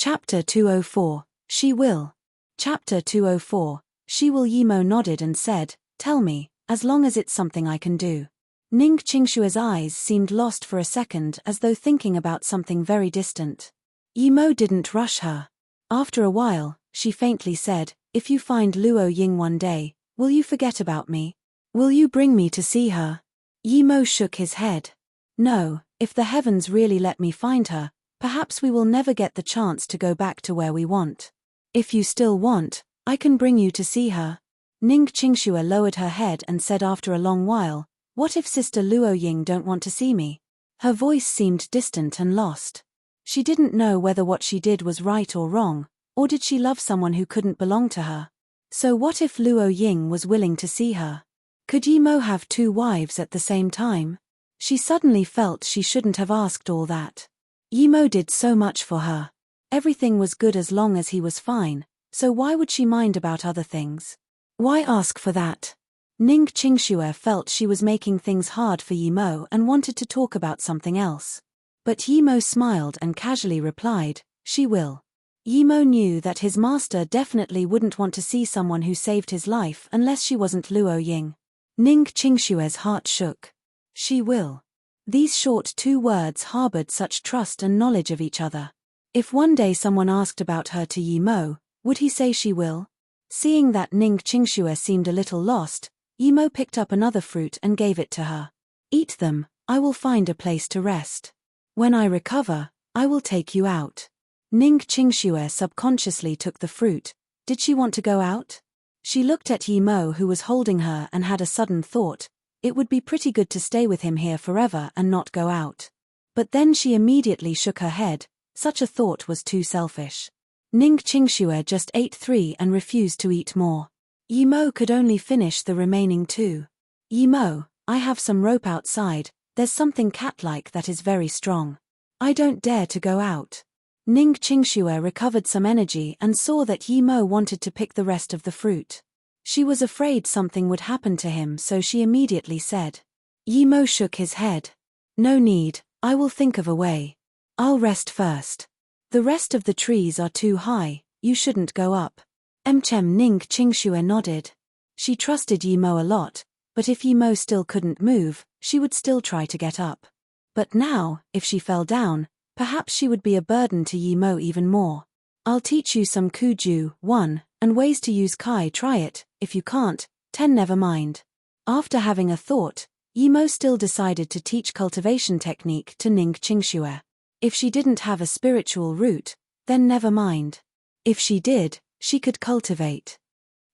Chapter 204, She Will. Chapter 204, She Will. Yimo nodded and said, "Tell me, as long as it's something I can do." Ning Qingshua's eyes seemed lost for a second, as though thinking about something very distant. Yimo didn't rush her. After a while, she faintly said, "If you find Luo Ying one day, will you forget about me? Will you bring me to see her?" Yimo shook his head. "No, if the heavens really let me find her, perhaps we will never get the chance to go back to where we want. If you still want, I can bring you to see her." Ning Qingxue lowered her head and said after a long while, "What if Sister Luo Ying don't want to see me?" Her voice seemed distant and lost. She didn't know whether what she did was right or wrong, or did she love someone who couldn't belong to her. So what if Luo Ying was willing to see her? Could Yimo have two wives at the same time? She suddenly felt she shouldn't have asked all that. Yimo did so much for her. Everything was good as long as he was fine, so why would she mind about other things? Why ask for that? Ning Qingxue felt she was making things hard for Yimo and wanted to talk about something else. But Yimo smiled and casually replied, "She will." Yimo knew that his master definitely wouldn't want to see someone who saved his life unless she wasn't Luo Ying. Ning Qingshue's heart shook. She will. These short two words harbored such trust and knowledge of each other. If one day someone asked about her to Yimo, would he say she will? Seeing that Ning Qingxue seemed a little lost, Yimo picked up another fruit and gave it to her. "Eat them, I will find a place to rest. When I recover, I will take you out." Ning Qingxue subconsciously took the fruit. Did she want to go out? She looked at Yimo who was holding her and had a sudden thought, it would be pretty good to stay with him here forever and not go out. But then she immediately shook her head, such a thought was too selfish. Ning Qingxue just ate 3 and refused to eat more. Yimo could only finish the remaining 2. "Yimo, I have some rope outside, there's something cat-like that is very strong. I don't dare to go out." Ning Qingxue recovered some energy and saw that Yimo wanted to pick the rest of the fruit. She was afraid something would happen to him, so she immediately said. Yimo shook his head. "No need, I will think of a way. I'll rest first. The rest of the trees are too high, you shouldn't go up." Ning Qingxue nodded. She trusted Yimo a lot, but if Yimo still couldn't move, she would still try to get up. But now, if she fell down, perhaps she would be a burden to Yimo even more. "I'll teach you some Kuju, 1, and ways to use Kai. Try it, if you can't, 10 never mind." After having a thought, Yimo still decided to teach cultivation technique to Ning Qingxue. If she didn't have a spiritual root, then never mind. If she did, she could cultivate.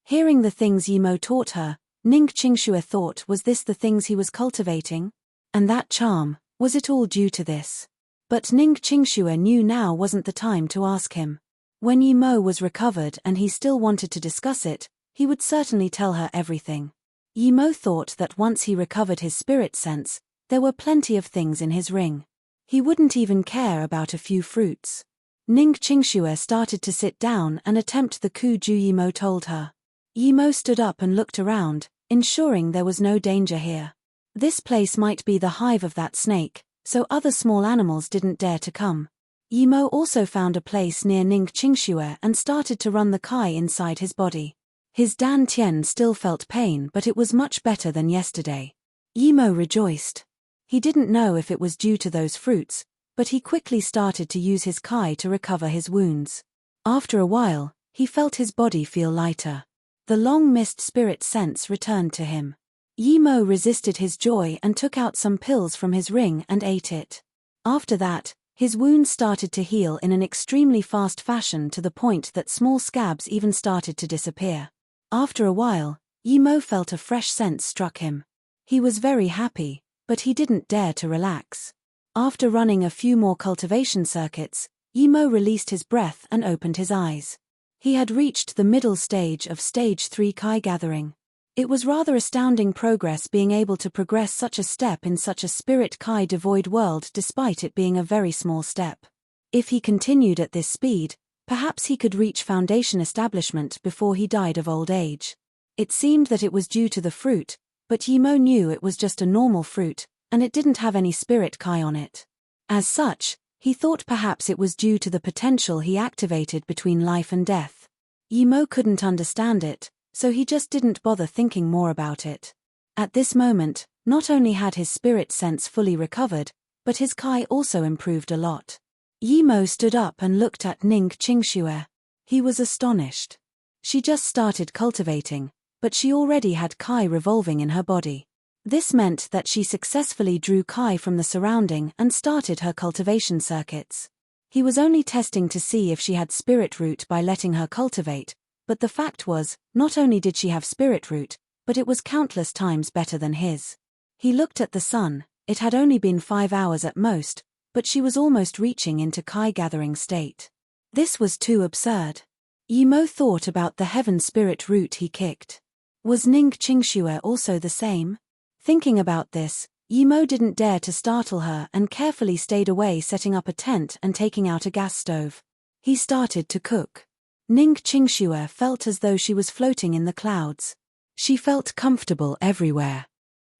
Hearing the things Yimo taught her, Ning Qingxue thought, was this the things he was cultivating? And that charm, was it all due to this? But Ning Qingxue knew now wasn't the time to ask him. When Yimo was recovered and he still wanted to discuss it, he would certainly tell her everything. Yimo thought that once he recovered his spirit sense, there were plenty of things in his ring. He wouldn't even care about a few fruits. Ning Qingxue started to sit down and attempt the Kuju Yimo told her. Yimo stood up and looked around, ensuring there was no danger here. This place might be the hive of that snake, so other small animals didn't dare to come. Yimo also found a place near Ning Qingxue and started to run the Kai inside his body. His dantian still felt pain, but it was much better than yesterday. Yimo rejoiced. He didn't know if it was due to those fruits, but he quickly started to use his Kai to recover his wounds. After a while, he felt his body feel lighter. The long-missed spirit sense returned to him. Yimo resisted his joy and took out some pills from his ring and ate it. After that, his wounds started to heal in an extremely fast fashion, to the point that small scabs even started to disappear. After a while, Yimo felt a fresh sense struck him. He was very happy, but he didn't dare to relax. After running a few more cultivation circuits, Yimo released his breath and opened his eyes. He had reached the middle stage of Stage 3 Kai gathering. It was rather astounding progress being able to progress such a step in such a spirit Kai devoid world, despite it being a very small step. If he continued at this speed, perhaps he could reach foundation establishment before he died of old age. It seemed that it was due to the fruit, but Yimo knew it was just a normal fruit, and it didn't have any spirit Kai on it. As such, He thought perhaps it was due to the potential he activated between life and death. Yimo couldn't understand it, so he just didn't bother thinking more about it. At this moment, not only had his spirit sense fully recovered, but his Kai also improved a lot. Yimo stood up and looked at Ning Qingxue. He was astonished. She just started cultivating, but she already had Kai revolving in her body. This meant that she successfully drew Kai from the surrounding and started her cultivation circuits. He was only testing to see if she had spirit root by letting her cultivate, but the fact was, not only did she have spirit root, but it was countless times better than his. He looked at the sun. It had only been 5 hours at most, but she was almost reaching into Kai-gathering state. This was too absurd. Yimo thought about the heaven spirit root he kicked. Was Ning Qingxue also the same? Thinking about this, Yimo didn't dare to startle her and carefully stayed away, setting up a tent and taking out a gas stove. He started to cook. Ning Qingxue felt as though she was floating in the clouds. She felt comfortable everywhere.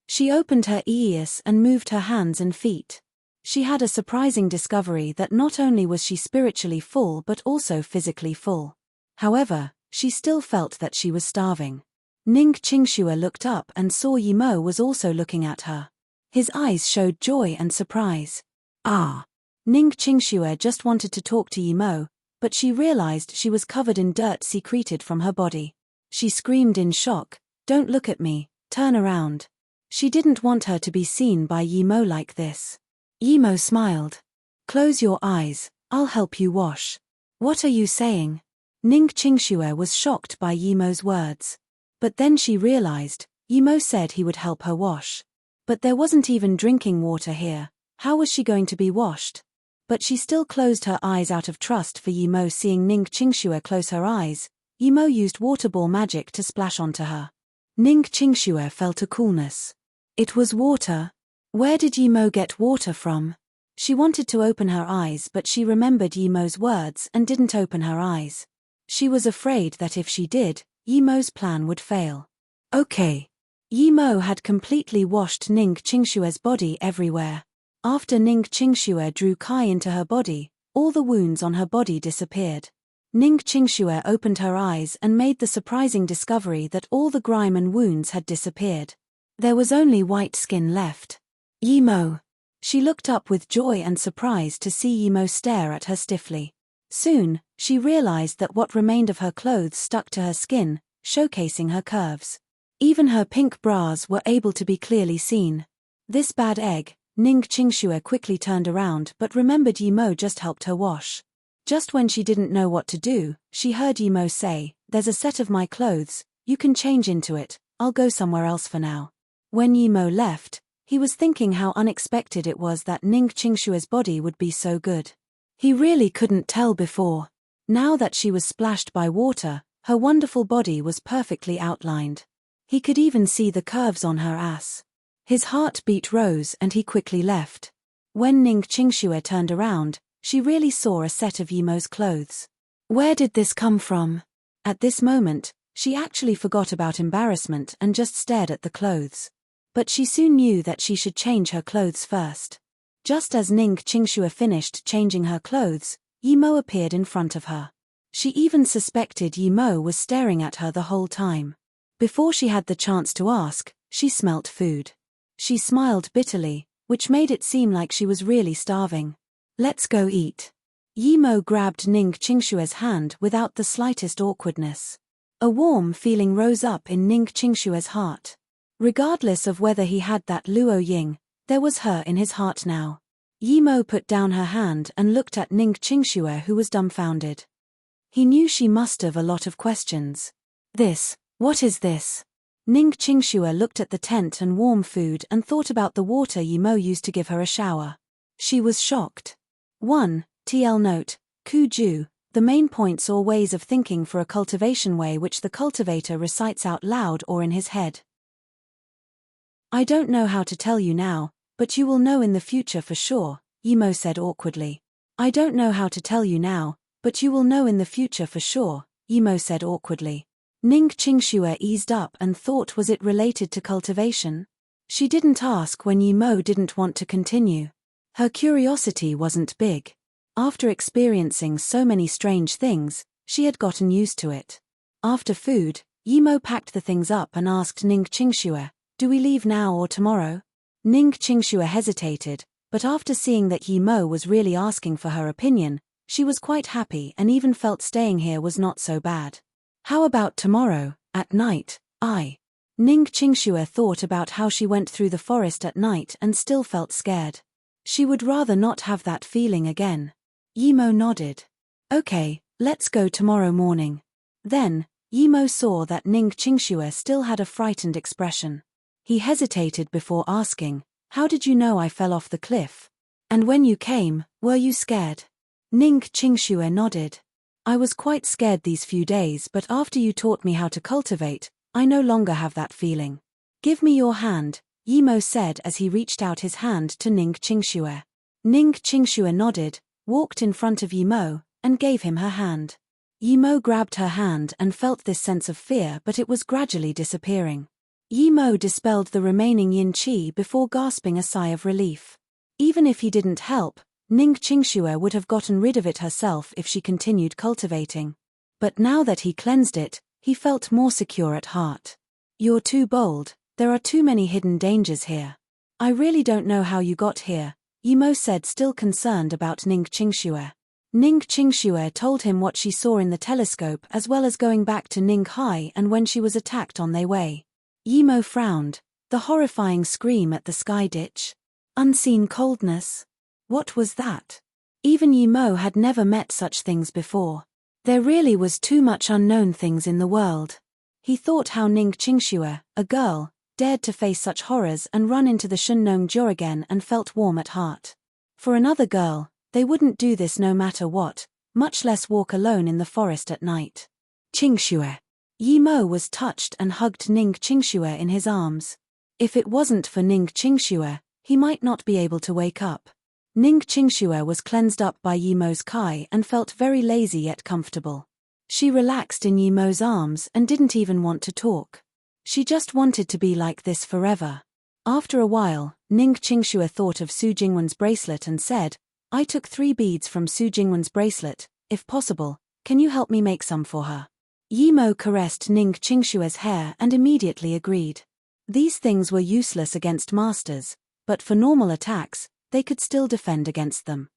She opened her ears and moved her hands and feet. She had a surprising discovery that not only was she spiritually full but also physically full. However, she still felt that she was starving. Ning Qingxue looked up and saw Yimo was also looking at her. His eyes showed joy and surprise. Ah! Ning Qingxue just wanted to talk to Yimo, but she realized she was covered in dirt secreted from her body. She screamed in shock, "Don't look at me, turn around." She didn't want her to be seen by Yimo like this. Yimo smiled. "Close your eyes, I'll help you wash." "What are you saying?" Ning Qingxue was shocked by Yimo's words. But then she realized, Yimo said he would help her wash. But there wasn't even drinking water here. How was she going to be washed? But she still closed her eyes out of trust for Yimo. Seeing Ning Qingxue close her eyes, Yimo used water ball magic to splash onto her. Ning Qingxue felt a coolness. It was water. Where did Yimo get water from? She wanted to open her eyes, but she remembered Yimo's words and didn't open her eyes. She was afraid that if she did, Yimo's plan would fail. Okay. Yimo had completely washed Ning Qingxue's body everywhere. After Ning Qingxue drew Kai into her body, all the wounds on her body disappeared. Ning Qingxue opened her eyes and made the surprising discovery that all the grime and wounds had disappeared. There was only white skin left. Yimo. She looked up with joy and surprise to see Yimo stare at her stiffly. Soon, she realized that what remained of her clothes stuck to her skin, showcasing her curves. Even her pink bras were able to be clearly seen. This bad egg. Ning Qingxue quickly turned around but remembered Yimo just helped her wash. Just when she didn't know what to do, she heard Yimo say, "There's a set of my clothes, you can change into it, I'll go somewhere else for now." When Yimo left, he was thinking how unexpected it was that Ning Qingxue's body would be so good. He really couldn't tell before. Now that she was splashed by water, her wonderful body was perfectly outlined. He could even see the curves on her ass. His heartbeat rose and he quickly left. When Ning Qingxue turned around, she really saw a set of Yimo's clothes. Where did this come from? At this moment, she actually forgot about embarrassment and just stared at the clothes. But she soon knew that she should change her clothes first. Just as Ning Qingxue finished changing her clothes, Yimo appeared in front of her. She even suspected Yimo was staring at her the whole time. Before she had the chance to ask, she smelt food. She smiled bitterly, which made it seem like she was really starving. "Let's go eat." Yimo grabbed Ning Qingxue's hand without the slightest awkwardness. A warm feeling rose up in Ning Qingxue's heart. Regardless of whether he had that Luo Ying, there was her in his heart now. Yimo put down her hand and looked at Ning Qingxue, who was dumbfounded. He knew she must have a lot of questions. What is this? Ning Qingxue looked at the tent and warm food and thought about the water Yimo used to give her a shower. She was shocked. 1. TL note, Kuju, the main points or ways of thinking for a cultivation way which the cultivator recites out loud or in his head. I don't know how to tell you now, but you will know in the future for sure, Yimo said awkwardly. I don't know how to tell you now, but you will know in the future for sure, Yimo said awkwardly. Ning Qingxue eased up and thought, was it related to cultivation? She didn't ask when Yimo didn't want to continue. Her curiosity wasn't big. After experiencing so many strange things, she had gotten used to it. After food, Yimo packed the things up and asked Ning Qingxue, "Do we leave now or tomorrow?" Ning Qingxue hesitated, but after seeing that Yimo was really asking for her opinion, she was quite happy and even felt staying here was not so bad. "How about tomorrow, at night?" Ning Qingxue thought about how she went through the forest at night and still felt scared. She would rather not have that feeling again. Yimo nodded. "Okay, let's go tomorrow morning." Then, Yimo saw that Ning Qingxue still had a frightened expression. He hesitated before asking, "How did you know I fell off the cliff? And when you came, were you scared?" Ning Qingxue nodded. "I was quite scared these few days, but after you taught me how to cultivate, I no longer have that feeling." "Give me your hand," Yimo said as he reached out his hand to Ning Qingxue. Ning Qingxue nodded, walked in front of Yimo, and gave him her hand. Yimo grabbed her hand and felt this sense of fear, but it was gradually disappearing. Yimo dispelled the remaining yin qi before gasping a sigh of relief. Even if he didn't help, Ning Qingxue would have gotten rid of it herself if she continued cultivating. But now that he cleansed it, he felt more secure at heart. "You're too bold, there are too many hidden dangers here. I really don't know how you got here," Yimo said, still concerned about Ning Qingxue. Ning Qingxue told him what she saw in the telescope as well as going back to Ninghai and when she was attacked on their way. Yimo frowned. The horrifying scream at the sky ditch. Unseen coldness. What was that? Even Yimo had never met such things before. There really was too much unknown things in the world. He thought how Ning Qingxue, a girl, dared to face such horrors and run into the Shunnong again and felt warm at heart. For another girl, they wouldn't do this no matter what, much less walk alone in the forest at night. "Qingxue." Yimo was touched and hugged Ning Qingxue in his arms. If it wasn't for Ning Qingxue, he might not be able to wake up. Ning Qingxue was cleansed up by Yimo's kai and felt very lazy yet comfortable. She relaxed in Yimo's arms and didn't even want to talk. She just wanted to be like this forever. After a while, Ning Qingxue thought of Su Jingwen's bracelet and said, "I took 3 beads from Su Jingwen's bracelet. If possible, can you help me make some for her?" Yimo caressed Ning Qingxue's hair and immediately agreed. These things were useless against masters, but for normal attacks, they could still defend against them.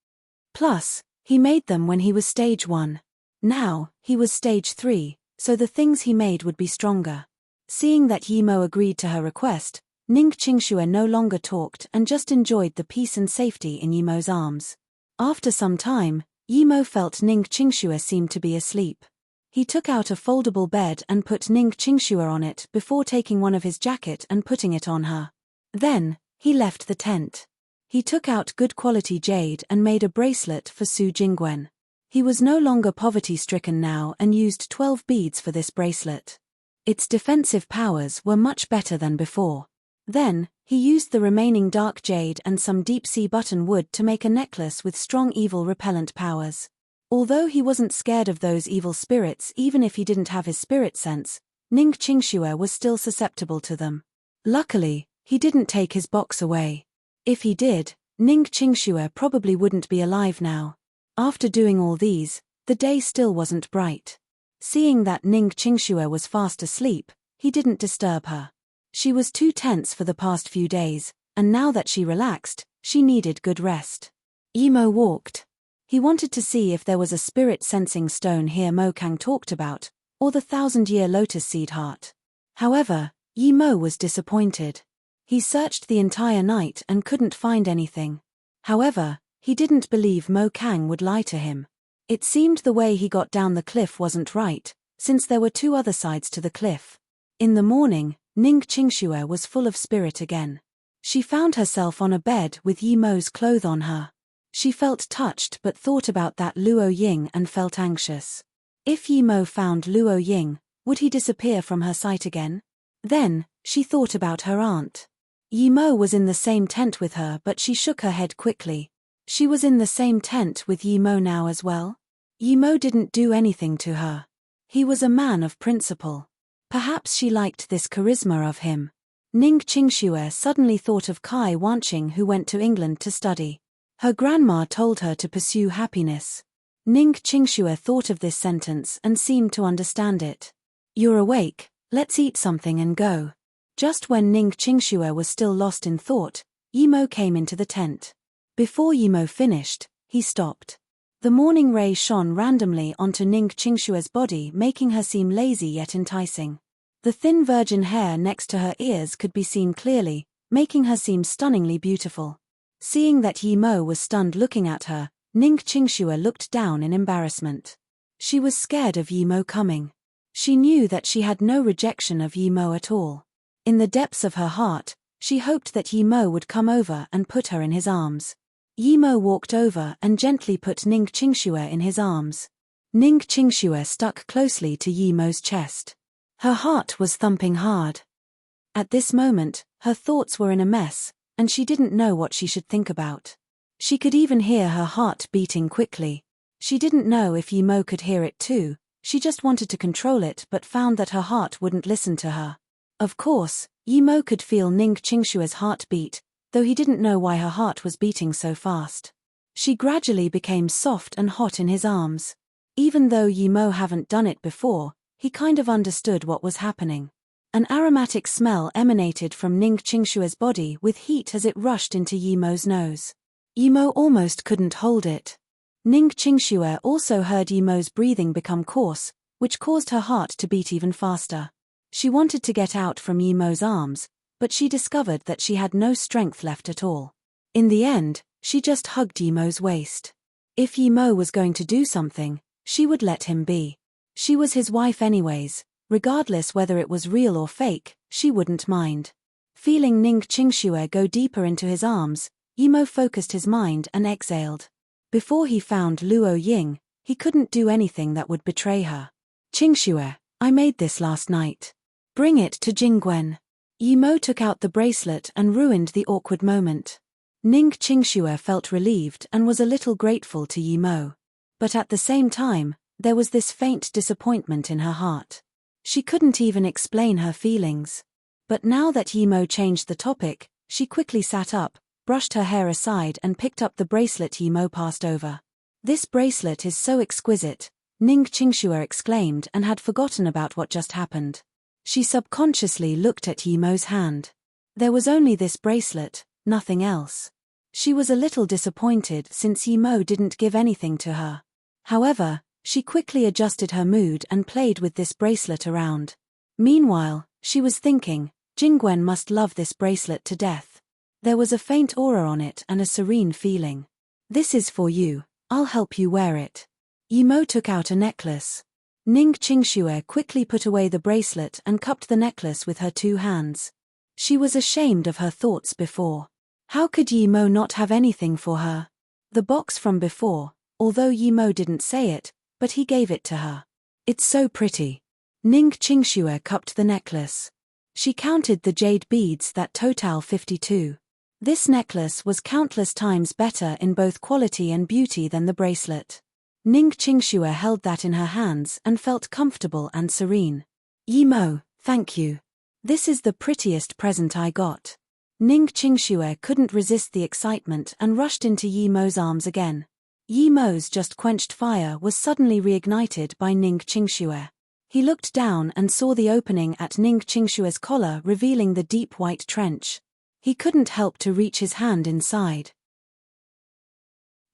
Plus, he made them when he was stage 1. Now, he was stage 3, so the things he made would be stronger. Seeing that Yimo agreed to her request, Ning Qingxue no longer talked and just enjoyed the peace and safety in Yimo's arms. After some time, Yimo felt Ning Qingxue seemed to be asleep. He took out a foldable bed and put Ning Qingxue on it before taking one of his jacket and putting it on her. Then, he left the tent. He took out good quality jade and made a bracelet for Su Jingwen. He was no longer poverty-stricken now and used 12 beads for this bracelet. Its defensive powers were much better than before. Then, he used the remaining dark jade and some deep-sea button wood to make a necklace with strong evil repellent powers. Although he wasn't scared of those evil spirits even if he didn't have his spirit sense, Ning Qingxue was still susceptible to them. Luckily, he didn't take his box away. If he did, Ning Qingxue probably wouldn't be alive now. After doing all these, the day still wasn't bright. Seeing that Ning Qingxue was fast asleep, he didn't disturb her. She was too tense for the past few days, and now that she relaxed, she needed good rest. Yimo walked. He wanted to see if there was a spirit-sensing stone here Mo Kang talked about, or the 1,000-year lotus seed heart. However, Yimo was disappointed. He searched the entire night and couldn't find anything. However, he didn't believe Mo Kang would lie to him. It seemed the way he got down the cliff wasn't right, since there were 2 other sides to the cliff. In the morning, Ning Qingxue was full of spirit again. She found herself on a bed with Yimo's clothes on her. She felt touched but thought about that Luo Ying and felt anxious. If Yimo found Luo Ying, would he disappear from her sight again? Then, she thought about her aunt. Yimo was in the same tent with her but she shook her head quickly. She was in the same tent with Yimo now as well? Yimo didn't do anything to her. He was a man of principle. Perhaps she liked this charisma of him. Ning Qingxue suddenly thought of Kai Wanqing who went to England to study. Her grandma told her to pursue happiness. Ning Qingxue thought of this sentence and seemed to understand it. You're awake, let's eat something and go. Just when Ning Qingxue was still lost in thought, Yimo came into the tent. Before Yimo finished, he stopped. The morning ray shone randomly onto Ning Qingxue's body, making her seem lazy yet enticing. The thin virgin hair next to her ears could be seen clearly, making her seem stunningly beautiful. Seeing that Yimo was stunned looking at her, Ning Qingxue looked down in embarrassment. She was scared of Yimo coming. She knew that she had no rejection of Yimo at all. In the depths of her heart, she hoped that Yimo would come over and put her in his arms. Yimo walked over and gently put Ning Qingxue in his arms. Ning Qingxue stuck closely to Yimo's chest. Her heart was thumping hard. At this moment, her thoughts were in a mess, and she didn't know what she should think about. She could even hear her heart beating quickly. She didn't know if Yimo could hear it too. She just wanted to control it but found that her heart wouldn't listen to her. Of course, Yimo could feel Ning Qingxue's heartbeat, though he didn't know why her heart was beating so fast. She gradually became soft and hot in his arms. Even though Yimo hadn't done it before, he kind of understood what was happening. An aromatic smell emanated from Ning Qingxue's body with heat as it rushed into Yimo's nose. Yimo almost couldn't hold it. Ning Qingxue also heard Yimo's breathing become coarse, which caused her heart to beat even faster. She wanted to get out from Yimo's arms, but she discovered that she had no strength left at all. In the end, she just hugged Yimo's waist. If Yimo was going to do something, she would let him be. She was his wife anyways, regardless whether it was real or fake, she wouldn't mind. Feeling Ning Qingxue go deeper into his arms, Yimo focused his mind and exhaled. Before he found Luo Ying, he couldn't do anything that would betray her. Qingxue, I made this last night. Bring it to Jingguan. Yimo took out the bracelet and ruined the awkward moment. Ning Qingxue felt relieved and was a little grateful to Yimo. But at the same time, there was this faint disappointment in her heart. She couldn't even explain her feelings. But now that Yimo changed the topic, she quickly sat up, brushed her hair aside and picked up the bracelet Yimo passed over. This bracelet is so exquisite, Ning Qingxue exclaimed and had forgotten about what just happened. She subconsciously looked at Yimo's hand. There was only this bracelet, nothing else. She was a little disappointed since Yimo didn't give anything to her. However, she quickly adjusted her mood and played with this bracelet around. Meanwhile, she was thinking, Jingguan must love this bracelet to death. There was a faint aura on it and a serene feeling. This is for you, I'll help you wear it. Yimo took out a necklace. Ning Qingxue quickly put away the bracelet and cupped the necklace with her two hands. She was ashamed of her thoughts before. How could Yimo not have anything for her? The box from before, although Yimo didn't say it, but he gave it to her. It's so pretty. Ning Qingxue cupped the necklace. She counted the jade beads that total 52. This necklace was countless times better in both quality and beauty than the bracelet. Ning Qingxue held that in her hands and felt comfortable and serene. Yimo, thank you. This is the prettiest present I got. Ning Qingxue couldn't resist the excitement and rushed into Yimo's arms again. Yimo's just quenched fire was suddenly reignited by Ning Qingxue. He looked down and saw the opening at Ning Qingxue's collar revealing the deep white trench. He couldn't help to reach his hand inside.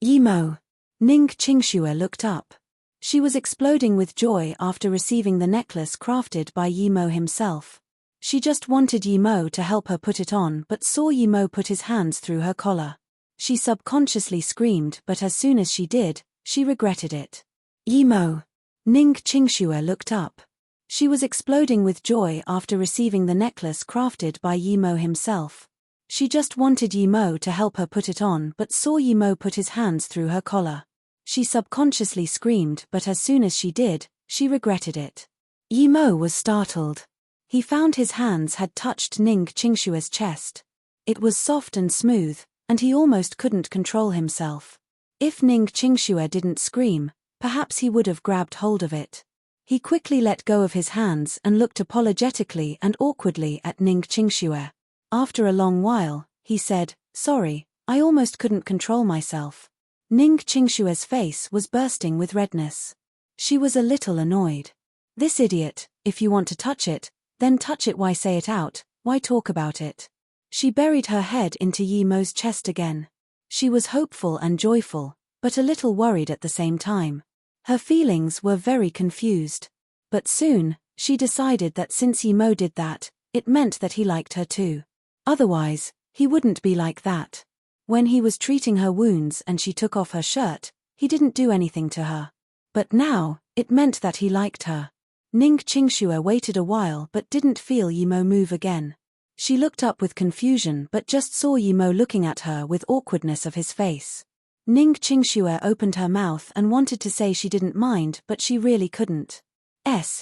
Yimo. Ning Qingxue looked up. She was exploding with joy after receiving the necklace crafted by Yimo himself. She just wanted Yimo to help her put it on but saw Yimo put his hands through her collar. She subconsciously screamed but as soon as she did, she regretted it. Yimo. Ning Qingxue looked up. She was exploding with joy after receiving the necklace crafted by Yimo himself. She just wanted Yimo to help her put it on but saw Yimo put his hands through her collar. She subconsciously screamed but as soon as she did, she regretted it. Yimo was startled. He found his hands had touched Ning Qingxue's chest. It was soft and smooth, and he almost couldn't control himself. If Ning Qingxue didn't scream, perhaps he would have grabbed hold of it. He quickly let go of his hands and looked apologetically and awkwardly at Ning Qingxue. After a long while, he said, "Sorry, I almost couldn't control myself. Ning Qingshue's face was bursting with redness. She was a little annoyed. This idiot, if you want to touch it, then touch it. Why say it out, why talk about it? She buried her head into Yimo's chest again. She was hopeful and joyful, but a little worried at the same time. Her feelings were very confused. But soon, she decided that since Yimo did that, it meant that he liked her too. Otherwise, he wouldn't be like that. When he was treating her wounds and she took off her shirt, he didn't do anything to her. But now, it meant that he liked her. Ning Qingxue waited a while but didn't feel Yimo move again. She looked up with confusion but just saw Yimo looking at her with awkwardness of his face. Ning Qingxue opened her mouth and wanted to say she didn't mind, but she really couldn't.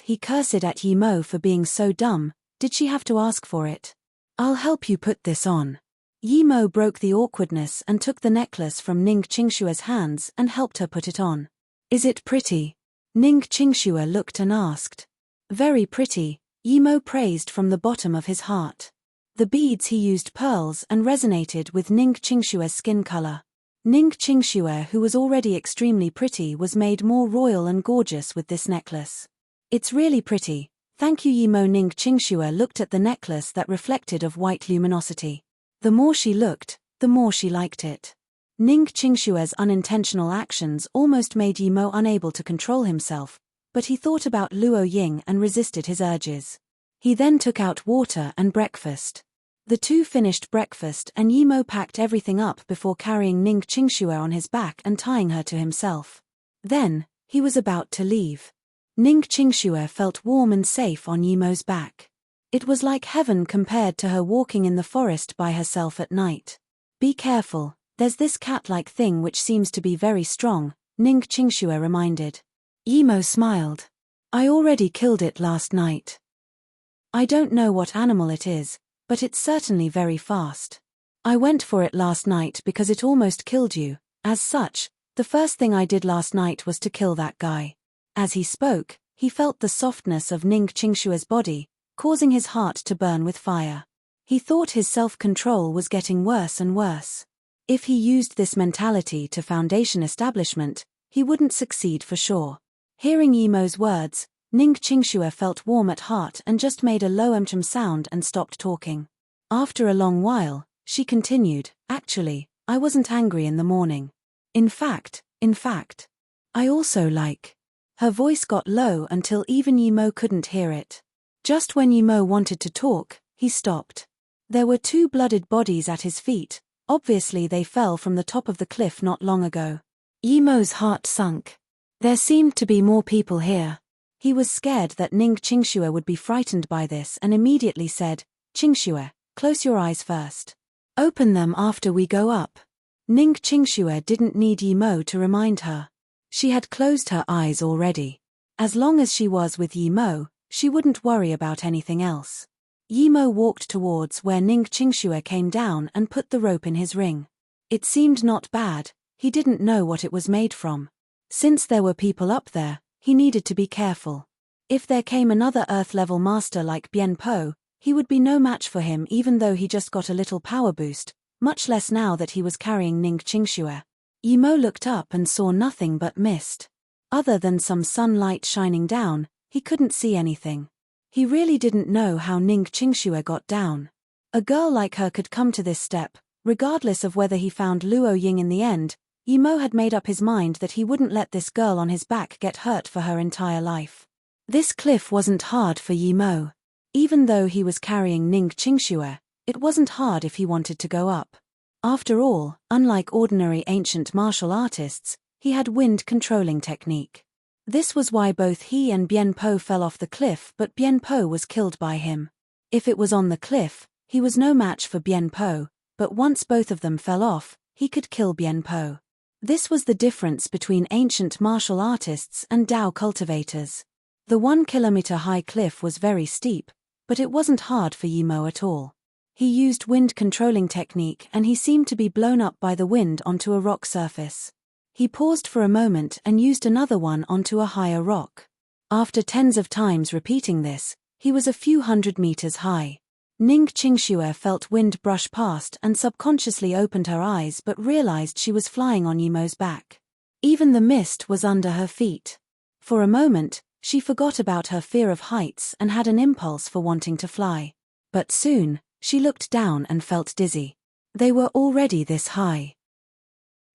He cursed at Yimo for being so dumb. Did she have to ask for it? I'll help you put this on. Yimo broke the awkwardness and took the necklace from Ning Qingshue's hands and helped her put it on. Is it pretty? Ning Qingxue looked and asked. Very pretty, Yimo praised from the bottom of his heart. The beads he used pearls and resonated with Ning Qingshue's skin color. Ning Qingxue, who was already extremely pretty, was made more royal and gorgeous with this necklace. It's really pretty, thank you Yimo. Ning Qingxue looked at the necklace that reflected of white luminosity. The more she looked, the more she liked it. Ning Qingshue's unintentional actions almost made Yimo unable to control himself, but he thought about Luo Ying and resisted his urges. He then took out water and breakfast. The two finished breakfast and Yimo packed everything up before carrying Ning Qingxue on his back and tying her to himself. Then, he was about to leave. Ning Qingxue felt warm and safe on Yimo's back. It was like heaven compared to her walking in the forest by herself at night. Be careful, there's this cat-like thing which seems to be very strong, Ning Qingxue reminded. Yimo smiled. I already killed it last night. I don't know what animal it is, but it's certainly very fast. I went for it last night because it almost killed you. As such, the first thing I did last night was to kill that guy. As he spoke, he felt the softness of Ning Qingshue's body, causing his heart to burn with fire. He thought his self-control was getting worse and worse. If he used this mentality to foundation establishment, he wouldn't succeed for sure. Hearing Yimo's words, Ning Qingxue felt warm at heart and just made a low sound and stopped talking. After a long while, she continued, actually, I wasn't angry in the morning. In fact, I also like. Her voice got low until even Yimo couldn't hear it. Just when Yimo wanted to talk, he stopped. There were two blooded bodies at his feet, obviously they fell from the top of the cliff not long ago. Yimo's heart sunk. There seemed to be more people here. He was scared that Ning Qingxue would be frightened by this and immediately said, Qingxue, close your eyes first. Open them after we go up. Ning Qingxue didn't need Yimo to remind her. She had closed her eyes already. As long as she was with Yimo, she wouldn't worry about anything else. Yimo walked towards where Ning Qingxue came down and put the rope in his ring. It seemed not bad, he didn't know what it was made from. Since there were people up there, he needed to be careful. If there came another Earth-level master like Bien Po, he would be no match for him even though he just got a little power boost, much less now that he was carrying Ning Qingxue. Yimo looked up and saw nothing but mist. Other than some sunlight shining down, he couldn't see anything. He really didn't know how Ning Qingxue got down. A girl like her could come to this step, regardless of whether he found Luo Ying in the end. Yimo had made up his mind that he wouldn't let this girl on his back get hurt for her entire life. This cliff wasn't hard for Yimo. Even though he was carrying Ning Qingxue, it wasn't hard if he wanted to go up. After all, unlike ordinary ancient martial artists, he had wind-controlling technique. This was why both he and Bien Po fell off the cliff, but Bien Po was killed by him. If it was on the cliff, he was no match for Bien Po, but once both of them fell off, he could kill Bien Po. This was the difference between ancient martial artists and Dao cultivators. The 1-kilometer-high cliff was very steep, but it wasn't hard for Yimo at all. He used wind-controlling technique and he seemed to be blown up by the wind onto a rock surface. He paused for a moment and used another one onto a higher rock. After tens of times repeating this, he was a few hundred meters high. Ning Qingxue felt wind brush past and subconsciously opened her eyes but realized she was flying on Yimo's back. Even the mist was under her feet. For a moment, she forgot about her fear of heights and had an impulse for wanting to fly. But soon, she looked down and felt dizzy. They were already this high.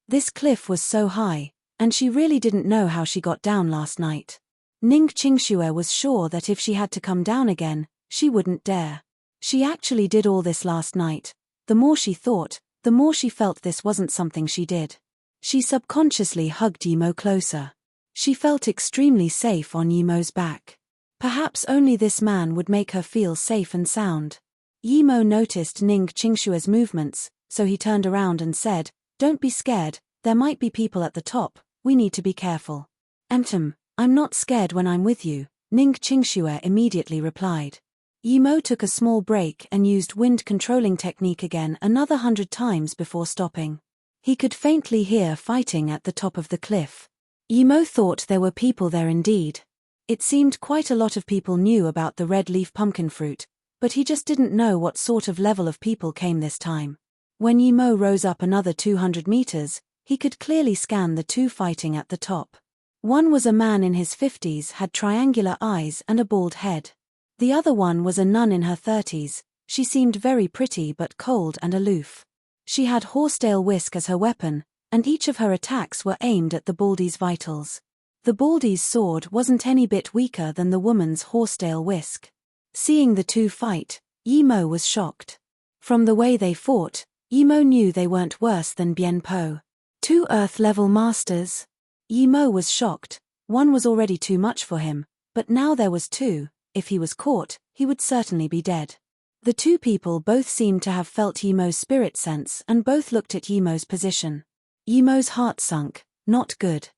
This cliff was so high, and she really didn't know how she got down last night. Ning Qingxue was sure that if she had to come down again, she wouldn't dare. She actually did all this last night. The more she thought, the more she felt this wasn't something she did. She subconsciously hugged Yimo closer. She felt extremely safe on Yimo's back. Perhaps only this man would make her feel safe and sound. Yimo noticed Ning Qingxue's movements, so he turned around and said, "Don't be scared, there might be people at the top, we need to be careful." I'm not scared when I'm with you," Ning Qingxue immediately replied. Yimo took a small break and used wind-controlling technique again another 100 times before stopping. He could faintly hear fighting at the top of the cliff. Yimo thought there were people there indeed. It seemed quite a lot of people knew about the red leaf pumpkin fruit, but he just didn't know what sort of level of people came this time. When Yimo rose up another 200 meters, he could clearly scan the two fighting at the top. One was a man in his 50s, had triangular eyes and a bald head. The other one was a nun in her 30s, she seemed very pretty but cold and aloof. She had horsetail whisk as her weapon, and each of her attacks were aimed at the Baldy's vitals. The Baldy's sword wasn't any bit weaker than the woman's horsetail whisk. Seeing the two fight, Yimo was shocked. From the way they fought, Yimo knew they weren't worse than Bien Po. Two Earth-level masters. Yimo was shocked. One was already too much for him, but now there was two. If he was caught, he would certainly be dead. The two people both seemed to have felt Yimo's spirit sense and both looked at Yimo's position. Yimo's heart sunk. Not good.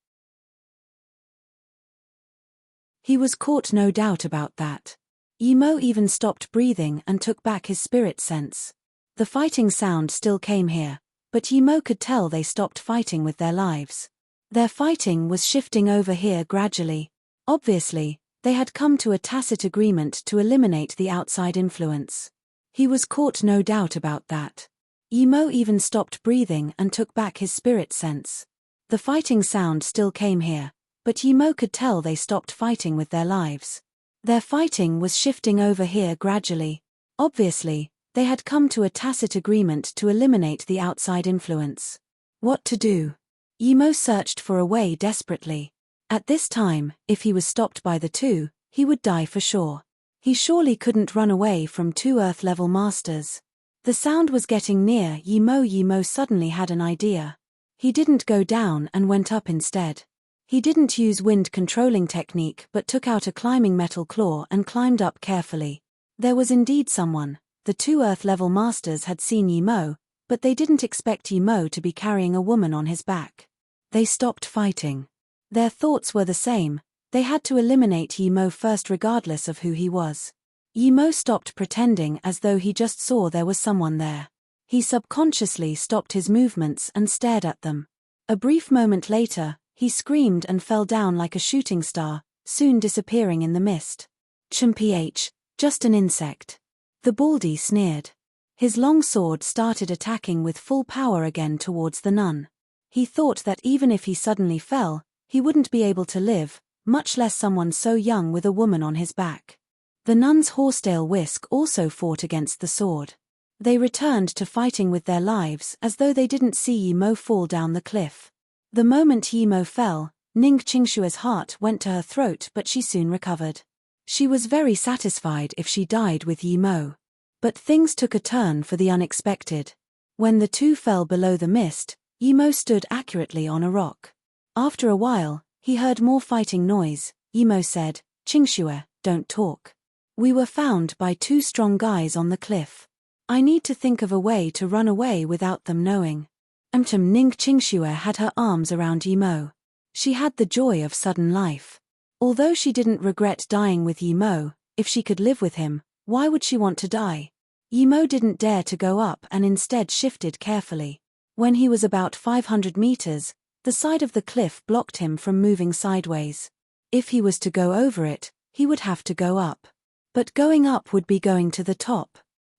He was caught, no doubt about that. Yimo even stopped breathing and took back his spirit sense. The fighting sound still came here, but Yimo could tell they stopped fighting with their lives. Their fighting was shifting over here gradually. Obviously, they had come to a tacit agreement to eliminate the outside influence. He was caught, no doubt about that. Yimo even stopped breathing and took back his spirit sense. The fighting sound still came here, but Yimo could tell they stopped fighting with their lives. Their fighting was shifting over here gradually. Obviously, they had come to a tacit agreement to eliminate the outside influence. What to do? Yimo searched for a way desperately. At this time, if he was stopped by the two, he would die for sure. He surely couldn't run away from two Earth-level masters. The sound was getting near. Yimo suddenly had an idea. He didn't go down and went up instead. He didn't use wind-controlling technique but took out a climbing metal claw and climbed up carefully. There was indeed someone. The two Earth-level masters had seen Yimo, but they didn't expect Yimo to be carrying a woman on his back. They stopped fighting. Their thoughts were the same. They had to eliminate Yimo first regardless of who he was. Yimo stopped pretending as though he just saw there was someone there. He subconsciously stopped his movements and stared at them. A brief moment later, he screamed and fell down like a shooting star, soon disappearing in the mist. Chimph, just an insect. The Baldy sneered. His long sword started attacking with full power again towards the nun. He thought that even if he suddenly fell, he wouldn't be able to live, much less someone so young with a woman on his back. The nun's horsetail whisk also fought against the sword. They returned to fighting with their lives as though they didn't see Yimo fall down the cliff. The moment Yimo fell, Ning Qingshue's heart went to her throat, but she soon recovered. She was very satisfied if she died with Yimo. But things took a turn for the unexpected. When the two fell below the mist, Yimo stood accurately on a rock. After a while, he heard more fighting noise. Yimo said, "Qingxue, don't talk. We were found by two strong guys on the cliff. I need to think of a way to run away without them knowing." Ning Qingxue had her arms around Yimo. She had the joy of sudden life. Although she didn't regret dying with Yimo, if she could live with him, why would she want to die? Yimo didn't dare to go up and instead shifted carefully. When he was about 500 meters, the side of the cliff blocked him from moving sideways. If he was to go over it, he would have to go up. But going up would be going to the top.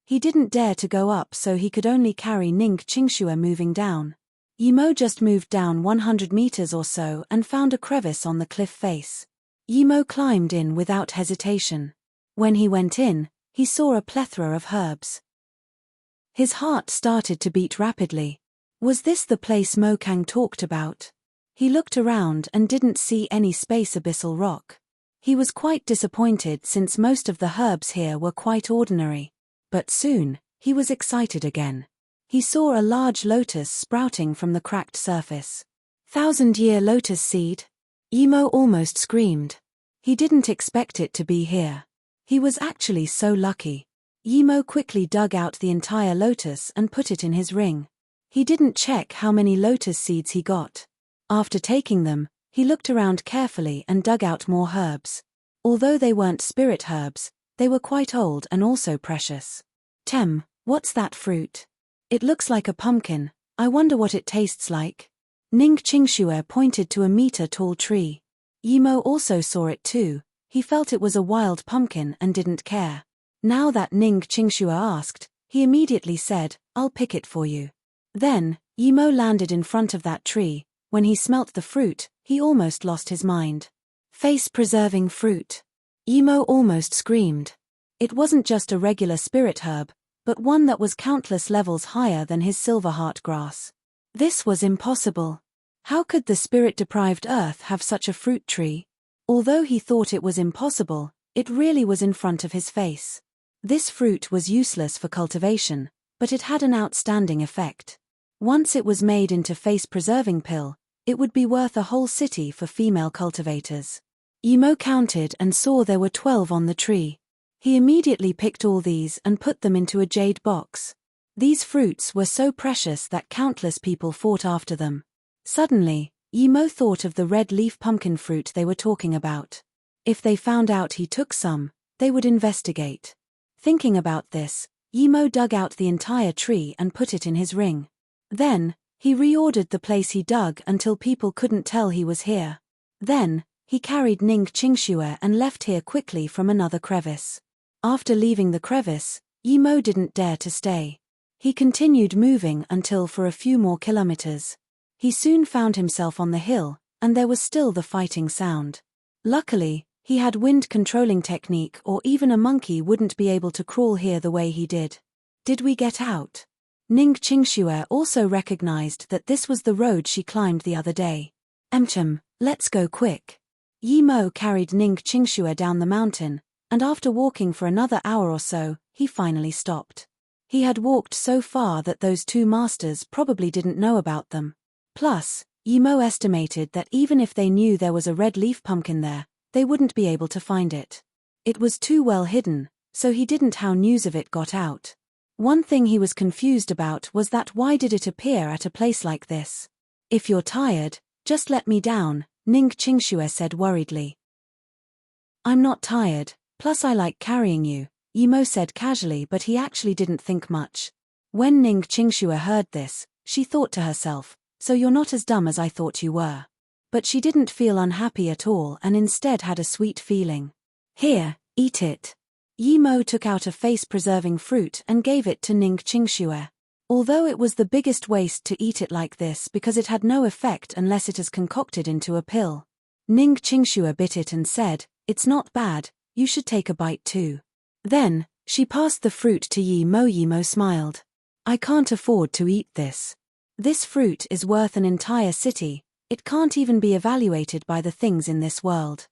He didn't dare to go up, so he could only carry Ning Qingxue moving down. Yimo just moved down 100 meters or so and found a crevice on the cliff face. Yimo climbed in without hesitation. When he went in, he saw a plethora of herbs. His heart started to beat rapidly. Was this the place Mo Kang talked about? He looked around and didn't see any space abyssal rock. He was quite disappointed since most of the herbs here were quite ordinary. But soon, he was excited again. He saw a large lotus sprouting from the cracked surface. 1,000-year lotus seed? Yimo almost screamed. He didn't expect it to be here. He was actually so lucky. Yimo quickly dug out the entire lotus and put it in his ring. He didn't check how many lotus seeds he got. After taking them, he looked around carefully and dug out more herbs. Although they weren't spirit herbs, they were quite old and also precious. What's that fruit? It looks like a pumpkin. I wonder what it tastes like. Ning Qingxue pointed to a meter-tall tree. Yimo also saw it too. He felt it was a wild pumpkin and didn't care. Now that Ning Qingxue asked, he immediately said, "I'll pick it for you." Then, Yimo landed in front of that tree. When he smelt the fruit, he almost lost his mind. Face-preserving fruit. Yimo almost screamed. It wasn't just a regular spirit herb, but one that was countless levels higher than his silverheart grass. This was impossible. How could the spirit-deprived earth have such a fruit tree? Although he thought it was impossible, it really was in front of his face. This fruit was useless for cultivation, but it had an outstanding effect. Once it was made into face-preserving pill, it would be worth a whole city for female cultivators. Yimo counted and saw there were 12 on the tree. He immediately picked all these and put them into a jade box. These fruits were so precious that countless people fought after them. Suddenly, Yimo thought of the red leaf pumpkin fruit they were talking about. If they found out he took some, they would investigate. Thinking about this, Yimo dug out the entire tree and put it in his ring. Then, he reordered the place he dug until people couldn't tell he was here. Then, he carried Ning Qingxue and left here quickly from another crevice. After leaving the crevice, Yimo didn't dare to stay. He continued moving until for a few more kilometers. He soon found himself on the hill, and there was still the fighting sound. Luckily, he had wind-controlling technique, or even a monkey wouldn't be able to crawl here the way he did. Did we get out? Ning Qingxue also recognized that this was the road she climbed the other day. Let's go quick. Yimo carried Ning Qingxue down the mountain, and after walking for another hour or so, he finally stopped. He had walked so far that those two masters probably didn't know about them. Plus, Yimo estimated that even if they knew there was a red leaf pumpkin there, they wouldn't be able to find it. It was too well hidden, so he didn't how news of it got out. One thing he was confused about was that why did it appear at a place like this? If you're tired, just let me down, Ning Qingxue said worriedly. I'm not tired, plus I like carrying you, Yimo said casually, but he actually didn't think much. When Ning Qingxue heard this, she thought to herself, so you're not as dumb as I thought you were. But she didn't feel unhappy at all and instead had a sweet feeling. Here, eat it. Yimo took out a face-preserving fruit and gave it to Ning Qingxue. Although it was the biggest waste to eat it like this because it had no effect unless it is concocted into a pill. Ning Qingxue bit it and said, "It's not bad, you should take a bite too." Then, she passed the fruit to Yimo. Yimo smiled. I can't afford to eat this. This fruit is worth an entire city, it can't even be evaluated by the things in this world.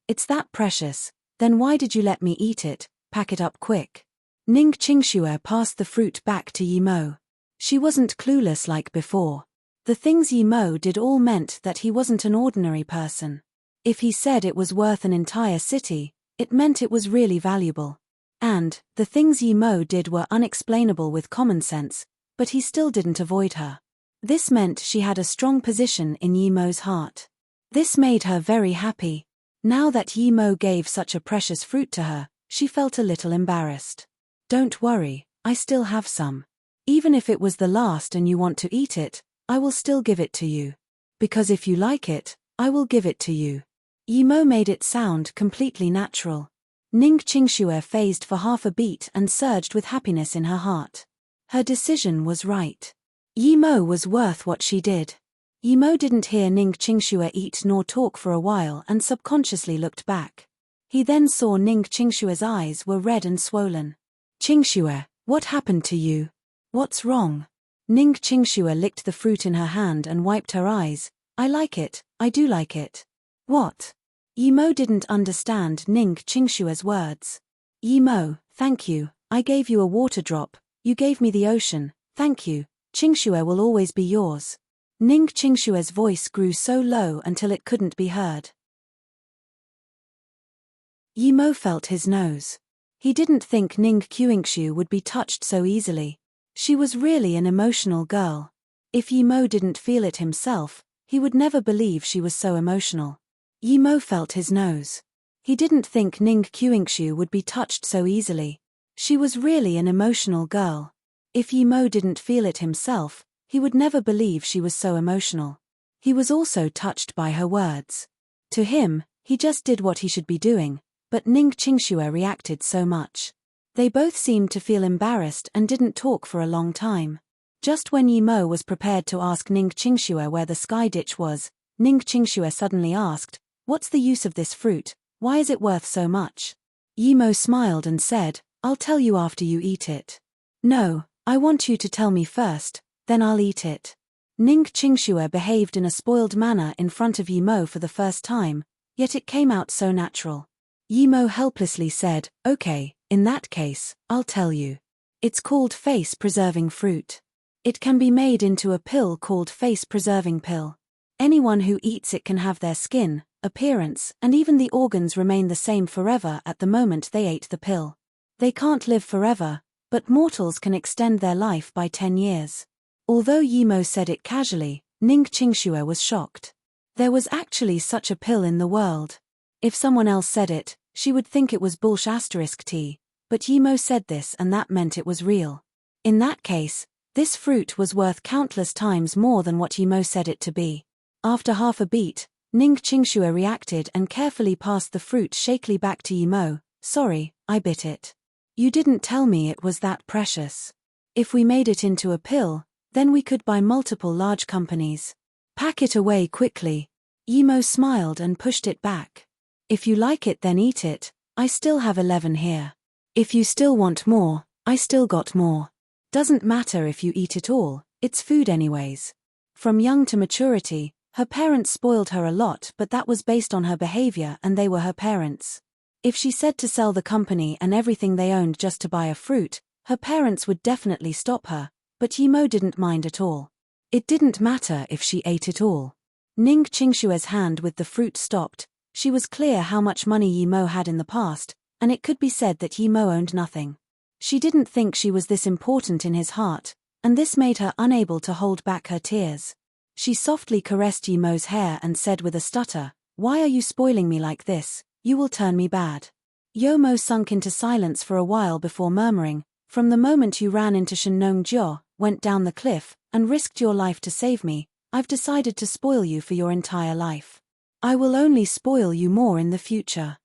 It's that precious, then why did you let me eat it? Pack it up quick. Ning Qingxue passed the fruit back to Yimo. She wasn't clueless like before. The things Yimo did all meant that he wasn't an ordinary person. If he said it was worth an entire city, it meant it was really valuable. And, the things Yimo did were unexplainable with common sense, but he still didn't avoid her. This meant she had a strong position in Yimo's heart. This made her very happy. Now that Yimo gave such a precious fruit to her, she felt a little embarrassed. Don't worry, I still have some. Even if it was the last and you want to eat it, I will still give it to you. Because if you like it, I will give it to you. Yimo made it sound completely natural. Ning Qingxue phased for half a beat and surged with happiness in her heart. Her decision was right. Yi Mo was worth what she did. Yi Mo didn't hear Ning Qingxue eat nor talk for a while and subconsciously looked back. He then saw Ning Qingshue's eyes were red and swollen. "Qingxue, what happened to you? What's wrong?" Ning Qingxue licked the fruit in her hand and wiped her eyes. "I like it, I do like it." "What?" Yi Mo didn't understand Ning Qingshue's words. "Yi Mo, thank you, I gave you a water drop, you gave me the ocean, thank you, Qingxue will always be yours." Ning Qingshue's voice grew so low until it couldn't be heard. Yi Mo felt his nose. He didn't think Ning Qingshu would be touched so easily. She was really an emotional girl. If Yi Mo didn't feel it himself, he would never believe she was so emotional. Yi Mo felt his nose. He didn't think Ning Qingshu would be touched so easily. She was really an emotional girl. If Yi Mo didn't feel it himself, he would never believe she was so emotional. He was also touched by her words. To him, he just did what he should be doing, but Ning Qingshu reacted so much. They both seemed to feel embarrassed and didn't talk for a long time. Just when Yi Mo was prepared to ask Ning Qingshu where the sky ditch was, Ning Qingshu suddenly asked, "What's the use of this fruit? Why is it worth so much?" Yi Mo smiled and said, "I'll tell you after you eat it." "No, I want you to tell me first, then I'll eat it." Ning Qingshu behaved in a spoiled manner in front of Yi Mo for the first time, yet it came out so natural. Yi Mo helplessly said, "Okay, in that case, I'll tell you. It's called face-preserving fruit. It can be made into a pill called face-preserving pill. Anyone who eats it can have their skin, appearance, and even the organs remain the same forever at the moment they ate the pill. They can't live forever, but mortals can extend their life by 10 years. Although Yi Mo said it casually, Ning Qingshu was shocked. There was actually such a pill in the world. If someone else said it, she would think it was bullshit, but Yi Mo said this and that meant it was real. In that case, this fruit was worth countless times more than what Yi Mo said it to be. After half a beat, Ning Qingshu reacted and carefully passed the fruit shakily back to Yi Mo. "Sorry, I bit it. You didn't tell me it was that precious. If we made it into a pill, then we could buy multiple large companies. Pack it away quickly." Yi Mo smiled and pushed it back. "If you like it then eat it, I still have 11 here. If you still want more, I still got more. Doesn't matter if you eat it all, it's food anyways." From young to maturity, her parents spoiled her a lot, but that was based on her behavior and they were her parents. If she said to sell the company and everything they owned just to buy a fruit, her parents would definitely stop her, but Yi Mo didn't mind at all. It didn't matter if she ate it all. Ning Qingshue's hand with the fruit stopped. She was clear how much money Yi Mo had in the past, and it could be said that Yi Mo owned nothing. She didn't think she was this important in his heart, and this made her unable to hold back her tears. She softly caressed Yi Mo's hair and said with a stutter, "Why are you spoiling me like this? You will turn me bad." Yo Mo sunk into silence for a while before murmuring, "From the moment you ran into Shenong Jiao, went down the cliff, and risked your life to save me, I've decided to spoil you for your entire life. I will only spoil you more in the future."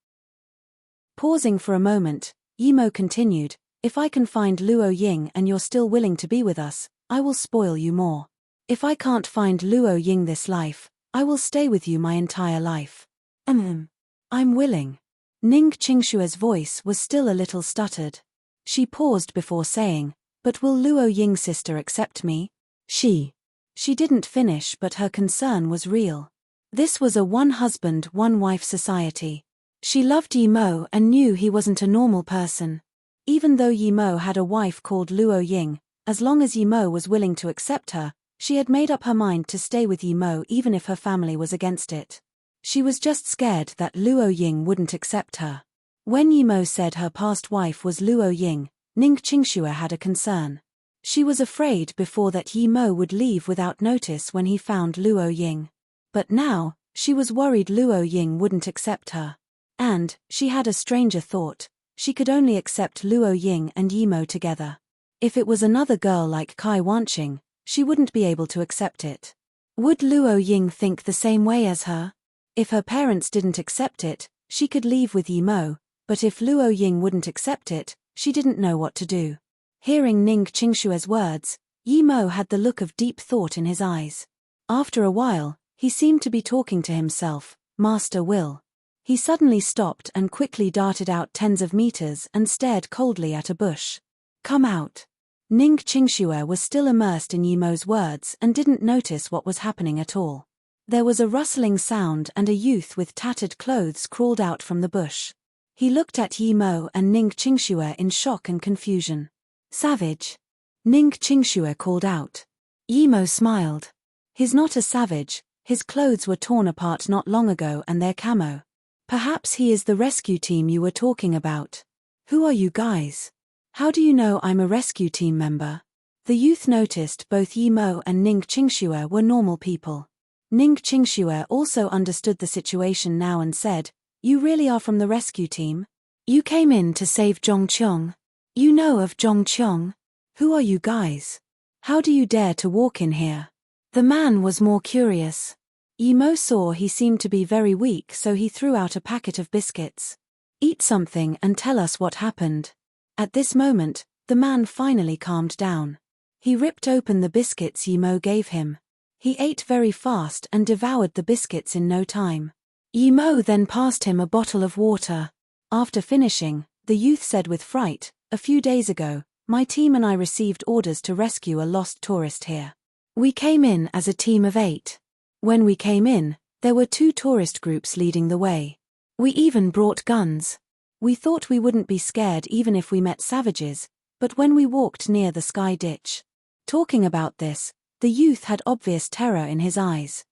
Pausing for a moment, Yi Mo continued, "If I can find Luo Ying and you're still willing to be with us, I will spoil you more. If I can't find Luo Ying this life, I will stay with you my entire life." I'm willing." Ning Qingshue's voice was still a little stuttered. She paused before saying, "But will Luo Ying's sister accept me?" She didn't finish, but her concern was real. This was a one-husband, one-wife society. She loved Yi Mo and knew he wasn't a normal person. Even though Yi Mo had a wife called Luo Ying, as long as Yi Mo was willing to accept her, she had made up her mind to stay with Yi Mo even if her family was against it. She was just scared that Luo Ying wouldn't accept her. When Yi Mo said her past wife was Luo Ying, Ning Qingshu had a concern. She was afraid before that Yi Mo would leave without notice when he found Luo Ying. But now, she was worried Luo Ying wouldn't accept her. And, she had a stranger thought, she could only accept Luo Ying and Yi Mo together. If it was another girl like Kai Wanqing, she wouldn't be able to accept it. Would Luo Ying think the same way as her? If her parents didn't accept it, she could leave with Yi Mo, But if Luo Ying wouldn't accept it, she didn't know what to do. Hearing Ning Qingshue's words, Yi Mo had the look of deep thought in his eyes. After a while, he seemed to be talking to himself, Master Will. He suddenly stopped and quickly darted out tens of meters and stared coldly at a bush. Come out. Ning Qingxue was still immersed in Yi Mo's words and didn't notice what was happening at all. There was a rustling sound and a youth with tattered clothes crawled out from the bush. He looked at Yi Mo and Ning Qingxue in shock and confusion. Savage. Ning Qingxue called out. Yi Mo smiled. He's not a savage, his clothes were torn apart not long ago and they're camo. Perhaps he is the rescue team you were talking about. Who are you guys? How do you know I'm a rescue team member? The youth noticed both Yi Mo and Ning Qingxue were normal people. Ning Qingxue also understood the situation now and said, You really are from the rescue team? You came in to save Zhongqiong. You know of Zhongqiong? Who are you guys? How do you dare to walk in here? The man was more curious. Yi Mo saw he seemed to be very weak, so he threw out a packet of biscuits. Eat something and tell us what happened. At this moment, the man finally calmed down. He ripped open the biscuits Yi Mo gave him. He ate very fast and devoured the biscuits in no time. Yi Mo then passed him a bottle of water. After finishing, the youth said with fright, A few days ago, my team and I received orders to rescue a lost tourist here. We came in as a team of 8. When we came in, there were 2 tourist groups leading the way. We even brought guns. We thought we wouldn't be scared even if we met savages, but when we walked near the sky ditch. Talking about this, the youth had obvious terror in his eyes.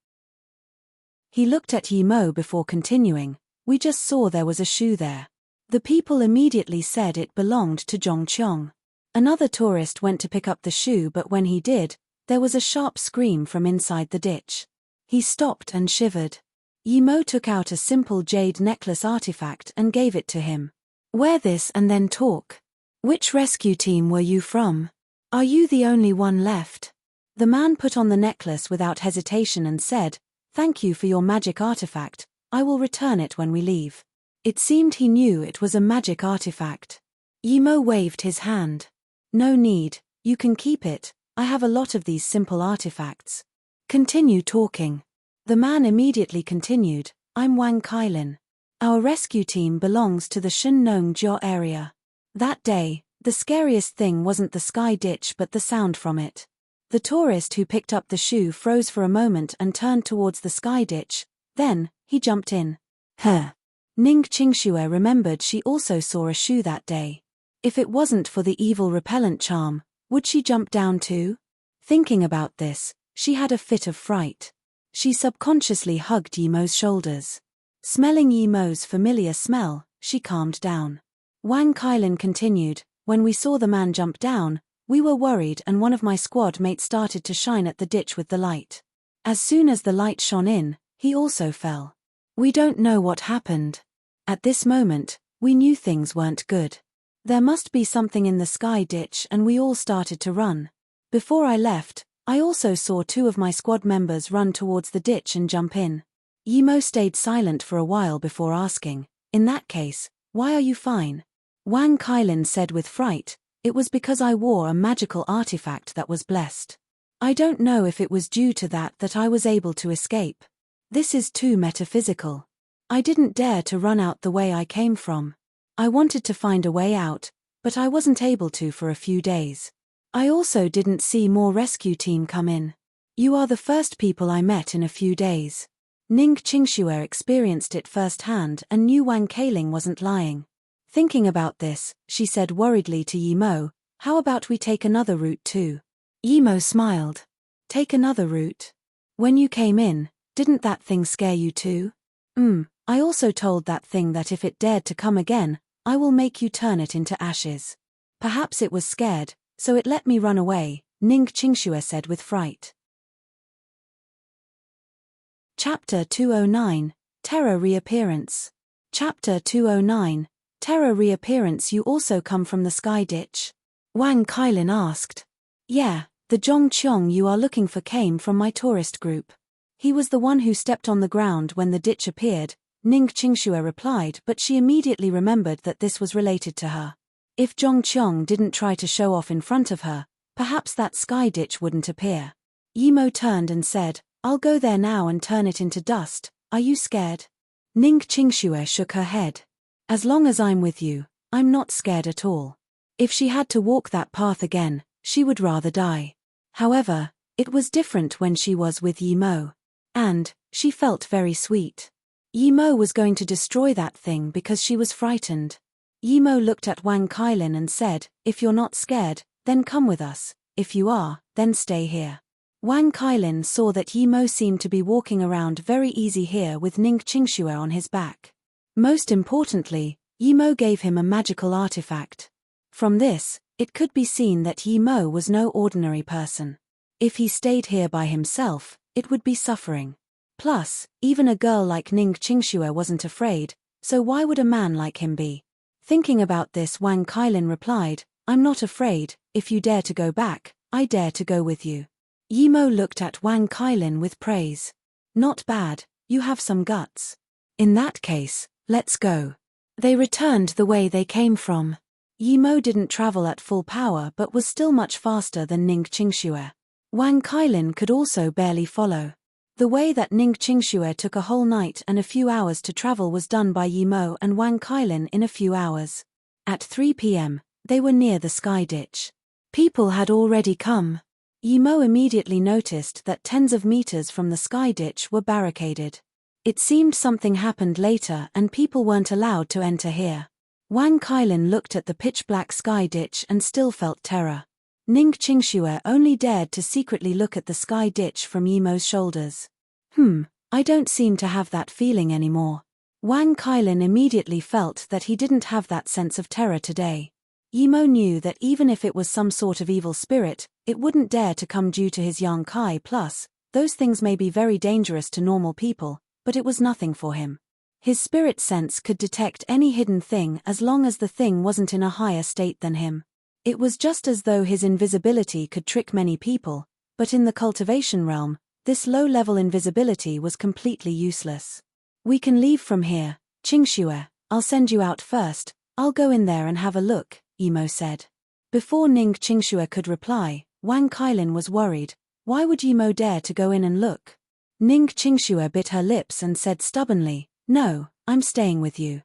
He looked at Yi Mo before continuing, We just saw there was a shoe there. The people immediately said it belonged to Zhongqiong. Another tourist went to pick up the shoe, but when he did, there was a sharp scream from inside the ditch. He stopped and shivered. Yi Mo took out a simple jade necklace artifact and gave it to him. Wear this and then talk. Which rescue team were you from? Are you the only one left? The man put on the necklace without hesitation and said, Thank you for your magic artifact, I will return it when we leave. It seemed he knew it was a magic artifact. Yi Mo waved his hand. No need, you can keep it, I have a lot of these simple artifacts. Continue talking. The man immediately continued, I'm Wang Kailin. Our rescue team belongs to the Shunnong Jiao area. That day, the scariest thing wasn't the sky ditch but the sound from it. The tourist who picked up the shoe froze for a moment and turned towards the sky ditch, then, he jumped in. Ning Qingxue remembered she also saw a shoe that day. If it wasn't for the evil repellent charm, would she jump down too? Thinking about this, she had a fit of fright. She subconsciously hugged Yi Mo's shoulders. Smelling Yi Mo's familiar smell, she calmed down. Wang Kailin continued, When we saw the man jump down, we were worried and one of my squad mates started to shine at the ditch with the light. As soon as the light shone in, he also fell. We don't know what happened. At this moment, we knew things weren't good. There must be something in the sky ditch and we all started to run. Before I left, I also saw 2 of my squad members run towards the ditch and jump in. Yi Mo stayed silent for a while before asking, In that case, why are you fine? Wang Kailin said with fright, It was because I wore a magical artifact that was blessed. I don't know if it was due to that I was able to escape. This is too metaphysical. I didn't dare to run out the way I came from. I wanted to find a way out, but I wasn't able to for a few days. I also didn't see more rescue team come in. You are the first people I met in a few days. Ning Qingxue experienced it firsthand and knew Wang Kailin wasn't lying. Thinking about this, she said worriedly to Yi Mo, How about we take another route too? Yi Mo smiled. Take another route? When you came in, didn't that thing scare you too? I also told that thing that if it dared to come again, I will make you turn it into ashes. Perhaps it was scared, so it let me run away, Ning Qingxue said with fright. Chapter 209, Terror Reappearance. Chapter 209, Terror Reappearance. You also come from the sky ditch? Wang Kailin asked. Yeah, the Zhongqiong you are looking for came from my tourist group. He was the one who stepped on the ground when the ditch appeared, Ning Qingxue replied, but she immediately remembered that this was related to her. If Zhongqiong didn't try to show off in front of her, perhaps that sky ditch wouldn't appear. Yimo turned and said, I'll go there now and turn it into dust. Are you scared? Ning Qingxue shook her head. As long as I'm with you, I'm not scared at all. If she had to walk that path again, she would rather die. However, it was different when she was with Yimo. And she felt very sweet. Yimo was going to destroy that thing because she was frightened. Yimo looked at Wang Kailin and said, if you're not scared, then come with us. If you are, then stay here. Wang Kailin saw that Yimo seemed to be walking around very easy here with Ning Qingxue on his back. Most importantly, Yimo gave him a magical artifact. From this, it could be seen that Yimo was no ordinary person. If he stayed here by himself, it would be suffering. Plus, even a girl like Ning Qingxue wasn't afraid, so why would a man like him be? Thinking about this, Wang Kailin replied, I'm not afraid. If you dare to go back, I dare to go with you. Yimo looked at Wang Kailin with praise. Not bad, you have some guts. In that case, let's go. They returned the way they came from. Yimo didn't travel at full power but was still much faster than Ning Qingxue. Wang Kailin could also barely follow. The way that Ning Qingxue took a whole night and a few hours to travel was done by Yimo and Wang Kailin in a few hours. At 3 p.m., they were near the sky ditch. People had already come. Yimo immediately noticed that tens of meters from the sky ditch were barricaded. It seemed something happened later and people weren't allowed to enter here. Wang Kailin looked at the pitch-black sky ditch and still felt terror. Ning Qingxue only dared to secretly look at the sky ditch from Yimo's shoulders. I don't seem to have that feeling anymore. Wang Kailin immediately felt that he didn't have that sense of terror today. Yimo knew that even if it was some sort of evil spirit, it wouldn't dare to come due to his Yang Kai. Plus, those things may be very dangerous to normal people, but it was nothing for him. His spirit sense could detect any hidden thing as long as the thing wasn't in a higher state than him. It was just as though his invisibility could trick many people, but in the cultivation realm, this low-level invisibility was completely useless. We can leave from here, Qingxue, I'll send you out first, I'll go in there and have a look, Yimo said. Before Ning Qingxue could reply, Wang Kailin was worried. Why would Yimo dare to go in and look? Ning Qingxue bit her lips and said stubbornly, no, I'm staying with you.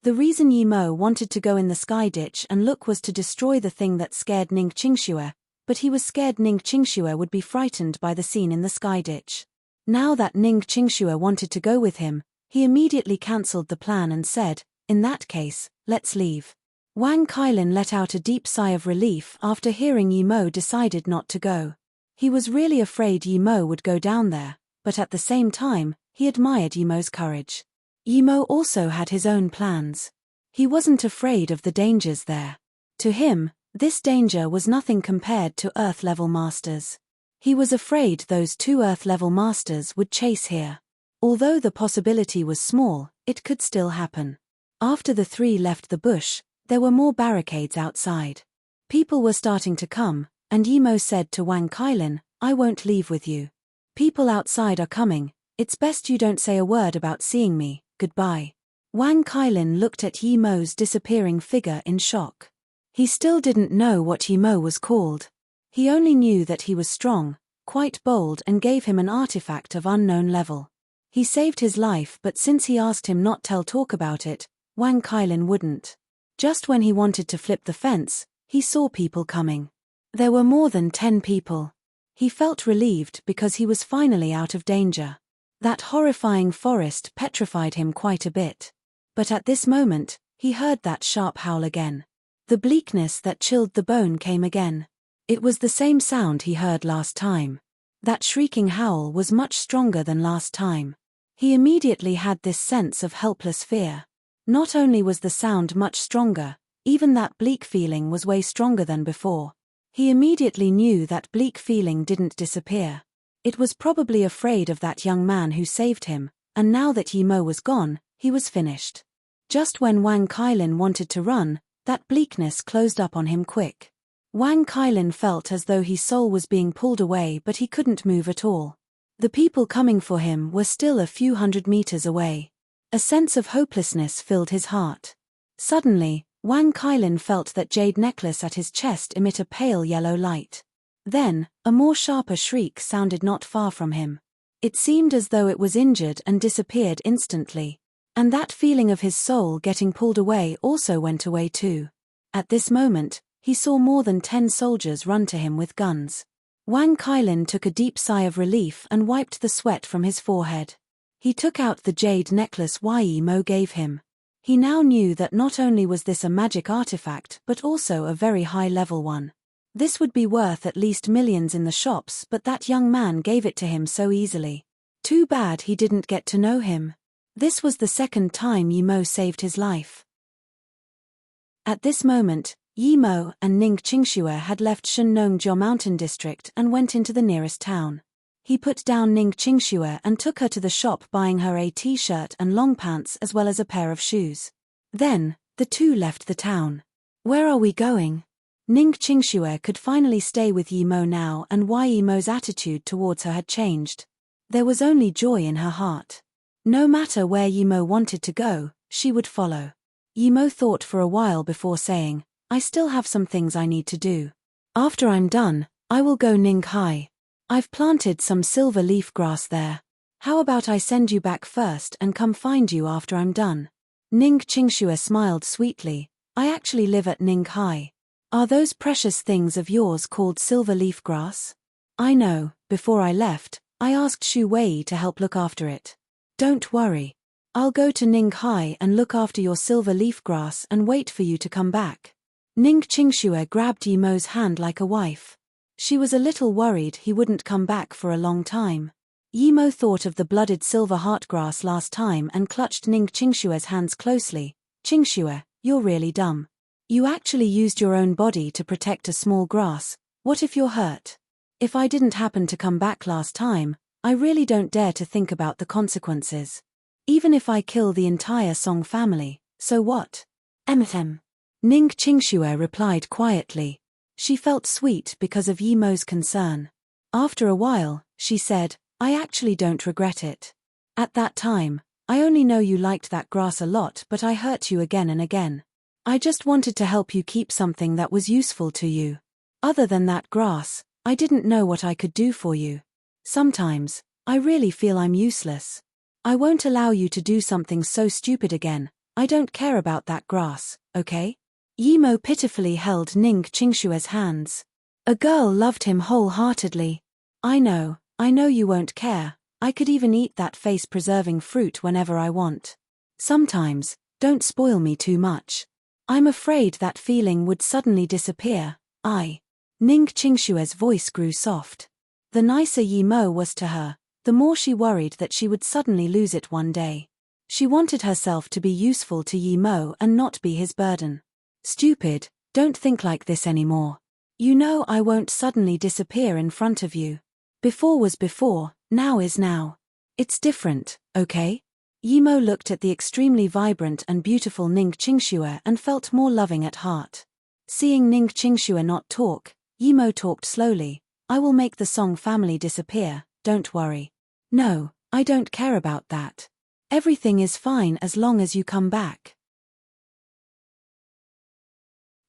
The reason Yimo wanted to go in the sky ditch and look was to destroy the thing that scared Ning Qingxue, but he was scared Ning Qingxue would be frightened by the scene in the sky ditch. Now that Ning Qingxue wanted to go with him, he immediately cancelled the plan and said, in that case, let's leave. Wang Kailin let out a deep sigh of relief after hearing Yimo decided not to go. He was really afraid Yimo would go down there, but at the same time, he admired Yimo's courage. Yimo also had his own plans. He wasn't afraid of the dangers there. To him, this danger was nothing compared to Earth-level masters. He was afraid those two Earth-level masters would chase here. Although the possibility was small, it could still happen. After the three left the bush, there were more barricades outside. People were starting to come, and Yimo said to Wang Kailin, I won't leave with you. People outside are coming, it's best you don't say a word about seeing me, goodbye. Wang Kailin looked at Yimo's disappearing figure in shock. He still didn't know what Yimo was called. He only knew that he was strong, quite bold and gave him an artifact of unknown level. He saved his life, but since he asked him not to talk about it, Wang Kailin wouldn't. Just when he wanted to flip the fence, he saw people coming. There were more than 10 people. He felt relieved because he was finally out of danger. That horrifying forest petrified him quite a bit. But at this moment, he heard that sharp howl again. The bleakness that chilled the bone came again. It was the same sound he heard last time. That shrieking howl was much stronger than last time. He immediately had this sense of helpless fear. Not only was the sound much stronger, even that bleak feeling was way stronger than before. He immediately knew that bleak feeling didn't disappear. It was probably afraid of that young man who saved him, and now that Yimo was gone, he was finished. Just when Wang Kailin wanted to run, that bleakness closed up on him quick. Wang Kailin felt as though his soul was being pulled away, but he couldn't move at all. The people coming for him were still a few hundred meters away. A sense of hopelessness filled his heart. Suddenly, Wang Kailin felt that jade necklace at his chest emit a pale yellow light. Then, a more sharper shriek sounded not far from him. It seemed as though it was injured and disappeared instantly. And that feeling of his soul getting pulled away also went away too. At this moment, he saw more than 10 soldiers run to him with guns. Wang Kailin took a deep sigh of relief and wiped the sweat from his forehead. He took out the jade necklace Yi Mo gave him. He now knew that not only was this a magic artifact but also a very high-level one. This would be worth at least millions in the shops, but that young man gave it to him so easily. Too bad he didn't get to know him. This was the second time Yi Mo saved his life. At this moment, Yi Mo and Ning Qingxue had left Shennongjiao Mountain District and went into the nearest town. He put down Ning Qingxue and took her to the shop, buying her a t-shirt and long pants as well as a pair of shoes. Then, the two left the town. Where are we going? Ning Qingxue could finally stay with Yi Mo now, and Yi Mo's attitude towards her had changed. There was only joy in her heart. No matter where Yi Mo wanted to go, she would follow. Yi Mo thought for a while before saying, I still have some things I need to do. After I'm done, I will go Ninghai. I've planted some silver leaf grass there. How about I send you back first and come find you after I'm done? Ning Qingxue smiled sweetly. I actually live at Ninghai. Are those precious things of yours called silver leaf grass? I know, before I left, I asked Xu Wei to help look after it. Don't worry. I'll go to Ninghai and look after your silver leaf grass and wait for you to come back. Ning Qingxue grabbed Yi Mo's hand like a wife. She was a little worried he wouldn't come back for a long time. Yi Mo thought of the blooded silver heartgrass last time and clutched Ning Qingxue's hands closely. Qingxue, you're really dumb. You actually used your own body to protect a small grass. What if you're hurt? If I didn't happen to come back last time, I really don't dare to think about the consequences. Even if I kill the entire Song family, so what? Ning Qingxue replied quietly. She felt sweet because of Yi Mo's concern. After a while, she said, I actually don't regret it. At that time, I only know you liked that grass a lot, but I hurt you again and again. I just wanted to help you keep something that was useful to you. Other than that grass, I didn't know what I could do for you. Sometimes, I really feel I'm useless. I won't allow you to do something so stupid again. I don't care about that grass, okay? Yi Mo pitifully held Ning Qingxue's hands. A girl loved him wholeheartedly. I know you won't care. I could even eat that face-preserving fruit whenever I want. Sometimes, don't spoil me too much. I'm afraid that feeling would suddenly disappear. Ning Qingxue's voice grew soft. The nicer Yi Mo was to her, the more she worried that she would suddenly lose it one day. She wanted herself to be useful to Yi Mo and not be his burden. Stupid, don't think like this anymore. You know I won't suddenly disappear in front of you. Before was before, now is now. It's different, okay? Yi Mo looked at the extremely vibrant and beautiful Ning Qingxue and felt more loving at heart. Seeing Ning Qingxue not talk, Yi Mo talked slowly. I will make the Song family disappear, don't worry. No, I don't care about that. Everything is fine as long as you come back.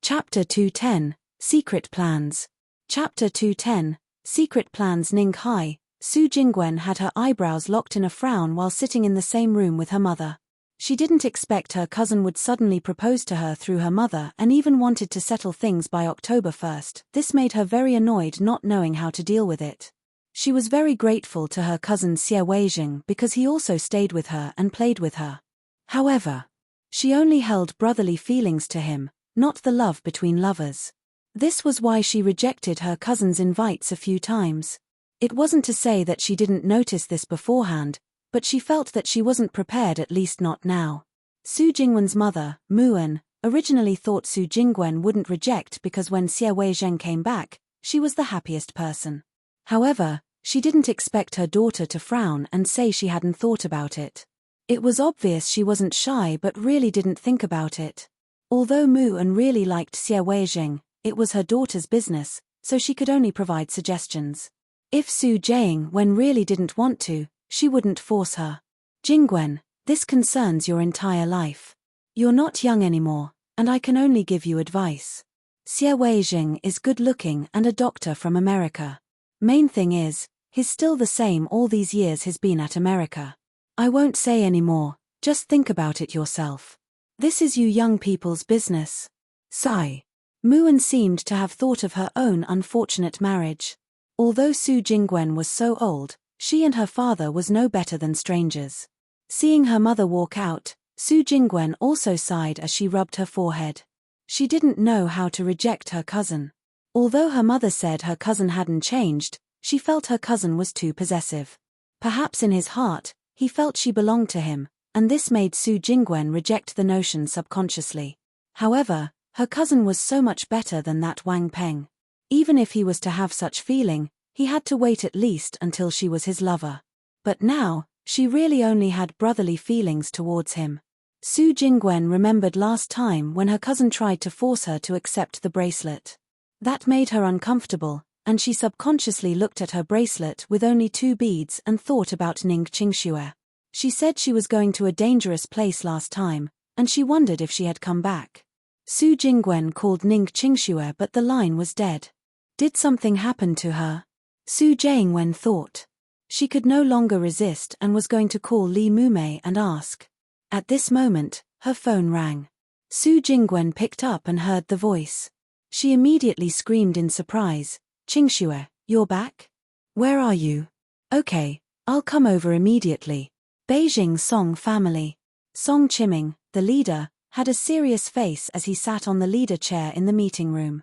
Chapter 210, Secret Plans. Chapter 210, Secret Plans. Ninghai, Su Jingwen had her eyebrows locked in a frown while sitting in the same room with her mother. She didn't expect her cousin would suddenly propose to her through her mother and even wanted to settle things by October 1st. This made her very annoyed, not knowing how to deal with it. She was very grateful to her cousin Xie Weijing because he also stayed with her and played with her. However, she only held brotherly feelings to him, not the love between lovers. This was why she rejected her cousin's invites a few times. It wasn't to say that she didn't notice this beforehand, but she felt that she wasn't prepared, at least not now. Su Jingwen's mother, Muan, originally thought Su Jingwen wouldn't reject because when Xie Weizheng came back, she was the happiest person. However, she didn't expect her daughter to frown and say she hadn't thought about it. It was obvious she wasn't shy but really didn't think about it. Although Muan really liked Xie Weizheng, it was her daughter's business, so she could only provide suggestions. If Su Jingwen really didn't want to, she wouldn't force her. Jingwen, this concerns your entire life. You're not young anymore, and I can only give you advice. Xie Weijing is good-looking and a doctor from America. Main thing is, he's still the same all these years he's been at America. I won't say any more, just think about it yourself. This is you young people's business. Sigh. Muan seemed to have thought of her own unfortunate marriage. Although Su Jingwen was so old, she and her father was no better than strangers. Seeing her mother walk out, Su Jingwen also sighed as she rubbed her forehead. She didn't know how to reject her cousin. Although her mother said her cousin hadn't changed, she felt her cousin was too possessive. Perhaps in his heart, he felt she belonged to him, and this made Su Jingwen reject the notion subconsciously. However, her cousin was so much better than that Wang Peng. Even if he was to have such feeling, he had to wait at least until she was his lover. But now, she really only had brotherly feelings towards him. Su Jingwen remembered last time when her cousin tried to force her to accept the bracelet. That made her uncomfortable, and she subconsciously looked at her bracelet with only 2 beads and thought about Ning Qingxue. She said she was going to a dangerous place last time, and she wondered if she had come back. Su Jingwen called Ning Qingxue, but the line was dead. Did something happen to her? Su Jingwen thought. She could no longer resist and was going to call Li Mumei and ask. At this moment, her phone rang. Su Jingwen picked up and heard the voice. She immediately screamed in surprise, "Qingxue, you're back? Where are you?" "Okay, I'll come over immediately." Beijing Song family. Song Chiming, the leader, had a serious face as he sat on the leader chair in the meeting room.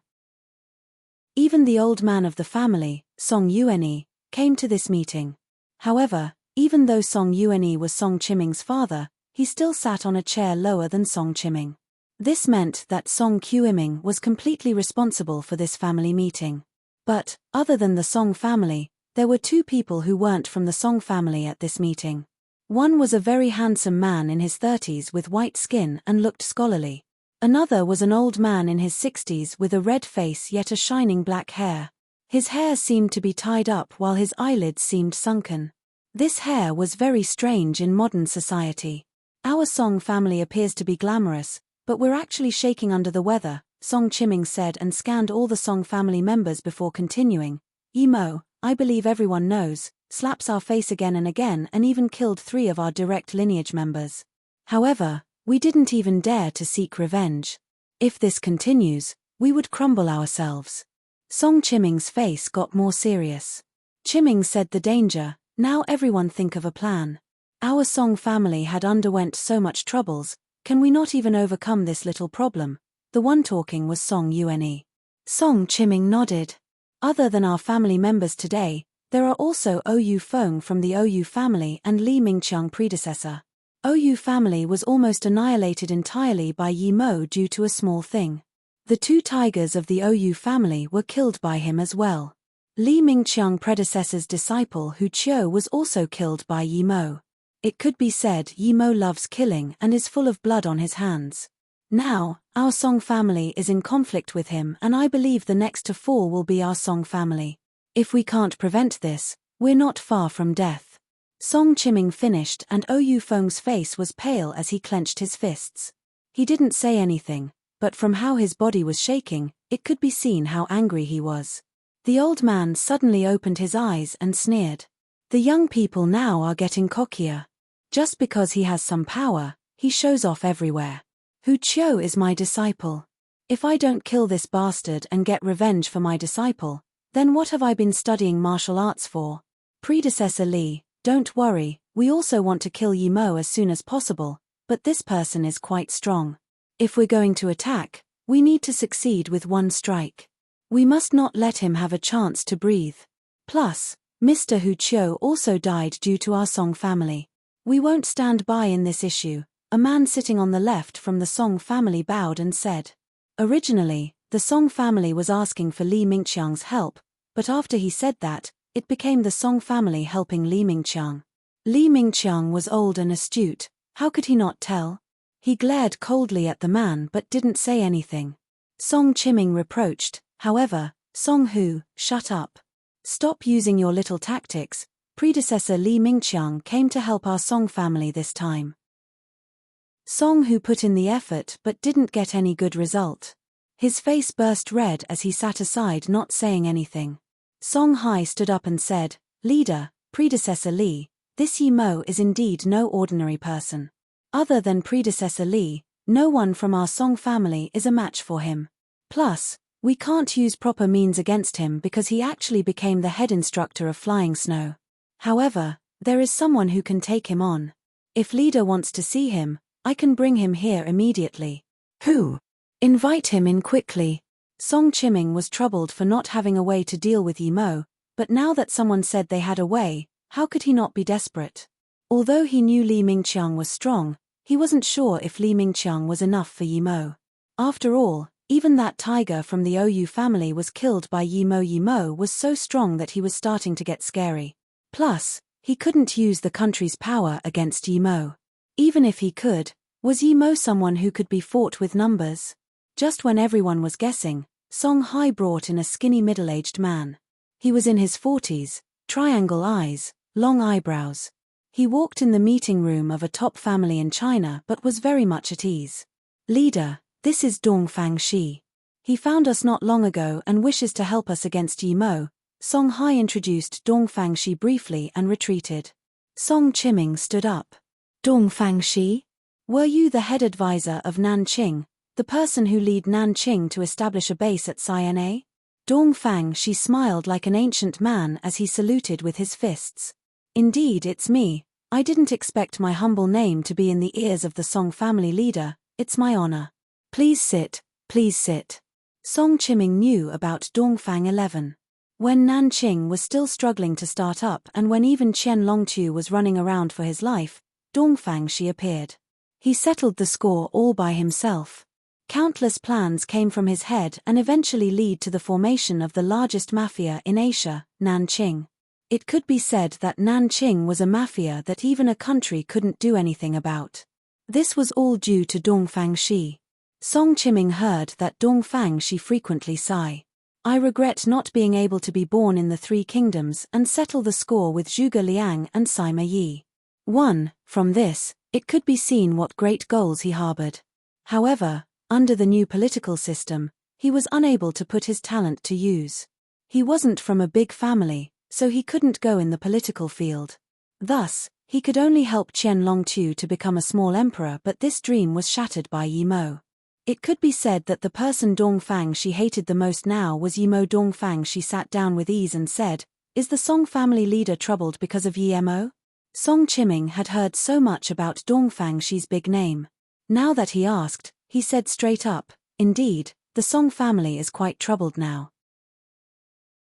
Even the old man of the family, Song Yuanyi, came to this meeting. However, even though Song Yuanyi was Song Chiming's father, he still sat on a chair lower than Song Chiming. This meant that Song Qiuming was completely responsible for this family meeting. But, other than the Song family, there were 2 people who weren't from the Song family at this meeting. One was a very handsome man in his 30s with white skin and looked scholarly. Another was an old man in his 60s with a red face yet a shining black hair. His hair seemed to be tied up while his eyelids seemed sunken. This hair was very strange in modern society. Our Song family appears to be glamorous, but we're actually shaking under the weather, Song Chiming said and scanned all the Song family members before continuing. Emo, I believe everyone knows, slaps our face again and again and even killed 3 of our direct lineage members. However, we didn't even dare to seek revenge. If this continues, we would crumble ourselves. Song Chiming's face got more serious. Chiming said the danger, now everyone think of a plan. Our Song family had underwent so much troubles, can we not even overcome this little problem? The one talking was Song Yuanyi. Song Chiming nodded. Other than our family members today, there are also Ou Feng from the Ou family and Li Mingqiang predecessor. Ou family was almost annihilated entirely by Yi Mo due to a small thing. The 2 tigers of the Ou family were killed by him as well. Li Mingqiang predecessor's disciple Hu Qiu was also killed by Yi Mo. It could be said Yi Mo loves killing and is full of blood on his hands. Now, our Song family is in conflict with him and I believe the next to fall will be our Song family. If we can't prevent this, we're not far from death. Song Chiming finished and Ou Feng's face was pale as he clenched his fists. He didn't say anything, but from how his body was shaking, it could be seen how angry he was. The old man suddenly opened his eyes and sneered. The young people now are getting cockier. Just because he has some power, he shows off everywhere. Hu Qiu is my disciple. If I don't kill this bastard and get revenge for my disciple, then what have I been studying martial arts for? Predecessor Li, don't worry, we also want to kill Yi Mo as soon as possible, but this person is quite strong. If we're going to attack, we need to succeed with 1 strike. We must not let him have a chance to breathe. Plus, Mr. Hu Qiu also died due to our Song family. We won't stand by in this issue. A man sitting on the left from the Song family bowed and said. Originally, the Song family was asking for Li Mingqiang's help, but after he said that, it became the Song family helping Li Mingqiang. Li Mingqiang was old and astute, how could he not tell? He glared coldly at the man but didn't say anything. Song Chiming reproached, however, Song Hu, shut up. Stop using your little tactics. Predecessor Li Mingqiang came to help our Song family this time. Song, who put in the effort but didn't get any good result. His face burst red as he sat aside, not saying anything. Song Hai stood up and said, "Leader, Predecessor Li, this Yi Mo is indeed no ordinary person. Other than Predecessor Li, no one from our Song family is a match for him. Plus, we can't use proper means against him because he actually became the head instructor of flying snow. However, there is someone who can take him on. If leader wants to see him, I can bring him here immediately." "Who? Invite him in quickly." Song Chiming was troubled for not having a way to deal with Yi Mo, but now that someone said they had a way, how could he not be desperate? Although he knew Li Mingqiang was strong, he wasn't sure if Li Mingqiang was enough for Yi Mo. After all, even that tiger from the Ou family was killed by Yi Mo. Yi Mo was so strong that he was starting to get scary. Plus, he couldn't use the country's power against Yi Mo. Even if he could, was Yi Mo someone who could be fought with numbers? Just when everyone was guessing, Song Hai brought in a skinny middle-aged man. He was in his 40s, triangle eyes, long eyebrows. He walked in the meeting room of a top family in China but was very much at ease. "Leader, this is Dongfang Shi. He found us not long ago and wishes to help us against Yi Mo." Song Hai introduced Dongfang Shi briefly and retreated. Song Chiming stood up. "Dongfang Shi? Were you the head advisor of Nanqing, the person who led Nanqing to establish a base at Siena?" Dongfang Shi smiled like an ancient man as he saluted with his fists. "Indeed, it's me. I didn't expect my humble name to be in the ears of the Song family leader. It's my honor. Please sit, please sit." Song Chiming knew about Dongfang 11. When Nanqing was still struggling to start up and when even Qian Longtu was running around for his life, Dongfang Shi appeared. He settled the score all by himself. Countless plans came from his head and eventually lead to the formation of the largest mafia in Asia, Nanqing. It could be said that Nanqing was a mafia that even a country couldn't do anything about. This was all due to Dongfang Shi. Song Chiming heard that Dongfang Shi frequently sigh. "I regret not being able to be born in the Three Kingdoms and settle the score with Zhuge Liang and Sima Yi." From this, it could be seen what great goals he harbored. However, under the new political system, he was unable to put his talent to use. He wasn't from a big family, so he couldn't go in the political field. Thus, he could only help Qian Longtu to become a small emperor, but this dream was shattered by Yi Mo. It could be said that the person Dongfang Shi hated the most now was Yi Mo. Dongfang Shi sat down with ease and said, "Is the Song family leader troubled because of Yi Mo?" Song Chiming had heard so much about Dongfang Shi's big name. Now that he asked, he said straight up, "Indeed, the Song family is quite troubled now.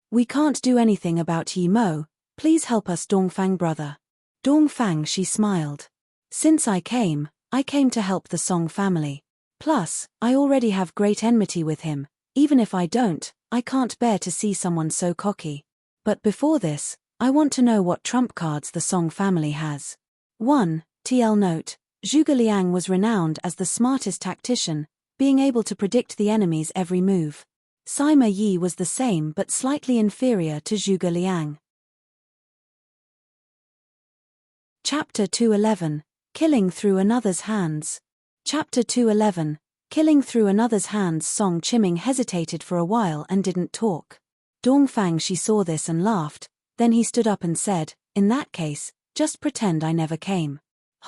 We can't do anything about Yi Mo. Please help us, Dongfang brother." Dongfang Shi smiled. "Since I came to help the Song family. Plus, I already have great enmity with him. Even if I don't, I can't bear to see someone so cocky. But before this, I want to know what trump cards the Song family has." 1. TL note: Zhuge Liang was renowned as the smartest tactician, being able to predict the enemy's every move. Sima Yi was the same but slightly inferior to Zhuge Liang. Chapter 211: Killing Through Another's Hands. Chapter 211: Killing Through Another's Hands. Song Chiming hesitated for a while and didn't talk. Dongfang Shi saw this and laughed, then he stood up and said, "In that case, just pretend I never came."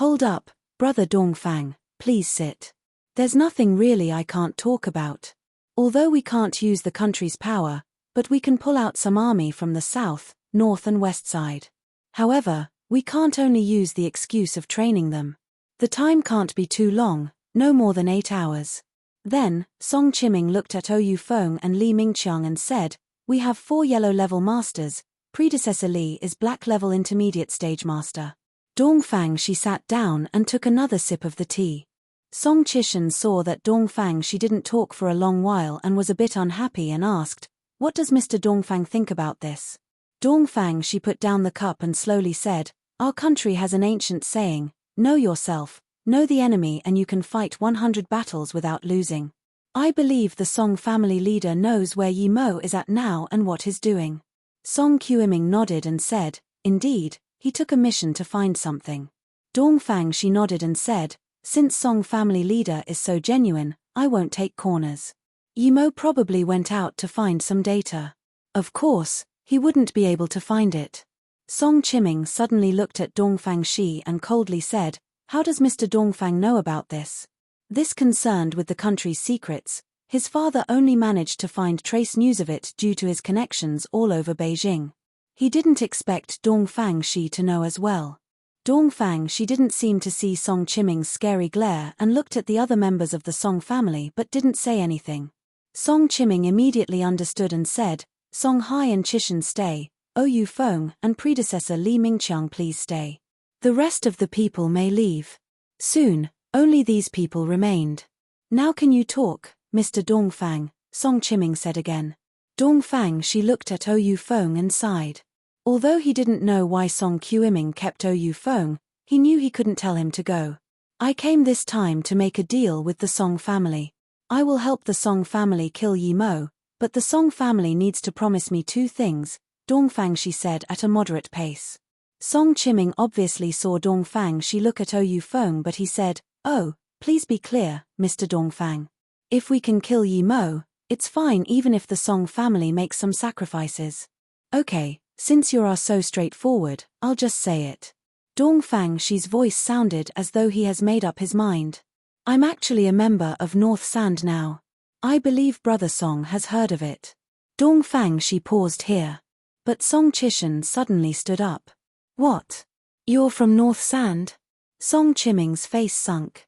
"Hold up, brother Dongfang, please sit. There's nothing really I can't talk about. Although we can't use the country's power, but we can pull out some army from the south, north and west side. However, we can't only use the excuse of training them. The time can't be too long, no more than 8 hours." Then, Song Chiming looked at Ou Feng and Li Mingqiang and said, "We have 4 yellow level masters. Predecessor Li is black level intermediate stage master." Dongfang Shi sat down and took another sip of the tea. Song Chishan saw that Dongfang Shi didn't talk for a long while and was a bit unhappy and asked, "What does Mr. Dongfang think about this?" Dongfang Shi put down the cup and slowly said, "Our country has an ancient saying, know yourself, know the enemy, and you can fight 100 battles without losing. I believe the Song family leader knows where Yi Mo is at now and what he's doing. Song Qiuming nodded and said, indeed, he took a mission to find something. Dongfang she nodded and said, since Song family leader is so genuine, I won't take corners. Yimo probably went out to find some data. Of course, he wouldn't be able to find it. Song Qiuming suddenly looked at Dongfang Shi and coldly said, how does Mr. Dongfang know about this? This concerned with the country's secrets. His father only managed to find trace news of it due to his connections all over Beijing. He didn't expect Dongfang Shi to know as well. Dongfang Shi didn't seem to see Song Qiuming's scary glare and looked at the other members of the Song family but didn't say anything. Song Qiuming immediately understood and said, Song Hai and Chishan stay, Oyu Feng and predecessor Li Mingqiang please stay. The rest of the people may leave. Soon, only these people remained. Now can you talk, Mr. Dongfang, Song Qiuming said again. Dongfang she looked at Oyu Feng and sighed. Although he didn't know why Song Qiuming kept Oyu Feng, he knew he couldn't tell him to go. I came this time to make a deal with the Song family. I will help the Song family kill Yimo, but the Song family needs to promise me two things, Dongfang she said at a moderate pace. Song Qiuming obviously saw Dongfang she look at Oyu Feng but he said, oh, please be clear, Mr. Dongfang. If we can kill Yimo, it's fine even if the Song family makes some sacrifices. Okay, since you are so straightforward, I'll just say it. Dongfang Shi's voice sounded as though he has made up his mind. I'm actually a member of North Sand now. I believe Brother Song has heard of it. Dongfang Shi paused here. But Song Chishan suddenly stood up. What? You're from North Sand? Song Qiuming's face sunk.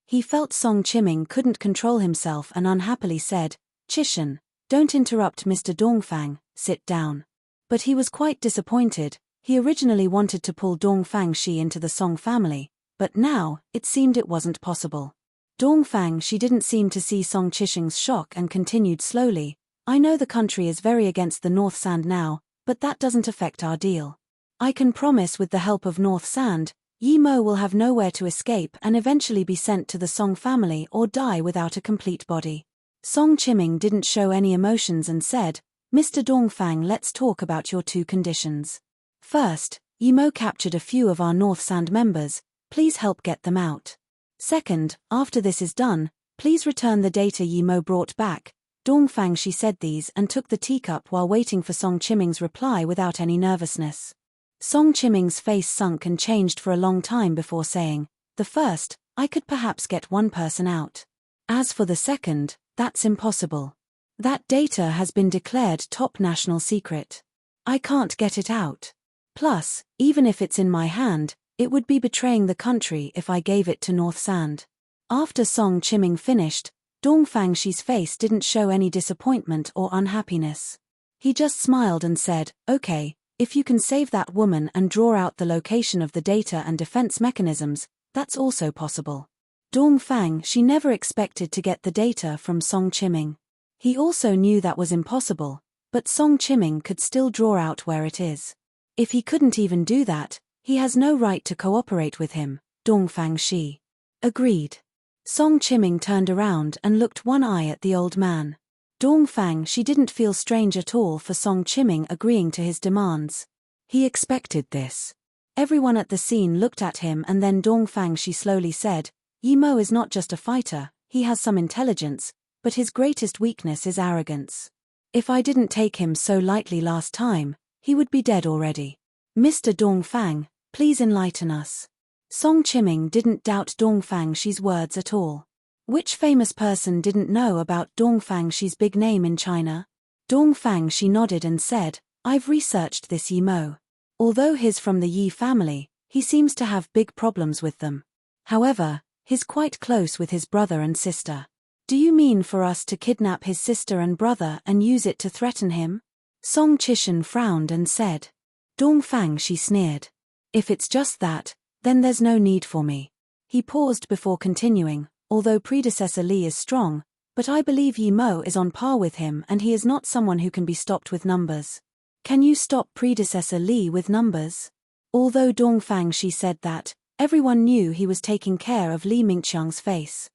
He felt Song Qiuming couldn't control himself and unhappily said, Chishan, don't interrupt Mr. Dongfang, sit down. But he was quite disappointed. He originally wanted to pull Dongfang Shi into the Song family, but now, it seemed it wasn't possible. Dongfang Shi didn't seem to see Song Chishan's shock and continued slowly, I know the country is very against the North Sand now, but that doesn't affect our deal. I can promise with the help of North Sand, Yimo will have nowhere to escape and eventually be sent to the Song family or die without a complete body. Song Qiuming didn't show any emotions and said, Mr. Dongfang, let's talk about your two conditions. First, Yimo captured a few of our North Sand members, please help get them out. Second, after this is done, please return the data Yimo brought back. Dongfang Shi said these and took the teacup while waiting for Song Qiuming's reply without any nervousness. Song Qiuming's face sunk and changed for a long time before saying, the first, I could perhaps get one person out. As for the second, that's impossible. That data has been declared top national secret. I can't get it out. Plus, even if it's in my hand, it would be betraying the country if I gave it to North Sand. After Song Qiuming finished, Dongfang Shi's face didn't show any disappointment or unhappiness. He just smiled and said, okay, if you can save that woman and draw out the location of the data and defense mechanisms, that's also possible. Dongfang Shi never expected to get the data from Song Qiuming. He also knew that was impossible, but Song Qiuming could still draw out where it is. If he couldn't even do that, he has no right to cooperate with him, Dongfang Shi. Agreed. Song Qiuming turned around and looked one eye at the old man. Dongfang Shi didn't feel strange at all for Song Qiuming agreeing to his demands. He expected this. Everyone at the scene looked at him and then Dongfang Shi slowly said, Yimo is not just a fighter, he has some intelligence, but his greatest weakness is arrogance. If I didn't take him so lightly last time, he would be dead already. Mr. Dongfang, please enlighten us. Song Qiuming didn't doubt Dongfang Shi's words at all. Which famous person didn't know about Dongfang Shi's big name in China? Dongfang Shi nodded and said, I've researched this Yimo. Although he's from the Yi family, he seems to have big problems with them. However, he's quite close with his brother and sister. Do you mean for us to kidnap his sister and brother and use it to threaten him? Song Chishan frowned and said. Dongfang Shi sneered. If it's just that, then there's no need for me. He paused before continuing, although predecessor Li is strong, but I believe Yimo is on par with him and he is not someone who can be stopped with numbers. Can you stop predecessor Li with numbers? Although Dongfang Shi said that, everyone knew he was taking care of Li Mingqiang's face.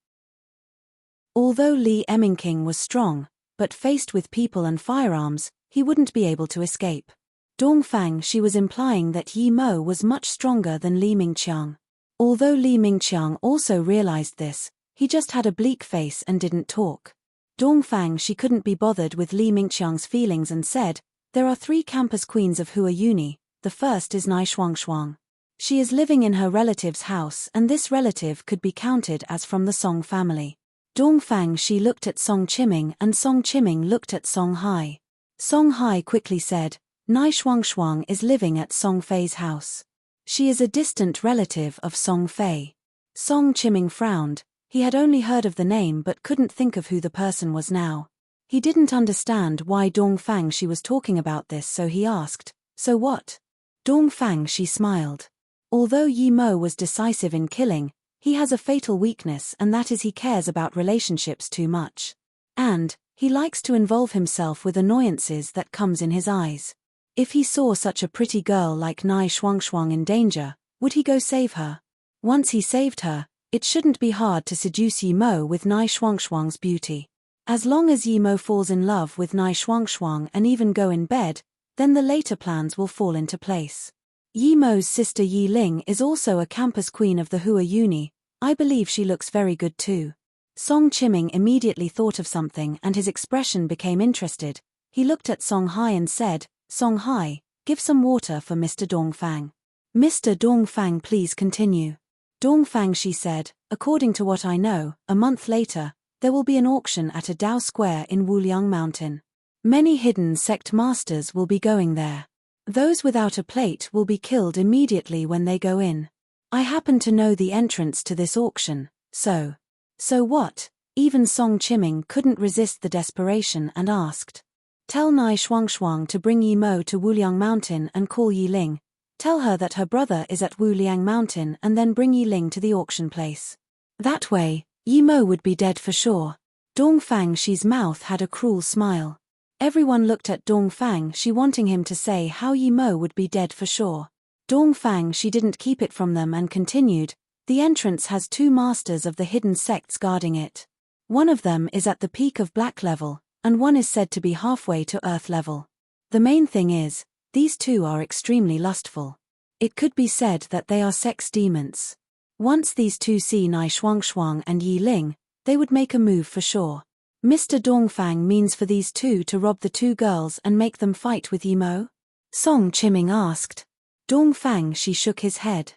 Although Li Emingking was strong, but faced with people and firearms, he wouldn't be able to escape. Dongfang, she was implying that Yi Mo was much stronger than Li Mingqiang. Although Li Mingqiang also realized this, he just had a bleak face and didn't talk. Dongfang, she couldn't be bothered with Li Mingqiang's feelings and said, "There are 3 campus queens of Hua Uni, the first is Nai Shuangshuang. She is living in her relative's house and this relative could be counted as from the Song family." Dongfang, she looked at Song Chiming and Song Chiming looked at Song Hai. Song Hai quickly said, "Nai Shuangshuang is living at Song Fei's house. She is a distant relative of Song Fei." Song Chiming frowned. He had only heard of the name but couldn't think of who the person was now. He didn't understand why Dongfang she was talking about this, so he asked, "So what?" Dongfang, she smiled. Although Yi Mo was decisive in killing, he has a fatal weakness, and that is he cares about relationships too much. And he likes to involve himself with annoyances that comes in his eyes. If he saw such a pretty girl like Nai Shuangshuang in danger, would he go save her? Once he saved her, it shouldn't be hard to seduce Yi Mo with Nai Shuangshuang's beauty. As long as Yi Mo falls in love with Nai Shuangshuang and even go in bed, then the later plans will fall into place. Yi Mo's sister Yi Ling is also a campus queen of the Hua Uni. I believe she looks very good too. Song Chiming immediately thought of something and his expression became interested. He looked at Song Hai and said, "Song Hai, give some water for Mr. Dongfang." "Mr. Dongfang, please continue." "Dongfang," she said, "according to what I know, a month later, there will be an auction at a Dao Square in Wuliang Mountain. Many hidden sect masters will be going there. Those without a plate will be killed immediately when they go in. I happen to know the entrance to this auction, so." "So what?" Even Song Chiming couldn't resist the desperation and asked. "Tell Nai Shuangshuang to bring Yi Mo to Wuliang Mountain and call Yi Ling. Tell her that her brother is at Wuliang Mountain and then bring Yi Ling to the auction place. That way, Yi Mo would be dead for sure." Dongfang she's mouth had a cruel smile. Everyone looked at Dongfang she wanting him to say how Yi Mo would be dead for sure. Dongfang she didn't keep it from them and continued, "The entrance has 2 masters of the hidden sects guarding it. One of them is at the peak of black level, and one is said to be halfway to earth level. The main thing is, these 2 are extremely lustful. It could be said that they are sex demons. Once these 2 see Nai Shuangshuang and Yi Ling, they would make a move for sure." "Mr. Dongfang means for these 2 to rob the 2 girls and make them fight with Yi Mo?" Song Chiming asked. Dongfang she shook his head.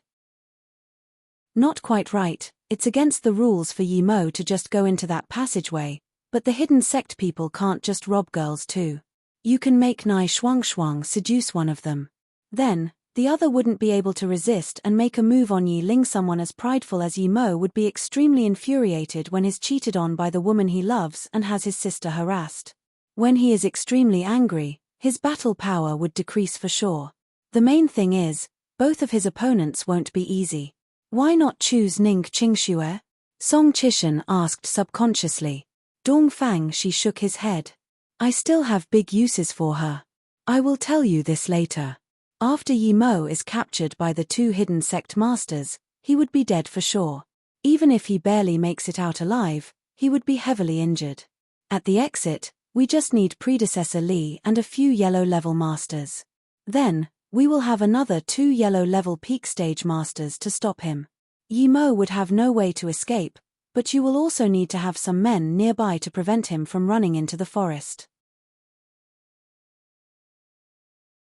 "Not quite right, it's against the rules for Yi Mo to just go into that passageway, but the hidden sect people can't just rob girls too. You can make Nai Shuangshuang seduce one of them. Then, the other wouldn't be able to resist and make a move on Yi Ling. Someone as prideful as Yi Mo would be extremely infuriated when he's cheated on by the woman he loves and has his sister harassed. When he is extremely angry, his battle power would decrease for sure. The main thing is, both of his opponents won't be easy. Why not choose Ning Qingxue?" Song Chishan asked subconsciously. Dongfang she shook his head. "I still have big uses for her. I will tell you this later. After Yi Mo is captured by the 2 hidden sect masters, he would be dead for sure. Even if he barely makes it out alive, he would be heavily injured. At the exit, we just need predecessor Li and a few yellow-level masters. Then, we will have another 2 yellow-level peak stage masters to stop him. Yi Mo would have no way to escape, but you will also need to have some men nearby to prevent him from running into the forest."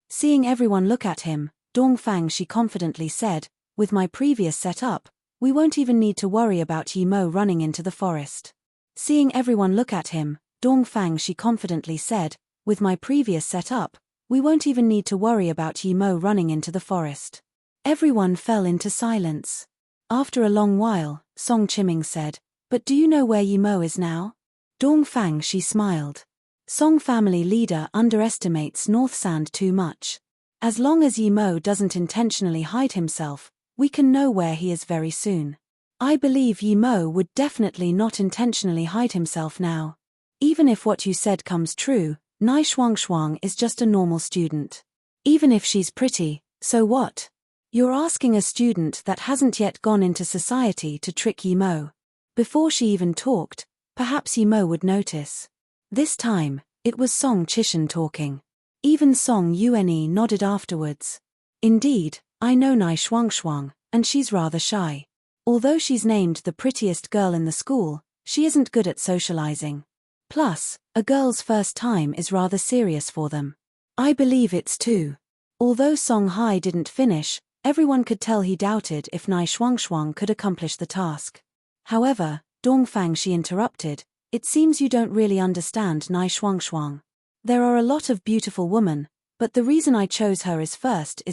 Seeing everyone look at him, Dongfang she confidently said, "With my previous setup, we won't even need to worry about Yi Mo running into the forest." Seeing everyone look at him, Dongfang she confidently said, "With my previous setup, we won't even need to worry about Yi Mo running into the forest." Everyone fell into silence. After a long while, Song Chiming said, "But do you know where Yi Mo is now?" Dongfang she smiled. Song family leader underestimates North Sand too much. As long as Yi Mo doesn't intentionally hide himself, we can know where he is very soon. I believe Yi Mo would definitely not intentionally hide himself now. Even if what you said comes true, Nai Shuangshuang is just a normal student. Even if she's pretty, so what? You're asking a student that hasn't yet gone into society to trick Yi Mo. Before she even talked, perhaps Yi Mo would notice. This time, it was Song Chishan talking. Even Song Yuanyi nodded afterwards. Indeed, I know Nai Shuangshuang, and she's rather shy. Although she's named the prettiest girl in the school, she isn't good at socializing. Plus, a girl's first time is rather serious for them. I believe it's too. Although Song Hai didn't finish, everyone could tell he doubted if Nai Shuangshuang could accomplish the task. However, Dongfang, she interrupted, it seems you don't really understand Nai Shuangshuang. There are a lot of beautiful women, but the reason I chose her is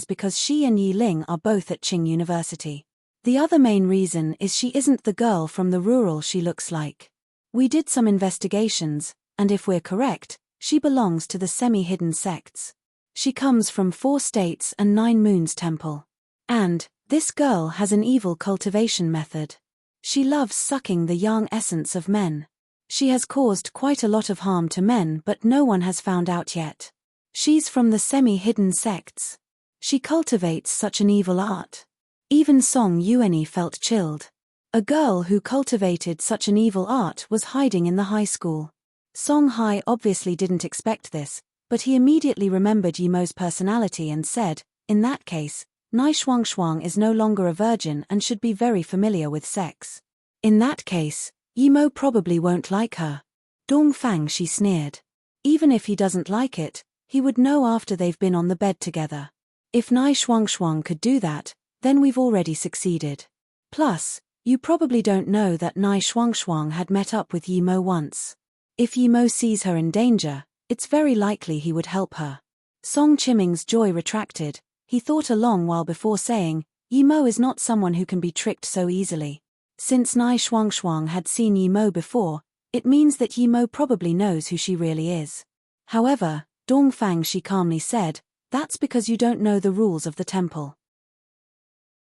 because she and Yi Ling are both at Qing University. The other main reason is she isn't the girl from the rural she looks like. We did some investigations, and if we're correct, she belongs to the semi-hidden sects. She comes from 4 states and 9 moons temple. And, this girl has an evil cultivation method. She loves sucking the yang essence of men. She has caused quite a lot of harm to men, but no one has found out yet. She's from the semi-hidden sects. She cultivates such an evil art. Even Song Yuanyi felt chilled. A girl who cultivated such an evil art was hiding in the high school. Song Hai obviously didn't expect this, but he immediately remembered Yimo's personality and said, in that case, Nai Shuangshuang is no longer a virgin and should be very familiar with sex. In that case, Yimo probably won't like her. Dongfang, she sneered. Even if he doesn't like it, he would know after they've been on the bed together. If Nai Shuangshuang could do that, then we've already succeeded. Plus, you probably don't know that Nai Shuangshuang had met up with Yimo once. If Yimo sees her in danger, it's very likely he would help her. Song Chiming's jaw retracted. He thought a long while before saying, Yimo is not someone who can be tricked so easily. Since Nai Shuangshuang had seen Yimo before, it means that Yimo probably knows who she really is. However, Dongfang, she calmly said, that's because you don't know the rules of the temple.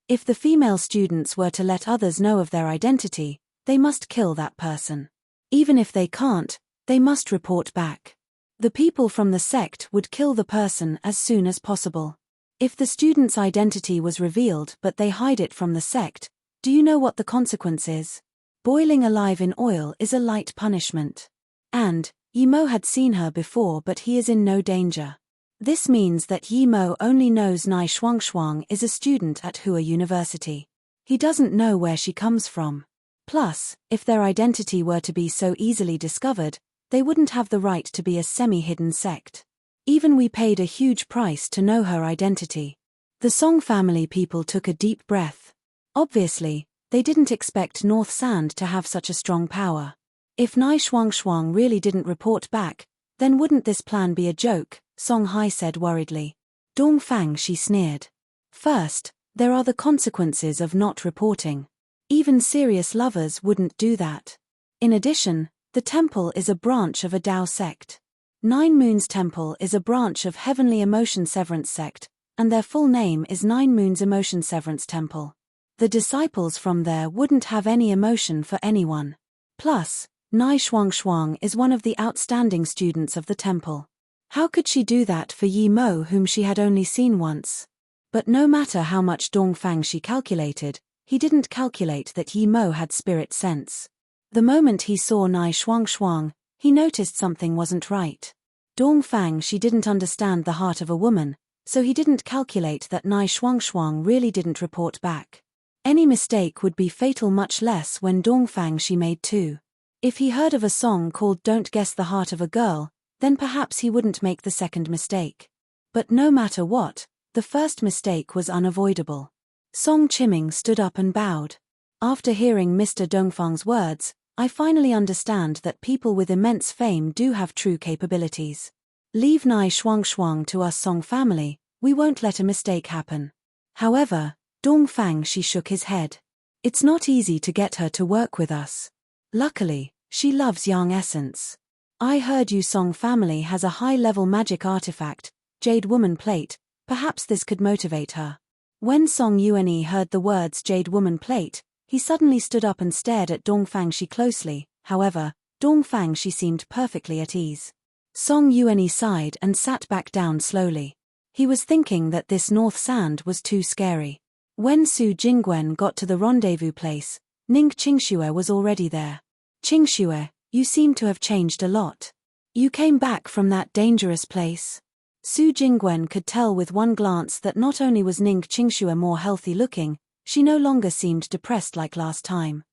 If the female students were to let others know of their identity, they must kill that person. Even if they can't, they must report back. The people from the sect would kill the person as soon as possible. If the student's identity was revealed but they hide it from the sect, do you know what the consequence is? Boiling alive in oil is a light punishment. And, Yimo had seen her before, but he is in no danger. This means that Yimo only knows Nai Shuangshuang is a student at Hua University. He doesn't know where she comes from. Plus, if their identity were to be so easily discovered, they wouldn't have the right to be a semi-hidden sect. Even we paid a huge price to know her identity. The Song family people took a deep breath. Obviously, they didn't expect North Sand to have such a strong power. If Nai Shuangshuang really didn't report back, then wouldn't this plan be a joke? Song Hai said worriedly. Dongfang, she sneered. First, there are the consequences of not reporting. Even serious lovers wouldn't do that. In addition, the temple is a branch of a Dao sect. 9 Moons Temple is a branch of Heavenly Emotion Severance sect, and their full name is 9 Moons Emotion Severance Temple. The disciples from there wouldn't have any emotion for anyone. Plus, Nai Shuangshuang is one of the outstanding students of the temple. How could she do that for Yimo, whom she had only seen once? But no matter how much Dongfang she calculated, he didn't calculate that Yimo had spirit sense. The moment he saw Nai Shuangshuang, he noticed something wasn't right. Dongfang, she didn't understand the heart of a woman, so he didn't calculate that Nai Shuangshuang really didn't report back. Any mistake would be fatal, much less when Dongfang she made too. If he heard of a song called Don't Guess the Heart of a Girl, then perhaps he wouldn't make the second mistake. But no matter what, the first mistake was unavoidable. Song Chiming stood up and bowed. After hearing Mr. Dongfang's words, I finally understand that people with immense fame do have true capabilities. Leave Nai Shuangshuang to us Song family, we won't let a mistake happen. However, Dongfang, she shook his head. It's not easy to get her to work with us. Luckily, she loves yang essence. I heard you Song family has a high-level magic artifact, Jade Woman Plate, perhaps this could motivate her. When Song Yuanyi heard the words Jade Woman Plate, he suddenly stood up and stared at Dongfang she closely. However, Dongfang she seemed perfectly at ease. Song Yuanyi sighed and sat back down slowly. He was thinking that this North Sand was too scary. When Su Jingwen got to the rendezvous place, Ning Qingxue was already there. Qingxue, you seem to have changed a lot. You came back from that dangerous place. Su Jingwen could tell with one glance that not only was Ning Qingxue more healthy looking, she no longer seemed depressed like last time.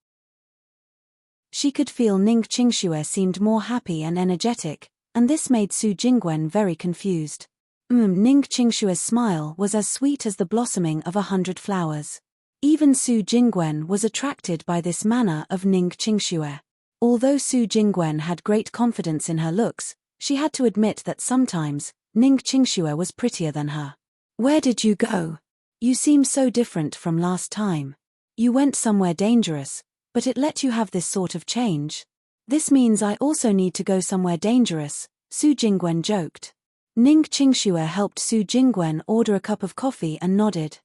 She could feel Ning Qingxue seemed more happy and energetic, and this made Su Jingwen very confused. Ning Qingxue's smile was as sweet as the blossoming of 100 flowers. Even Su Jingwen was attracted by this manner of Ning Qingxue. Although Su Jingwen had great confidence in her looks, she had to admit that sometimes, Ning Qingxue was prettier than her. "Where did you go? You seem so different from last time. You went somewhere dangerous, but it let you have this sort of change. This means I also need to go somewhere dangerous," Su Jingwen joked. Ning Qingxue helped Su Jingwen order a cup of coffee and nodded.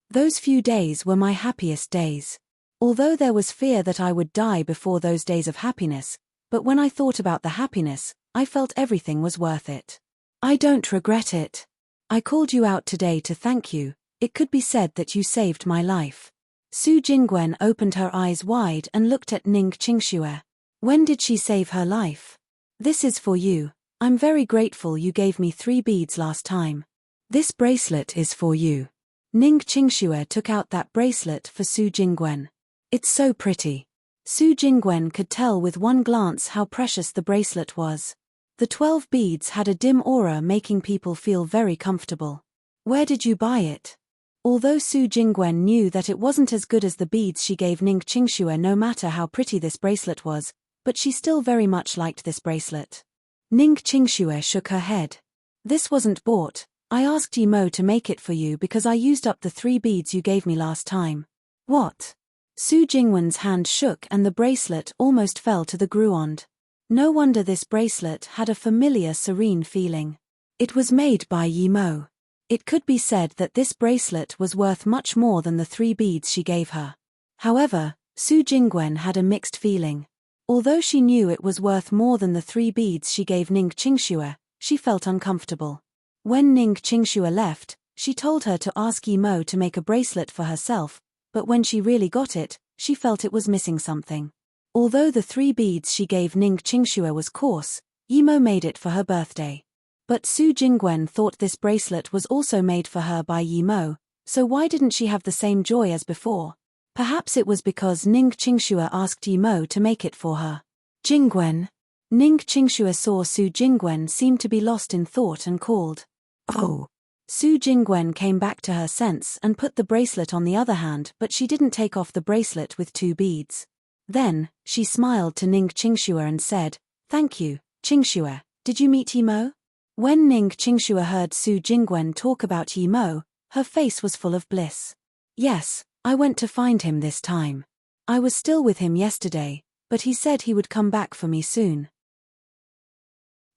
"Those few days were my happiest days. Although there was fear that I would die before those days of happiness, but when I thought about the happiness, I felt everything was worth it. I don't regret it. I called you out today to thank you. It could be said that you saved my life." Su Jingwen opened her eyes wide and looked at Ning Qingxue. "When did she save her life?" "This is for you. I'm very grateful you gave me 3 beads last time. This bracelet is for you." Ning Qingxue took out that bracelet for Su Jingwen. "It's so pretty." Su Jingwen could tell with one glance how precious the bracelet was. The 12 beads had a dim aura making people feel very comfortable. "Where did you buy it?" Although Su Jingwen knew that it wasn't as good as the beads she gave Ning Qingxue no matter how pretty this bracelet was, but she still very much liked this bracelet. Ning Qingxue shook her head. "This wasn't bought. I asked Yimo to make it for you because I used up the 3 beads you gave me last time." "What?" Su Jingwen's hand shook and the bracelet almost fell to the gruand. No wonder this bracelet had a familiar serene feeling. It was made by Yimo. It could be said that this bracelet was worth much more than the 3 beads she gave her. However, Su Jingwen had a mixed feeling. Although she knew it was worth more than the 3 beads she gave Ning Qingxue, she felt uncomfortable. When Ning Qingxue left, she told her to ask Yimo to make a bracelet for herself, but when she really got it, she felt it was missing something. Although the 3 beads she gave Ning Qingxue was coarse, Yimo made it for her birthday. But Su Jingwen thought this bracelet was also made for her by Yimo, so why didn't she have the same joy as before? Perhaps it was because Ning Qingxue asked Yimo to make it for her. "Jingwen." Ning Qingxue saw Su Jingwen seem to be lost in thought and called, "Oh." Su Jingwen came back to her sense and put the bracelet on the other hand, but she didn't take off the bracelet with 2 beads. Then, she smiled to Ning Qingxue and said, "Thank you, Qingxue. Did you meet Yimo?" When Ning Qingxue heard Su Jingwen talk about Yimo, her face was full of bliss. "Yes, I went to find him this time. I was still with him yesterday, but he said he would come back for me soon."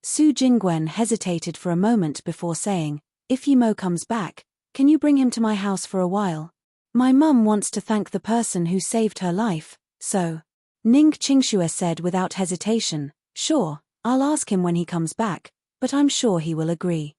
Su Jingwen hesitated for a moment before saying, "If Yimo comes back, can you bring him to my house for a while? My mum wants to thank the person who saved her life, so." Ning Qingxue said without hesitation, "Sure, I'll ask him when he comes back, but I'm sure he will agree."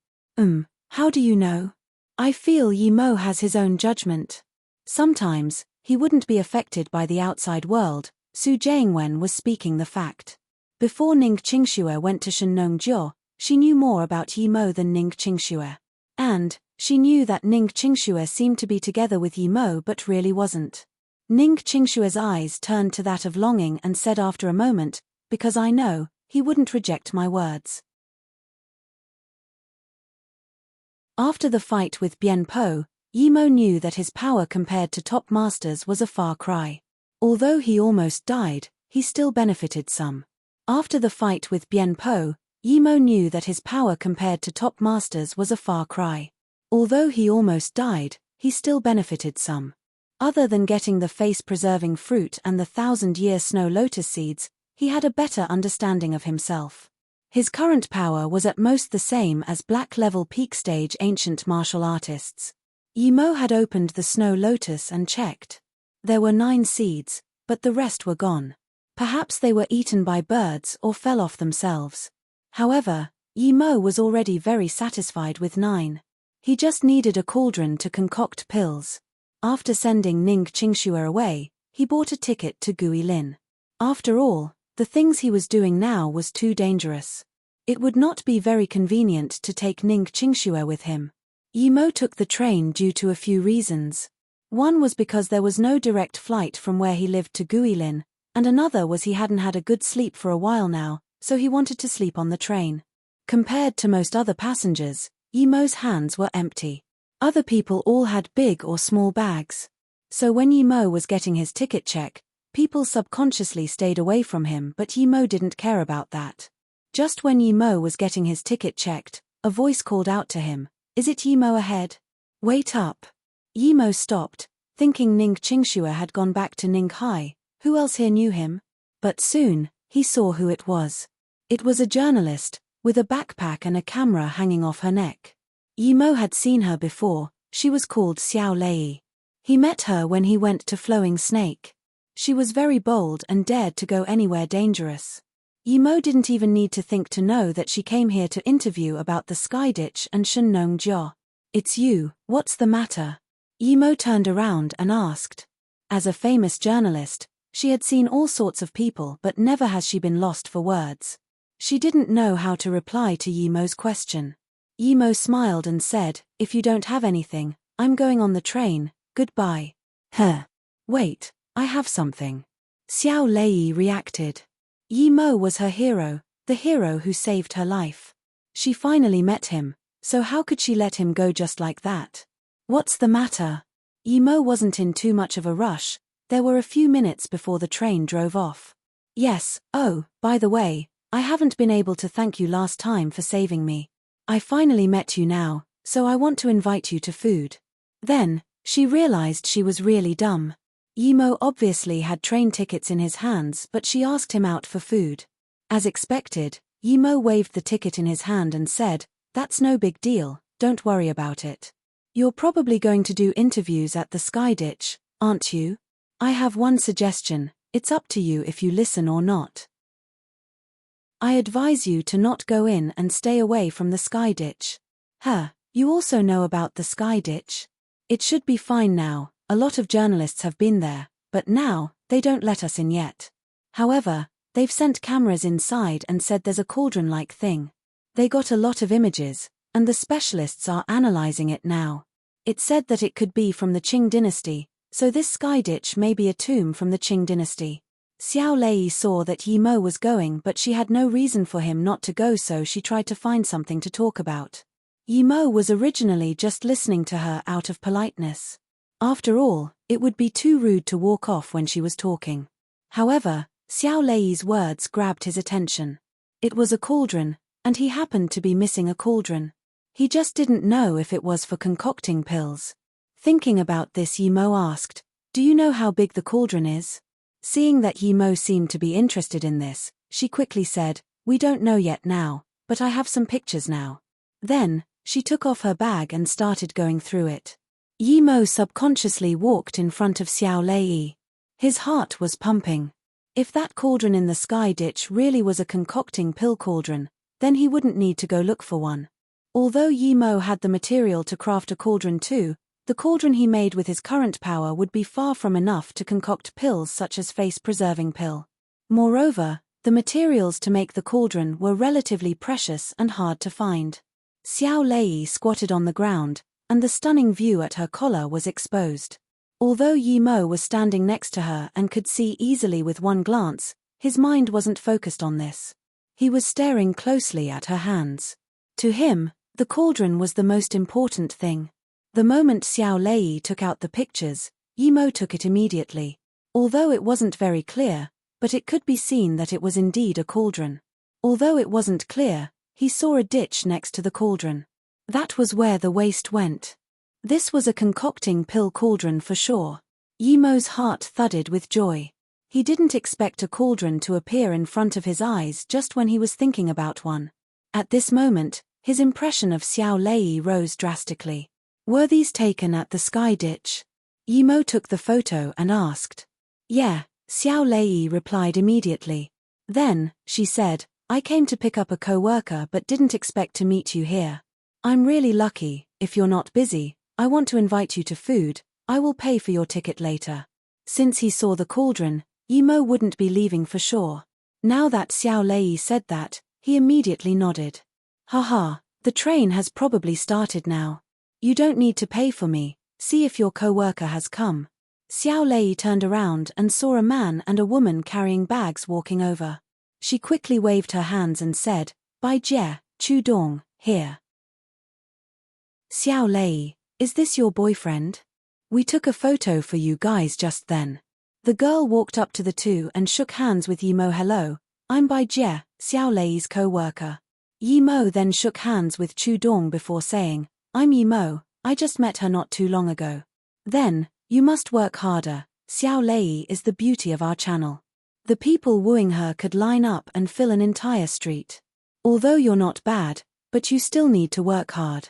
How do you know?" "I feel Yimo has his own judgment. Sometimes, he wouldn't be affected by the outside world." Su Jingwen was speaking the fact. Before Ning Qingxue went to Shenongjiu, she knew more about Yimo than Ning Qingxue. And, she knew that Ning Qingxue seemed to be together with Yimo but really wasn't. Ning Qingxue's eyes turned to that of longing and said after a moment, "Because I know, he wouldn't reject my words." After the fight with Bien Po, Yimo knew that his power compared to top masters was a far cry. Although he almost died, he still benefited some. After the fight with Bien Po, Yimo knew that his power compared to top masters was a far cry. Although he almost died, he still benefited some. Other than getting the face-preserving fruit and the 1,000-year snow lotus seeds, he had a better understanding of himself. His current power was at most the same as black-level peak-stage ancient martial artists. Yimo had opened the snow lotus and checked. There were 9 seeds, but the rest were gone. Perhaps they were eaten by birds or fell off themselves. However, Yimo was already very satisfied with 9. He just needed a cauldron to concoct pills. After sending Ning Qingxue away, he bought a ticket to Guilin. After all, the things he was doing now was too dangerous. It would not be very convenient to take Ning Qingxue with him. Yimo took the train due to a few reasons. One was because there was no direct flight from where he lived to Guilin, and another was he hadn't had a good sleep for a while now, so he wanted to sleep on the train. Compared to most other passengers, Yimo's hands were empty. Other people all had big or small bags. So when Yimo was getting his ticket check, people subconsciously stayed away from him, but Yimo didn't care about that. Just when Yimo was getting his ticket checked, a voice called out to him, "Is it Yimo ahead? Wait up." Yimo stopped, thinking Ning Qingxue had gone back to Ninghai. Who else here knew him? But soon, he saw who it was. It was a journalist, with a backpack and a camera hanging off her neck. Yimo had seen her before. She was called Xiao Lei. He met her when he went to Flowing Snake. She was very bold and dared to go anywhere dangerous. Yimo didn't even need to think to know that she came here to interview about the Sky Ditch and Shenong Jiao. "It's you, what's the matter?" Yimo turned around and asked. As a famous journalist, she had seen all sorts of people, but never has she been lost for words. She didn't know how to reply to Yimo's question. Yimo smiled and said, "If you don't have anything, I'm going on the train, goodbye." Wait, I have something. Xiao Lei reacted. Yimo was her hero, the hero who saved her life. She finally met him, so how could she let him go just like that? "What's the matter?" Yimo wasn't in too much of a rush. There were a few minutes before the train drove off. "Yes, oh, by the way, I haven't been able to thank you last time for saving me. I finally met you now, so I want to invite you to food." Then, she realized she was really dumb. Yimo obviously had train tickets in his hands, but she asked him out for food. As expected, Yimo waved the ticket in his hand and said, "That's no big deal, don't worry about it. You're probably going to do interviews at the Sky Ditch, aren't you? I have one suggestion, it's up to you if you listen or not. I advise you to not go in and stay away from the Sky Ditch." You also know about the Sky Ditch? It should be fine now, a lot of journalists have been there, but now, they don't let us in yet. However, they've sent cameras inside and said there's a cauldron-like thing. They got a lot of images, and the specialists are analyzing it now. It said that it could be from the Qing dynasty, so this Sky Ditch may be a tomb from the Qing dynasty. Xiao Lei saw that Yimo was going, but she had no reason for him not to go, so she tried to find something to talk about. Yimo was originally just listening to her out of politeness. After all, it would be too rude to walk off when she was talking. However, Xiao Lei's words grabbed his attention. It was a cauldron, and he happened to be missing a cauldron. He just didn't know if it was for concocting pills. Thinking about this, Yimo asked, "Do you know how big the cauldron is?" Seeing that Yimo seemed to be interested in this, she quickly said, "We don't know yet now, but I have some pictures now." Then, she took off her bag and started going through it. Yimo subconsciously walked in front of Xiao Lei. His heart was pumping. If that cauldron in the Sky Ditch really was a concocting pill cauldron, then he wouldn't need to go look for one. Although Yimo had the material to craft a cauldron too, the cauldron he made with his current power would be far from enough to concoct pills such as face-preserving pill. Moreover, the materials to make the cauldron were relatively precious and hard to find. Xiao Lei squatted on the ground, and the stunning view at her collar was exposed. Although Yimo was standing next to her and could see easily with one glance, his mind wasn't focused on this. He was staring closely at her hands. To him, the cauldron was the most important thing. The moment Xiao Lei took out the pictures, Yimo took it immediately. Although it wasn't very clear, but it could be seen that it was indeed a cauldron. Although it wasn't clear, he saw a ditch next to the cauldron. That was where the waste went. This was a concocting pill cauldron for sure. Yimo's heart thudded with joy. He didn't expect a cauldron to appear in front of his eyes just when he was thinking about one. At this moment, his impression of Xiao Lei rose drastically. Were these taken at the Sky Ditch? Yimo took the photo and asked. Yeah, Xiao Lei replied immediately. Then, she said, I came to pick up a co-worker but didn't expect to meet you here. I'm really lucky. If you're not busy, I want to invite you to food. I will pay for your ticket later. Since he saw the cauldron, Yimo wouldn't be leaving for sure. Now that Xiao Lei said that, He immediately nodded. Haha, the train has probably started now. You don't need to pay for me, see if your co-worker has come. Xiao Lei turned around and saw a man and a woman carrying bags walking over. She quickly waved her hands and said, Bai Jie, Chu Dong, here. Xiao Lei, is this your boyfriend? We took a photo for you guys just then. The girl walked up to the two and shook hands with Yimo. Hello, I'm Bai Jie, Xiao Lei's co-worker. Yimo then shook hands with Chu Dong before saying, I'm Yimo, I just met her not too long ago. Then, you must work harder, Xiao Lei is the beauty of our channel. The people wooing her could line up and fill an entire street. Although you're not bad, but you still need to work hard.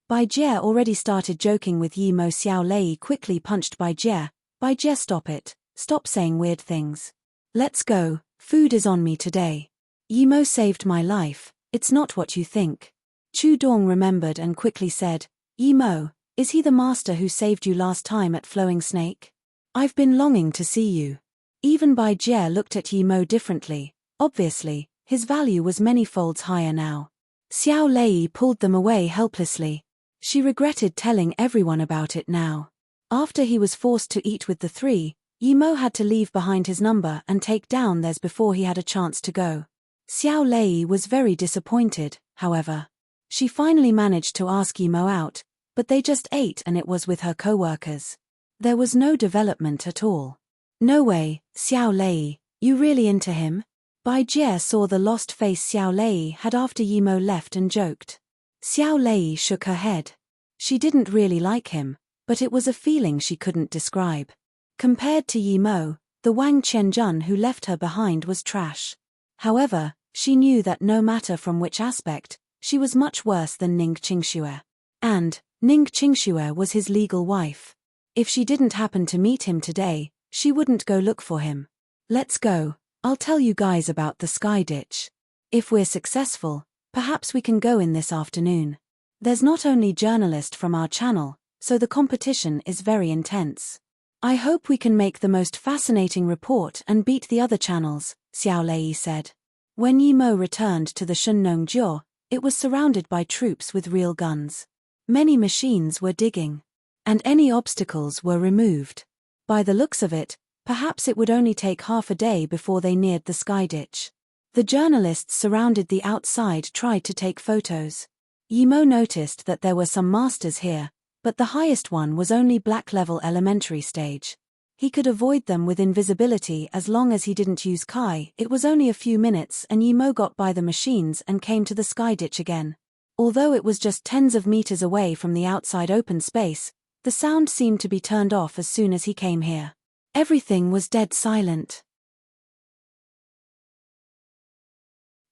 Bai Jie already started joking with Yimo. Xiao Lei quickly punched Bai Jie. Bai Jie, stop it, stop saying weird things. Let's go, food is on me today. Yimo saved my life, it's not what you think. Chu Dong remembered and quickly said, Yimo, is he the master who saved you last time at Flowing Snake? I've been longing to see you. Even Bai Jie looked at Yimo differently. Obviously, his value was many folds higher now. Xiao Lei pulled them away helplessly. She regretted telling everyone about it now. After he was forced to eat with the three, Yimo had to leave behind his number and take down theirs before he had a chance to go. Xiao Lei was very disappointed, however. She finally managed to ask Yimo out, but they just ate and it was with her co-workers. There was no development at all. No way, Xiao Lei, you really into him? Bai Jie saw the lost face Xiao Lei had after Yimo left and joked. Xiao Lei shook her head. She didn't really like him, but it was a feeling she couldn't describe. Compared to Yimo, the Wang Qianjun who left her behind was trash. However, she knew that no matter from which aspect, she was much worse than Ning Qingxue. And, Ning Qingxue was his legal wife. If she didn't happen to meet him today, she wouldn't go look for him. Let's go, I'll tell you guys about the sky ditch. If we're successful, perhaps we can go in this afternoon. There's not only journalists from our channel, so the competition is very intense. I hope we can make the most fascinating report and beat the other channels, Xiao Lei said. When Yimo returned to the Shennong Jiu, it was surrounded by troops with real guns. Many machines were digging. And any obstacles were removed. By the looks of it, perhaps it would only take half a day before they neared the sky ditch. The journalists surrounded the outside tried to take photos. Yimo noticed that there were some masters here, but the highest one was only black-level elementary stage. He could avoid them with invisibility as long as he didn't use Kai. It was only a few minutes and Yimo got by the machines and came to the sky ditch again. Although it was just tens of meters away from the outside open space, the sound seemed to be turned off as soon as he came here. Everything was dead silent.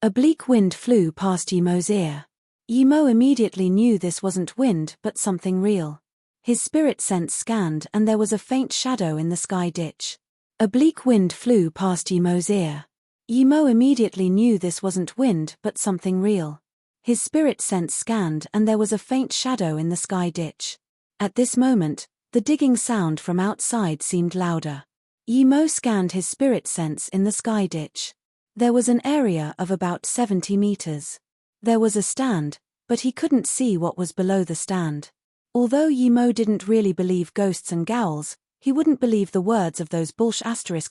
A bleak wind flew past Yimo's ear. Yimo immediately knew this wasn't wind but something real. His spirit sense scanned and there was a faint shadow in the sky ditch. A bleak wind flew past Yimo's ear. Yimo immediately knew this wasn't wind but something real. His spirit sense scanned and there was a faint shadow in the sky ditch. At this moment, the digging sound from outside seemed louder. Yimo scanned his spirit sense in the sky ditch. There was an area of about 70 meters. There was a stand, but he couldn't see what was below the stand. Although Yimo didn't really believe ghosts and ghouls, he wouldn't believe the words of those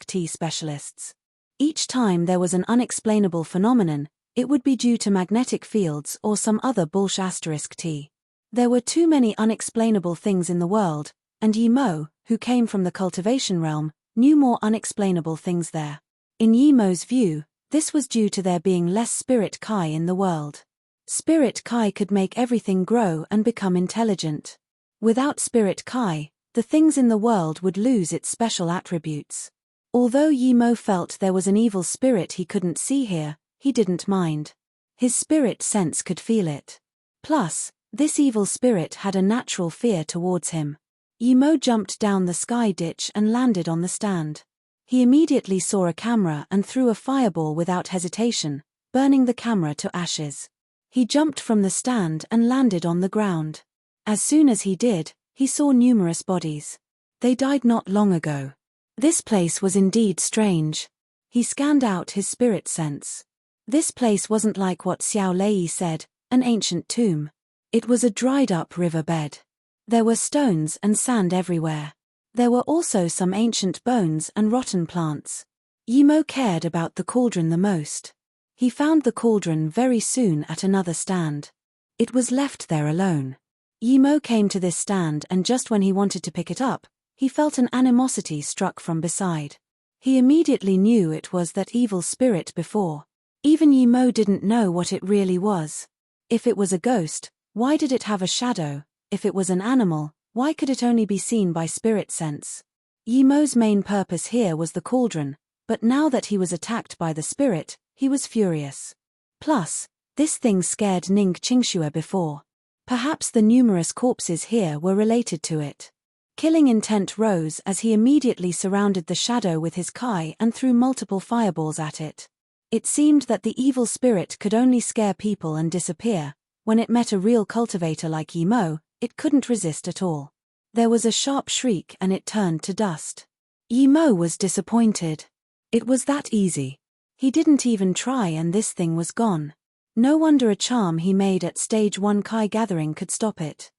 T specialists. Each time there was an unexplainable phenomenon, it would be due to magnetic fields or some other T. There were too many unexplainable things in the world, and Yimo, who came from the cultivation realm, knew more unexplainable things there. In Yimo's view, this was due to there being less spirit Kai in the world. Spirit Kai could make everything grow and become intelligent. Without Spirit Kai, the things in the world would lose its special attributes. Although Yimo felt there was an evil spirit he couldn't see here, he didn't mind. His spirit sense could feel it. Plus, this evil spirit had a natural fear towards him. Yimo jumped down the sky ditch and landed on the stand. He immediately saw a camera and threw a fireball without hesitation, burning the camera to ashes. He jumped from the stand and landed on the ground. As soon as he did, he saw numerous bodies. They died not long ago. This place was indeed strange. He scanned out his spirit sense. This place wasn't like what Xiao Lei said, an ancient tomb. It was a dried-up river bed. There were stones and sand everywhere. There were also some ancient bones and rotten plants. Yimo cared about the cauldron the most. He found the cauldron very soon at another stand. It was left there alone. Yimo came to this stand, and just when he wanted to pick it up, he felt an animosity struck from beside. He immediately knew it was that evil spirit before. Even Yimo didn't know what it really was. If it was a ghost, why did it have a shadow? If it was an animal, why could it only be seen by spirit sense? Yimo's main purpose here was the cauldron, but now that he was attacked by the spirit, he was furious. Plus, this thing scared Ning Qingxue before. Perhaps the numerous corpses here were related to it. Killing intent rose as he immediately surrounded the shadow with his kai and threw multiple fireballs at it. It seemed that the evil spirit could only scare people and disappear. When it met a real cultivator like Yimo, it couldn't resist at all. There was a sharp shriek and it turned to dust. Yimo was disappointed. It was that easy. He didn't even try and this thing was gone. No wonder a charm he made at stage 1 Kai gathering could stop it.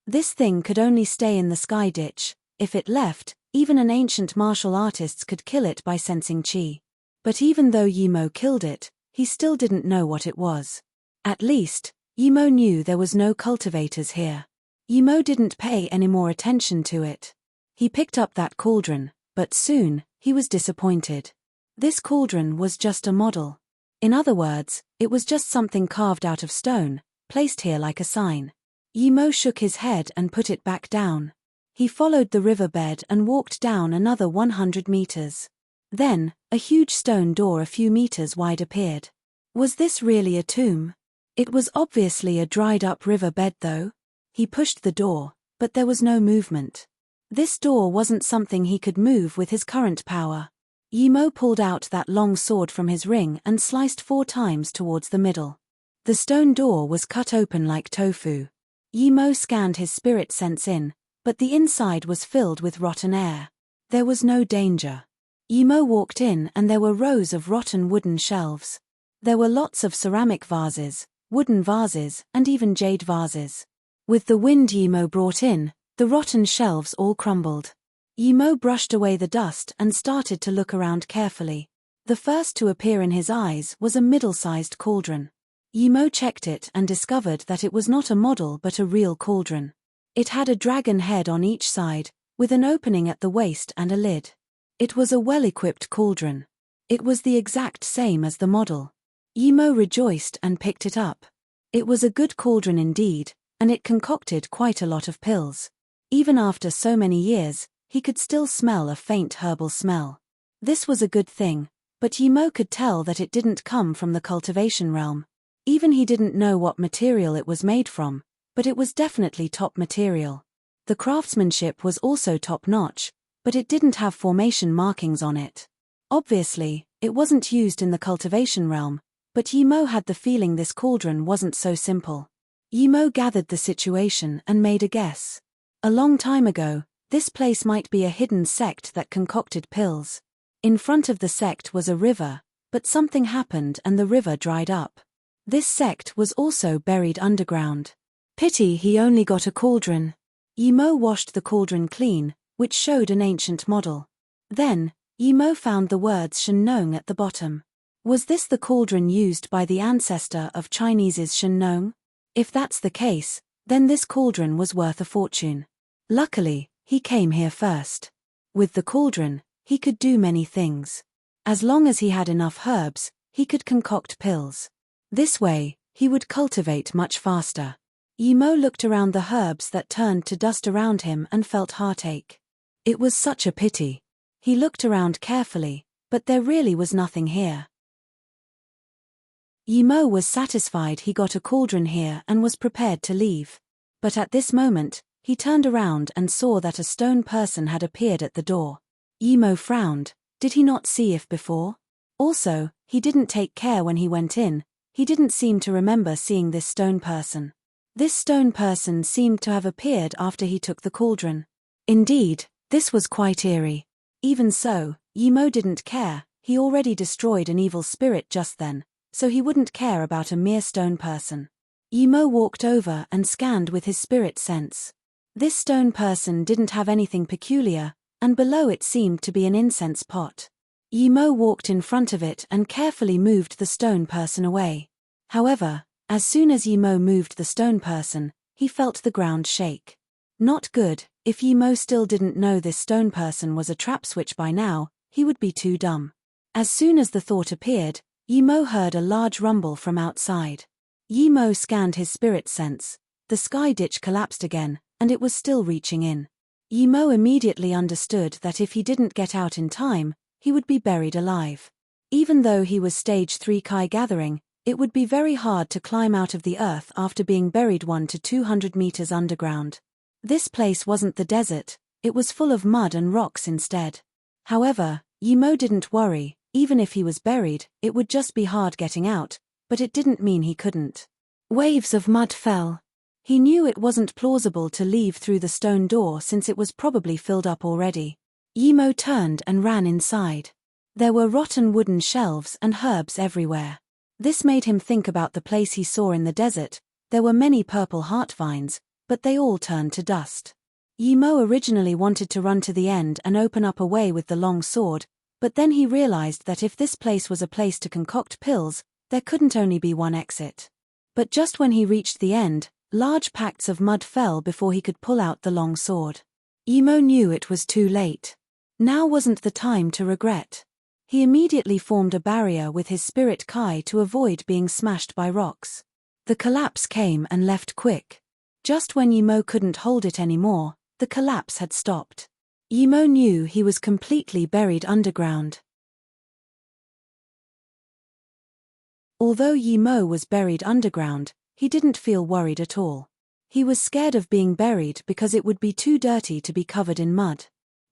This thing could only stay in the sky ditch. If it left, even an ancient martial artist could kill it by sensing chi. But even though Yimo killed it, he still didn't know what it was. At least, Yimo knew there was no cultivators here. Yimo didn't pay any more attention to it. He picked up that cauldron, but soon, he was disappointed. This cauldron was just a model. In other words, it was just something carved out of stone, placed here like a sign. Yimo shook his head and put it back down. He followed the riverbed and walked down another 100 meters. Then, a huge stone door a few meters wide appeared. Was this really a tomb? It was obviously a dried-up river bed though. He pushed the door, but there was no movement. This door wasn't something he could move with his current power. Yimo pulled out that long sword from his ring and sliced 4 times towards the middle. The stone door was cut open like tofu. Yimo scanned his spirit sense in, but the inside was filled with rotten air. There was no danger. Yimo walked in and there were rows of rotten wooden shelves. There were lots of ceramic vases, wooden vases, and even jade vases. With the wind Yimo brought in, the rotten shelves all crumbled. Yimo brushed away the dust and started to look around carefully. The first to appear in his eyes was a middle-sized cauldron. Yimo checked it and discovered that it was not a model but a real cauldron. It had a dragon head on each side, with an opening at the waist and a lid. It was a well-equipped cauldron. It was the exact same as the model. Yimo rejoiced and picked it up. It was a good cauldron indeed, and it concocted quite a lot of pills. Even after so many years, he could still smell a faint herbal smell. This was a good thing, but Yimo could tell that it didn't come from the cultivation realm. Even he didn't know what material it was made from, but it was definitely top material. The craftsmanship was also top-notch, but it didn't have formation markings on it. Obviously, it wasn't used in the cultivation realm, but Yimo had the feeling this cauldron wasn't so simple. Yimo gathered the situation and made a guess. A long time ago, this place might be a hidden sect that concocted pills. In front of the sect was a river, but something happened and the river dried up. This sect was also buried underground. Pity he only got a cauldron. Yimo washed the cauldron clean, which showed an ancient model. Then, Yimo found the words Shen-nong at the bottom. Was this the cauldron used by the ancestor of Chinese's Shen-nong? If that's the case, then this cauldron was worth a fortune. Luckily, he came here first. With the cauldron, he could do many things. As long as he had enough herbs, he could concoct pills. This way, he would cultivate much faster. Yimo looked around the herbs that turned to dust around him and felt heartache. It was such a pity. He looked around carefully, but there really was nothing here. Yimo was satisfied he got a cauldron here and was prepared to leave. But at this moment, he turned around and saw that a stone person had appeared at the door. Yimo frowned. Did he not see if before? Also, he didn't take care when he went in. He didn't seem to remember seeing this stone person. This stone person seemed to have appeared after he took the cauldron. Indeed, this was quite eerie. Even so, Yimo didn't care. He already destroyed an evil spirit just then, so he wouldn't care about a mere stone person. Yimo walked over and scanned with his spirit sense. This stone person didn't have anything peculiar, and below it seemed to be an incense pot. Yimo walked in front of it and carefully moved the stone person away. However, as soon as Yimo moved the stone person, he felt the ground shake. Not good. If Yimo still didn't know this stone person was a trap switch by now, he would be too dumb. As soon as the thought appeared, Yimo heard a large rumble from outside. Yimo scanned his spirit sense. The sky ditch collapsed again, and it was still reaching in. Yimo immediately understood that if he didn't get out in time, he would be buried alive. Even though he was stage 3 Kai gathering, it would be very hard to climb out of the earth after being buried 1 to 200 meters underground. This place wasn't the desert, it was full of mud and rocks instead. However, Yimo didn't worry. Even if he was buried, it would just be hard getting out, but it didn't mean he couldn't. Waves of mud fell. He knew it wasn't plausible to leave through the stone door since it was probably filled up already. Yimo turned and ran inside. There were rotten wooden shelves and herbs everywhere. This made him think about the place he saw in the desert. There were many purple heart vines, but they all turned to dust. Yimo originally wanted to run to the end and open up a way with the long sword, but then he realized that if this place was a place to concoct pills, there couldn't only be one exit. But just when he reached the end, large packs of mud fell before he could pull out the long sword. Yimo knew it was too late. Now wasn't the time to regret. He immediately formed a barrier with his spirit Kai to avoid being smashed by rocks. The collapse came and left quick. Just when Yimo couldn't hold it anymore, the collapse had stopped. Yimo knew he was completely buried underground. Although Yimo was buried underground, he didn't feel worried at all. He was scared of being buried because it would be too dirty to be covered in mud.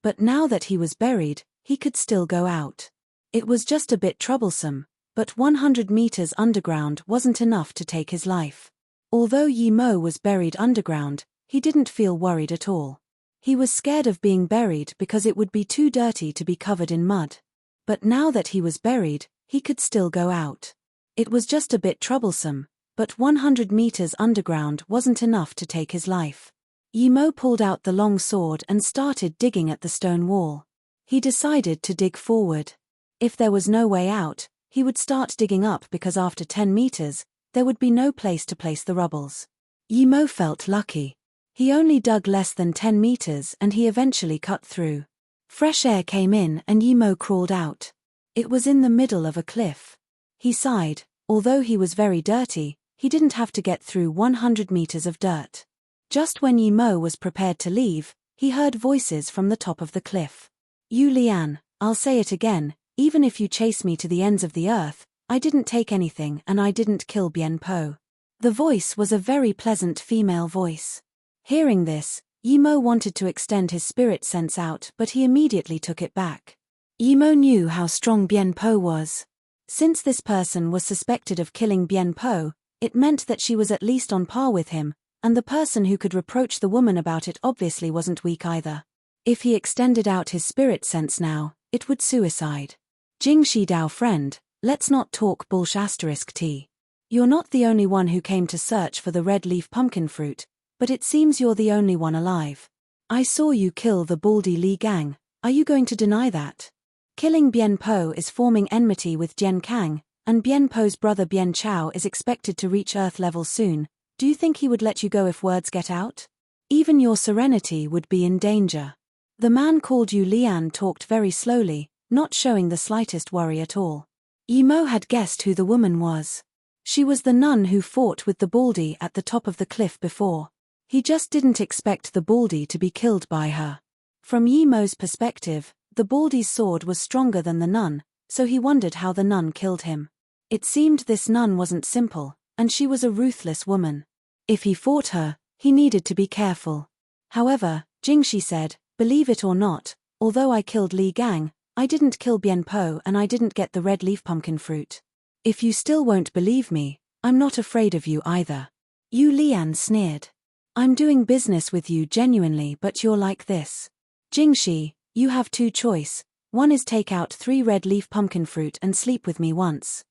But now that he was buried, he could still go out. It was just a bit troublesome, but 100 meters underground wasn't enough to take his life. Although Yimo was buried underground, he didn't feel worried at all. He was scared of being buried because it would be too dirty to be covered in mud. But now that he was buried, he could still go out. It was just a bit troublesome, but 100 meters underground wasn't enough to take his life. Yimo pulled out the long sword and started digging at the stone wall. He decided to dig forward. If there was no way out, he would start digging up because after 10 meters, there would be no place to place the rubbles. Yimo felt lucky. He only dug less than 10 meters and he eventually cut through. Fresh air came in and Yimo crawled out. It was in the middle of a cliff. He sighed. Although he was very dirty, he didn't have to get through 100 meters of dirt. Just when Yimo was prepared to leave, he heard voices from the top of the cliff. "You Lian, I'll say it again, even if you chase me to the ends of the earth, I didn't take anything and I didn't kill Bien Po." The voice was a very pleasant female voice. Hearing this, Yimo wanted to extend his spirit sense out, but he immediately took it back. Yimo knew how strong Bien Po was. Since this person was suspected of killing Bien Po, it meant that she was at least on par with him, and the person who could reproach the woman about it obviously wasn't weak either. If he extended out his spirit sense now, it would suicide. "Jingshi Dao friend, let's not talk bullsh*t. You're not the only one who came to search for the red leaf pumpkin fruit, but it seems you're the only one alive. I saw you kill the Baldy Li gang, are you going to deny that? Killing Bien Po is forming enmity with Jian Kang, and Bien Po's brother Bien Chao is expected to reach Earth level soon. Do you think he would let you go if words get out? Even your serenity would be in danger." The man called Yu Lian talked very slowly, not showing the slightest worry at all. Yimo had guessed who the woman was. She was the nun who fought with the Baldy at the top of the cliff before. He just didn't expect the Baldy to be killed by her. From Yimo's perspective, the Baldy's sword was stronger than the nun, so he wondered how the nun killed him. It seemed this nun wasn't simple, and she was a ruthless woman. If he fought her, he needed to be careful. However, Jingshi said, "Believe it or not, although I killed Li Gang, I didn't kill Bien Po and I didn't get the red leaf pumpkin fruit. If you still won't believe me, I'm not afraid of you either." Yu Lian sneered. "I'm doing business with you genuinely, but you're like this. Jingshi, you have two choice. One is take out 3 red leaf pumpkin fruit and sleep with me once.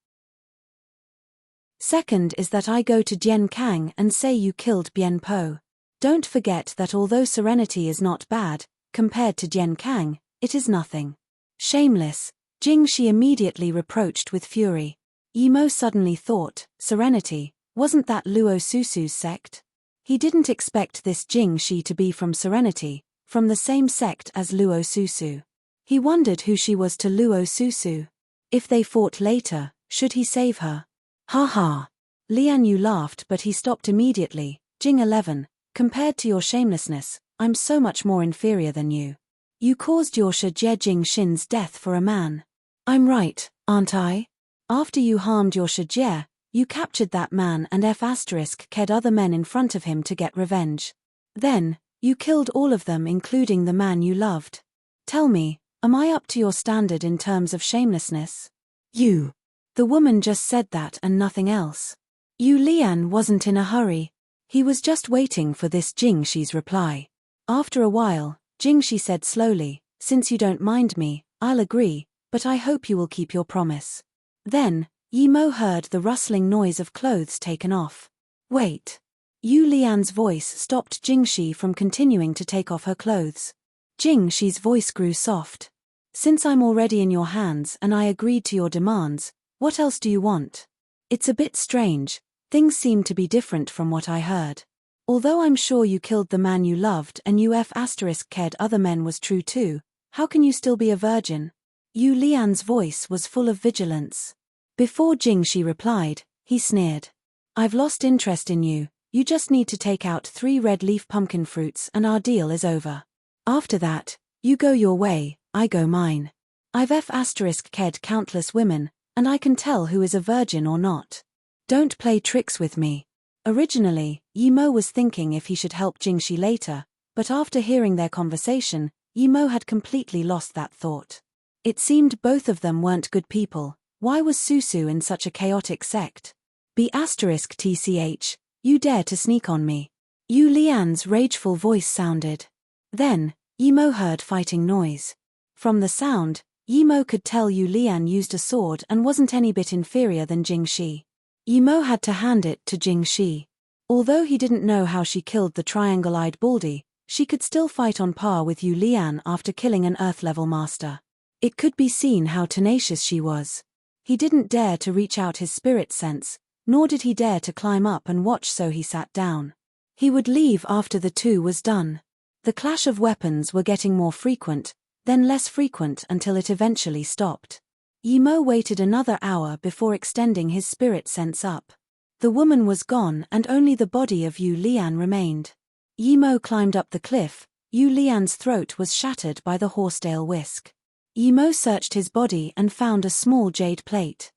Second is that I go to Jian Kang and say you killed Bien Po. Don't forget that although serenity is not bad, compared to Jian Kang, it is nothing. Shameless, Jing Shi immediately reproached with fury. Yimo suddenly thought, serenity, wasn't that Luo Susu's sect? He didn't expect this Jing Shi to be from serenity, from the same sect as Luo Susu. He wondered who she was to Luo Susu. If they fought later, should he save her? Ha ha. Lian Yu laughed, but he stopped immediately. Jing 11, compared to your shamelessness, I'm so much more inferior than you. You caused your Shijie Jing Shin's death for a man. I'm right, aren't I? After you harmed your Shijie, you captured that man and F***ked other men in front of him to get revenge. Then, you killed all of them including the man you loved. Tell me, am I up to your standard in terms of shamelessness? You. The woman just said that and nothing else. Yu Lian wasn't in a hurry. He was just waiting for this Jing Shi's reply. After a while, Jing Shi said slowly, since you don't mind me, I'll agree, but I hope you will keep your promise. Then, Yimo heard the rustling noise of clothes taken off. Wait. Yu Lian's voice stopped Jing Shi from continuing to take off her clothes. Jing Shi's voice grew soft. Since I'm already in your hands and I agreed to your demands, what else do you want? It's a bit strange, things seem to be different from what I heard. Although I'm sure you killed the man you loved and you F***ked other men was true too, how can you still be a virgin? Yu Lian's voice was full of vigilance. Before Jing Shi replied, he sneered. I've lost interest in you, you just need to take out 3 red leaf pumpkin fruits and our deal is over. After that, you go your way, I go mine. I've F***ked countless women, and I can tell who is a virgin or not. Don't play tricks with me. Originally, Yimo was thinking if he should help Jing Shi later, but after hearing their conversation, Yimo had completely lost that thought. It seemed both of them weren't good people. Why was Susu in such a chaotic sect? B***tch, you dare to sneak on me. Yu Lian's rageful voice sounded. Then, Yimo heard fighting noise. From the sound, Yimo could tell Yu Lian used a sword and wasn't any bit inferior than Jing Shi. Yimo had to hand it to Jing Shi. Although he didn't know how she killed the triangle-eyed baldy, she could still fight on par with Yu Lian after killing an Earth-level master. It could be seen how tenacious she was. He didn't dare to reach out his spirit sense, nor did he dare to climb up and watch, so he sat down. He would leave after the two was done. The clash of weapons were getting more frequent, then less frequent until it eventually stopped. Yimo waited another hour before extending his spirit sense up. The woman was gone and only the body of Yu Lian remained. Yimo climbed up the cliff. Yu Lian's throat was shattered by the horsetail whisk. Yimo searched his body and found a small jade plate.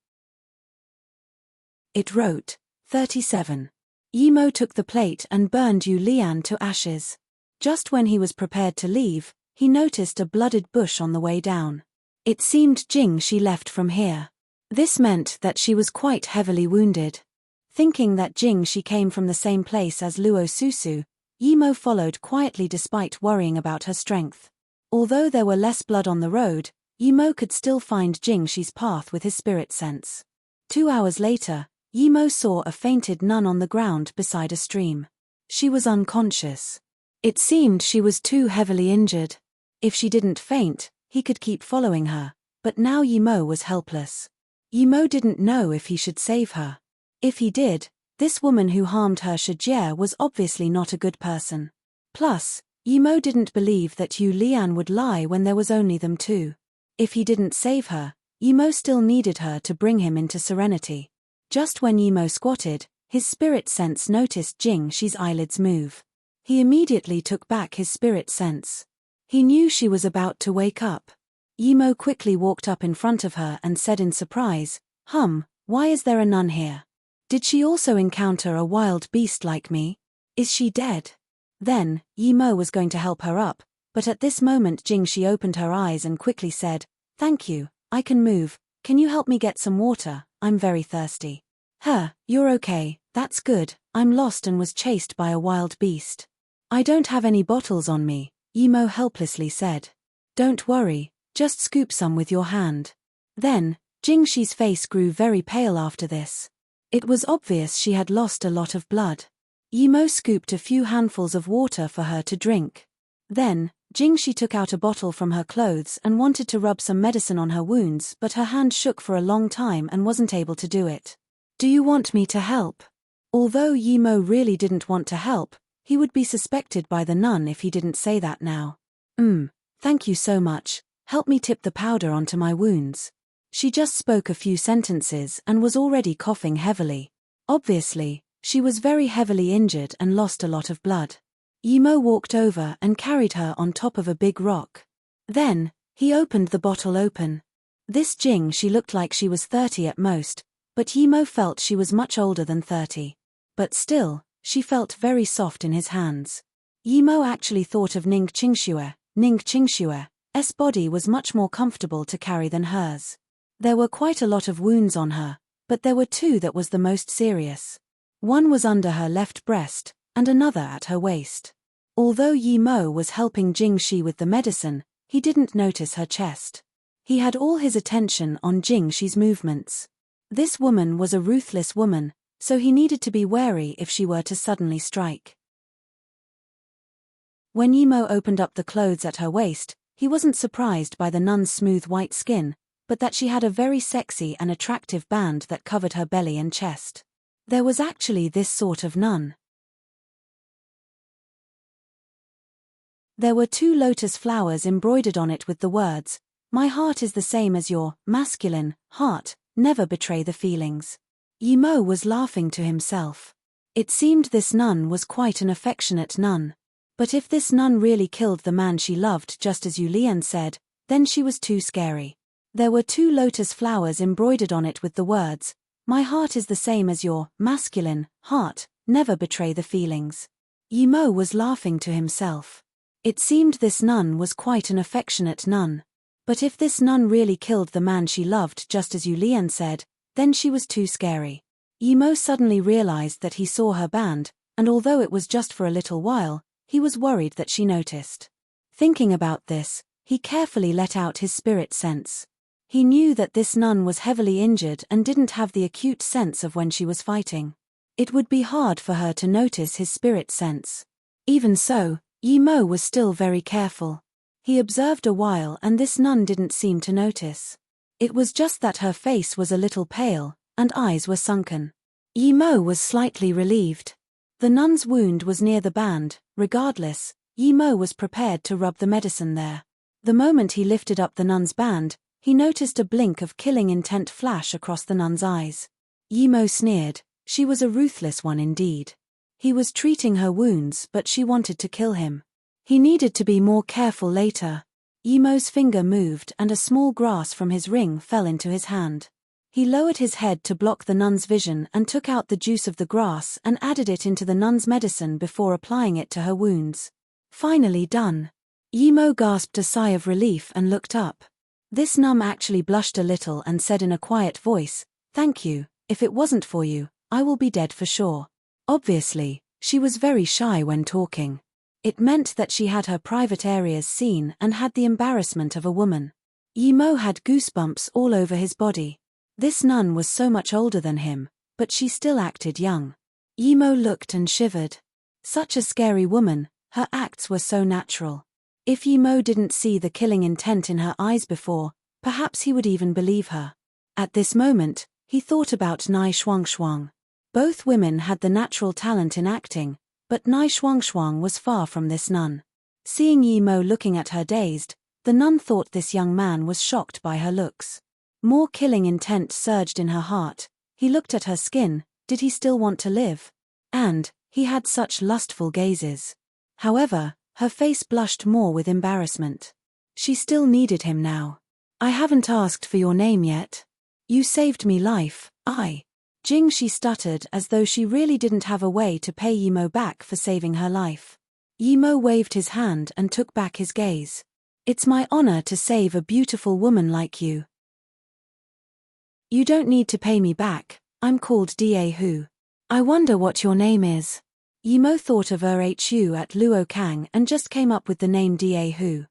It wrote, 37. Yimo took the plate and burned Yu Lian to ashes. Just when he was prepared to leave, he noticed a blooded bush on the way down. It seemed Jing Shi left from here. This meant that she was quite heavily wounded. Thinking that Jing Shi came from the same place as Luo Susu, Yimo followed quietly despite worrying about her strength. Although there were less blood on the road, Yimo could still find Jing Shi's path with his spirit sense. 2 hours later, Yimo saw a fainted nun on the ground beside a stream. She was unconscious. It seemed she was too heavily injured. If she didn't faint, he could keep following her, but now Yimo was helpless. Yimo didn't know if he should save her. If he did, this woman who harmed her Shijie was obviously not a good person. Plus, Yimo didn't believe that Yu Lian would lie when there was only them two. If he didn't save her, Yimo still needed her to bring him into serenity. Just when Yimo squatted, his spirit sense noticed Jing Shi's eyelids move. He immediately took back his spirit sense. He knew she was about to wake up. Yimo quickly walked up in front of her and said in surprise, why is there a nun here? Did she also encounter a wild beast like me? Is she dead? Then, Yimo was going to help her up, but at this moment Jing Shi opened her eyes and quickly said, Thank you, I can move, can you help me get some water, I'm very thirsty. You're okay, that's good, I'm lost and was chased by a wild beast. I don't have any bottles on me, Yimo helplessly said. Don't worry, Just scoop some with your hand. Then, Jingshi's face grew very pale after this. It was obvious she had lost a lot of blood. Yimo scooped a few handfuls of water for her to drink. Then, Jingshi took out a bottle from her clothes and wanted to rub some medicine on her wounds, but her hand shook for a long time and wasn't able to do it. Do you want me to help? Although Yimo really didn't want to help, he would be suspected by the nun if he didn't say that now. Thank you so much, help me tip the powder onto my wounds. She just spoke a few sentences and was already coughing heavily. Obviously, she was very heavily injured and lost a lot of blood. Yimo walked over and carried her on top of a big rock. Then, he opened the bottle open. This Jing, she looked like she was 30 at most, but Yimo felt she was much older than 30. But still, she felt very soft in his hands. Yimo actually thought of Ning Qingshue's body was much more comfortable to carry than hers. There were quite a lot of wounds on her, but there were two that was the most serious. One was under her left breast, and another at her waist. Although Yimo was helping Jingshi with the medicine, he didn't notice her chest. He had all his attention on Jingshi's movements. This woman was a ruthless woman, so he needed to be wary if she were to suddenly strike. When Yimo opened up the clothes at her waist, he wasn't surprised by the nun's smooth white skin, but that she had a very sexy and attractive band that covered her belly and chest. There was actually this sort of nun. There were 2 lotus flowers embroidered on it with the words, "My heart is the same as your masculine heart, never betray the feelings." Yimo was laughing to himself. It seemed this nun was quite an affectionate nun. But if this nun really killed the man she loved just as Yulian said, then she was too scary. There were 2 lotus flowers embroidered on it with the words, "My heart is the same as your masculine heart, never betray the feelings." Yimo was laughing to himself. It seemed this nun was quite an affectionate nun. But if this nun really killed the man she loved just as Yulian said, then she was too scary. Yimo suddenly realized that he saw her band, and although it was just for a little while, he was worried that she noticed. Thinking about this, he carefully let out his spirit sense. He knew that this nun was heavily injured and didn't have the acute sense of when she was fighting. It would be hard for her to notice his spirit sense. Even so, Yimo was still very careful. He observed a while and this nun didn't seem to notice. It was just that her face was a little pale, and eyes were sunken. Yimo was slightly relieved. The nun's wound was near the band. Regardless, Yimo was prepared to rub the medicine there. The moment he lifted up the nun's band, he noticed a blink of killing intent flash across the nun's eyes. Yimo sneered. She was a ruthless one indeed. He was treating her wounds, but she wanted to kill him. He needed to be more careful later. Yimo's finger moved and a small grass from his ring fell into his hand. He lowered his head to block the nun's vision and took out the juice of the grass and added it into the nun's medicine before applying it to her wounds. Finally done. Yimo gasped a sigh of relief and looked up. This nun actually blushed a little and said in a quiet voice, "Thank you, if it wasn't for you, I will be dead for sure." Obviously, she was very shy when talking. It meant that she had her private areas seen and had the embarrassment of a woman. Yimo had goosebumps all over his body. This nun was so much older than him, but she still acted young. Yimo looked and shivered. Such a scary woman, her acts were so natural. If Yimo didn't see the killing intent in her eyes before, perhaps he would even believe her. At this moment, he thought about Nai Shuangshuang. Both women had the natural talent in acting, but Nai Shuangshuang was far from this nun. Seeing Yimo looking at her dazed, the nun thought this young man was shocked by her looks. More killing intent surged in her heart. He looked at her skin. Did he still want to live? And he had such lustful gazes. However, her face blushed more with embarrassment. She still needed him now. "I haven't asked for your name yet. You saved me life, Jing, she stuttered as though she really didn't have a way to pay Yimo back for saving her life. Yimo waved his hand and took back his gaze. "It's my honor to save a beautiful woman like you. You don't need to pay me back. I'm called Da Hu. I wonder what your name is." Yimo thought of Hu at Luo Kang and just came up with the name Da Hu.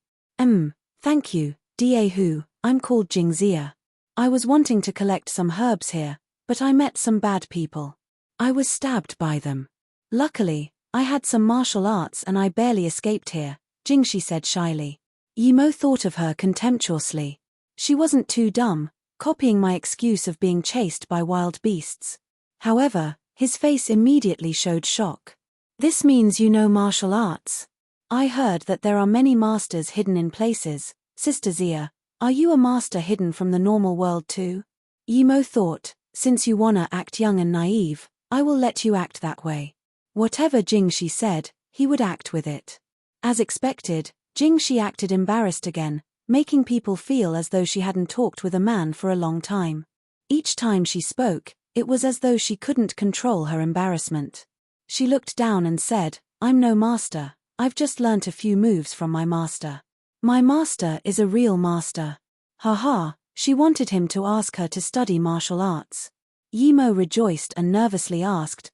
Thank you, Daehu, I'm called Jingxia. I was wanting to collect some herbs here, but I met some bad people. I was stabbed by them. Luckily, I had some martial arts and I barely escaped here, Jingxi said shyly. Yimo thought of her contemptuously. She wasn't too dumb, copying my excuse of being chased by wild beasts. However, his face immediately showed shock. This means you know martial arts? I heard that there are many masters hidden in places. Sister Xia, are you a master hidden from the normal world too? Yimo thought, since you wanna act young and naive, I will let you act that way. Whatever Jingxi said, he would act with it. As expected, Jingxi acted embarrassed again, making people feel as though she hadn't talked with a man for a long time. Each time she spoke, it was as though she couldn't control her embarrassment. She looked down and said, I'm no master, I've just learnt a few moves from my master. My master is a real master. Haha, she wanted him to ask her to study martial arts. Yimo rejoiced and nervously asked,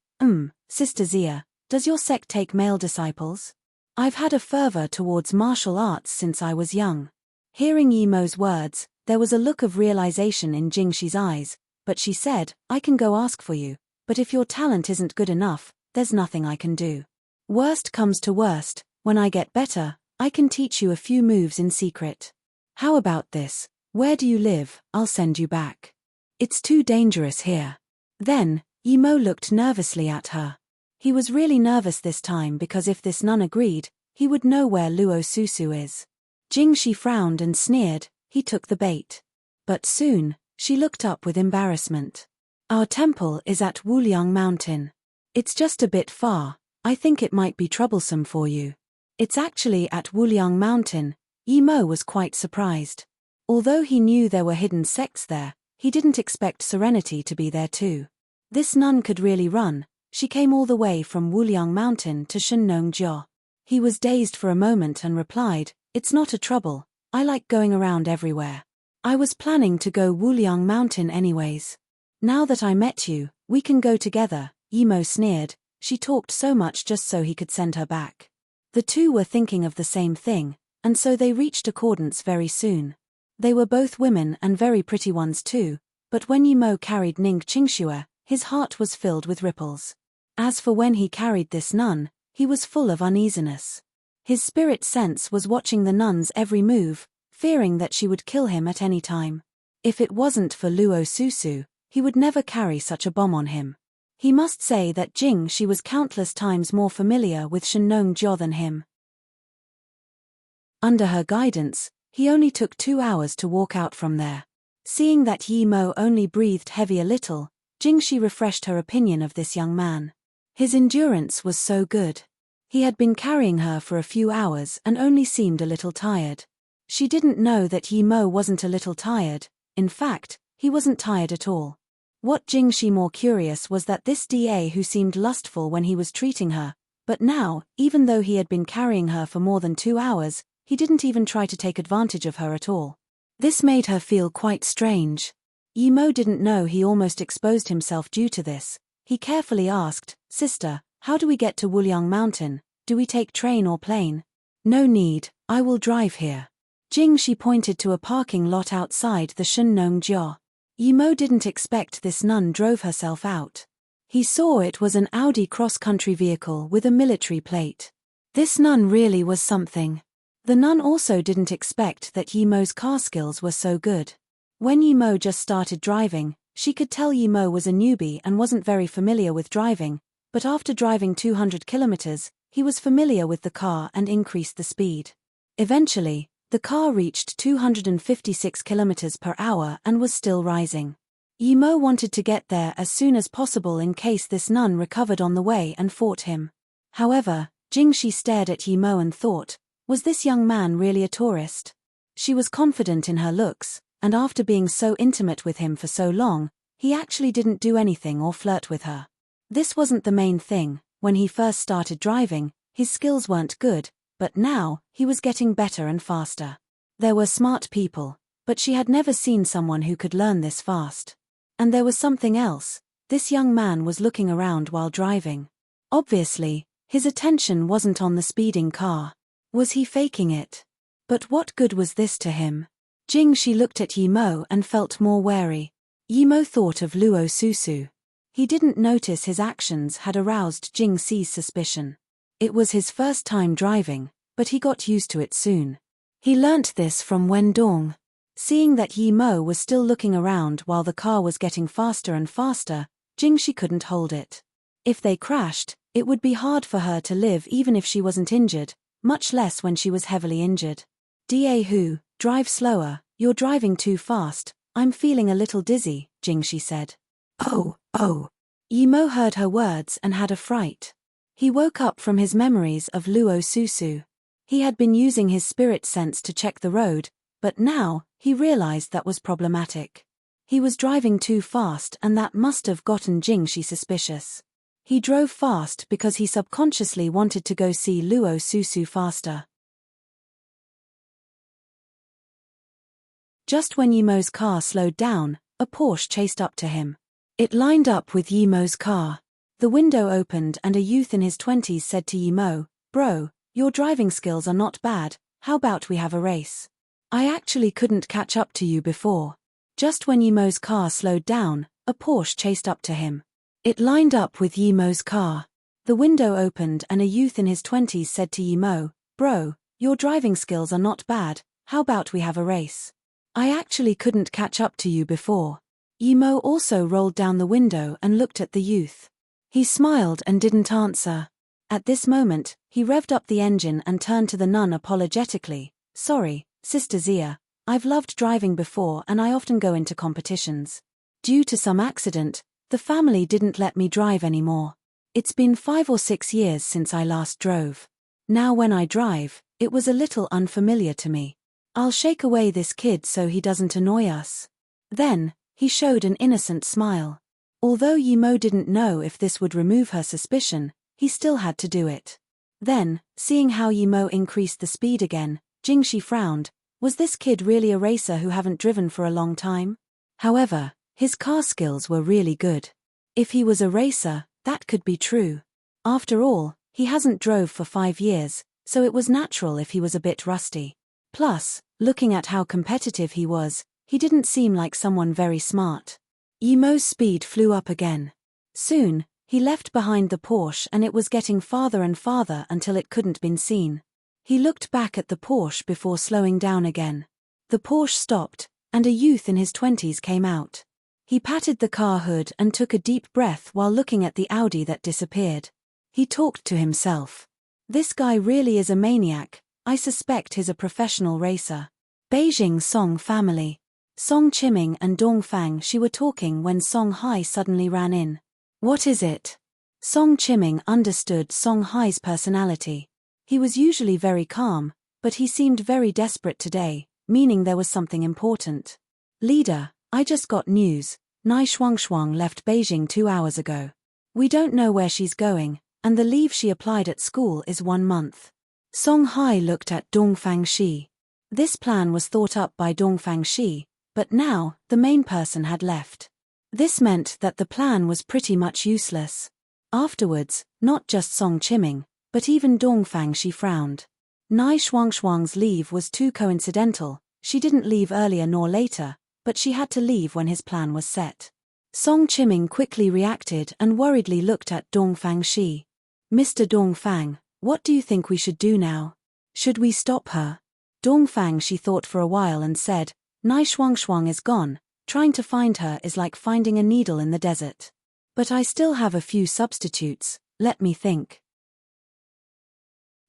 Sister Xia, does your sect take male disciples? I've had a fervor towards martial arts since I was young. Hearing Yimo's words, there was a look of realization in Jingxi's eyes, but she said, I can go ask for you, but if your talent isn't good enough, there's nothing I can do. Worst comes to worst, when I get better, I can teach you a few moves in secret. How about this? Where do you live? I'll send you back. It's too dangerous here. Then, Yimo looked nervously at her. He was really nervous this time because if this nun agreed, he would know where Luo Susu is. Jingxi frowned and sneered, he took the bait. But soon, she looked up with embarrassment. Our temple is at Wuliang Mountain. It's just a bit far, I think it might be troublesome for you. It's actually at Wuliang Mountain. Yimo was quite surprised. Although he knew there were hidden sects there, he didn't expect Serenity to be there too. This nun could really run, she came all the way from Wuliang Mountain to Shenongjiao. He was dazed for a moment and replied, it's not a trouble, I like going around everywhere. I was planning to go Wuliang Mountain anyways. Now that I met you, we can go together, Yimo sneered, she talked so much just so he could send her back. The two were thinking of the same thing, and so they reached accordance very soon. They were both women and very pretty ones too, but when Yimo carried Ning Qingxue, his heart was filled with ripples. As for when he carried this nun, he was full of uneasiness. His spirit sense was watching the nun's every move, fearing that she would kill him at any time. If it wasn't for Luo Susu, he would never carry such a bomb on him. He must say that Jingxi was countless times more familiar with Shenongjiao than him. Under her guidance, he only took 2 hours to walk out from there. Seeing that Yimo only breathed heavy a little, Jingxi refreshed her opinion of this young man. His endurance was so good. He had been carrying her for a few hours and only seemed a little tired. She didn't know that Yimo wasn't a little tired, in fact, he wasn't tired at all. What Jingxi more curious was that this Da who seemed lustful when he was treating her, but now, even though he had been carrying her for more than 2 hours, he didn't even try to take advantage of her at all. This made her feel quite strange. Yimo didn't know he almost exposed himself due to this. He carefully asked, Sister, how do we get to Wuliang Mountain? Do we take train or plane? No need, I will drive here. Jingxi pointed to a parking lot outside the Shenongjiao. Yimo didn't expect this nun drove herself out. He saw it was an Audi cross-country vehicle with a military plate. This nun really was something. The nun also didn't expect that Yimo's car skills were so good. When Yimo just started driving, she could tell Yimo was a newbie and wasn't very familiar with driving, but after driving 200 kilometers, he was familiar with the car and increased the speed. Eventually, the car reached 256 kilometers per hour and was still rising. Yimo wanted to get there as soon as possible in case this nun recovered on the way and fought him. However, Jingxi stared at Yimo and thought, was this young man really a tourist? She was confident in her looks, and after being so intimate with him for so long, he actually didn't do anything or flirt with her. This wasn't the main thing. When he first started driving, his skills weren't good, but now, he was getting better and faster. There were smart people, but she had never seen someone who could learn this fast. And there was something else. This young man was looking around while driving. Obviously, his attention wasn't on the speeding car. Was he faking it? But what good was this to him? Jing Shi looked at Yi Mo and felt more wary. Yi Mo thought of Luo Susu. He didn't notice his actions had aroused Jing Xi's suspicion. It was his first time driving, but he got used to it soon. He learnt this from Wen Dong. Seeing that Yi Mo was still looking around while the car was getting faster and faster, Jing Shi couldn't hold it. If they crashed, it would be hard for her to live even if she wasn't injured, much less when she was heavily injured. Da Hu, drive slower, you're driving too fast, I'm feeling a little dizzy, Jing Shi said. Oh. Yi Mo heard her words and had a fright. He woke up from his memories of Luo Susu. He had been using his spirit sense to check the road, but now, he realized that was problematic. He was driving too fast and that must have gotten Jing Shi suspicious. He drove fast because he subconsciously wanted to go see Luo Susu faster. Just when Yi Mo's car slowed down, a Porsche chased up to him. It lined up with Yi Mo's car. The window opened and a youth in his 20s said to Yi Mo, "Bro, your driving skills are not bad, how about we have a race? I actually couldn't catch up to you before." Just when Yi Mo's car slowed down, a Porsche chased up to him. It lined up with Yi Mo's car. The window opened and a youth in his 20s said to Yi Mo, "Bro, your driving skills are not bad, how about we have a race? I actually couldn't catch up to you before." Yi Mo also rolled down the window and looked at the youth. He smiled and didn't answer. At this moment, he revved up the engine and turned to the nun apologetically. "Sorry, Sister Zia, I've loved driving before and I often go into competitions. Due to some accident, the family didn't let me drive anymore. It's been 5 or 6 years since I last drove. Now when I drive, it was a little unfamiliar to me. I'll shake away this kid so he doesn't annoy us." Then, he showed an innocent smile. Although Yi Mo didn't know if this would remove her suspicion, he still had to do it. Then, seeing how Yi Mo increased the speed again, Jing Shi frowned. Was this kid really a racer who haven't driven for a long time? However, his car skills were really good. If he was a racer, that could be true. After all, he hasn't drove for 5 years, so it was natural if he was a bit rusty. Plus, looking at how competitive he was, he didn't seem like someone very smart. Yi Mo's speed flew up again. Soon, he left behind the Porsche and it was getting farther and farther until it couldn't be seen. He looked back at the Porsche before slowing down again. The Porsche stopped, and a youth in his 20s came out. He patted the car hood and took a deep breath while looking at the Audi that disappeared. He talked to himself. "This guy really is a maniac, I suspect he's a professional racer." Beijing Song family. Song Chiming and Dong Fang Shi were talking when Song Hai suddenly ran in. "What is it?" Song Chiming understood Song Hai's personality. He was usually very calm, but he seemed very desperate today, meaning there was something important. "Leader, I just got news. Nai Shuangshuang left Beijing 2 hours ago. We don't know where she's going, and the leave she applied at school is 1 month." Song Hai looked at Dong Fang Shi. This plan was thought up by Dong Fang Shi, but now, the main person had left. This meant that the plan was pretty much useless. Afterwards, not just Song Chiming, but even Dong Fang Shi frowned. Nai Shuangshuang's leave was too coincidental, she didn't leave earlier nor later, but she had to leave when his plan was set. Song Chiming quickly reacted and worriedly looked at Dong Fang Shi. "Mr. Dong Fang, what do you think we should do now? Should we stop her?" Dong Fang Shi thought for a while and said, "Nai Shuangshuang is gone, trying to find her is like finding a needle in the desert. But I still have a few substitutes, let me think."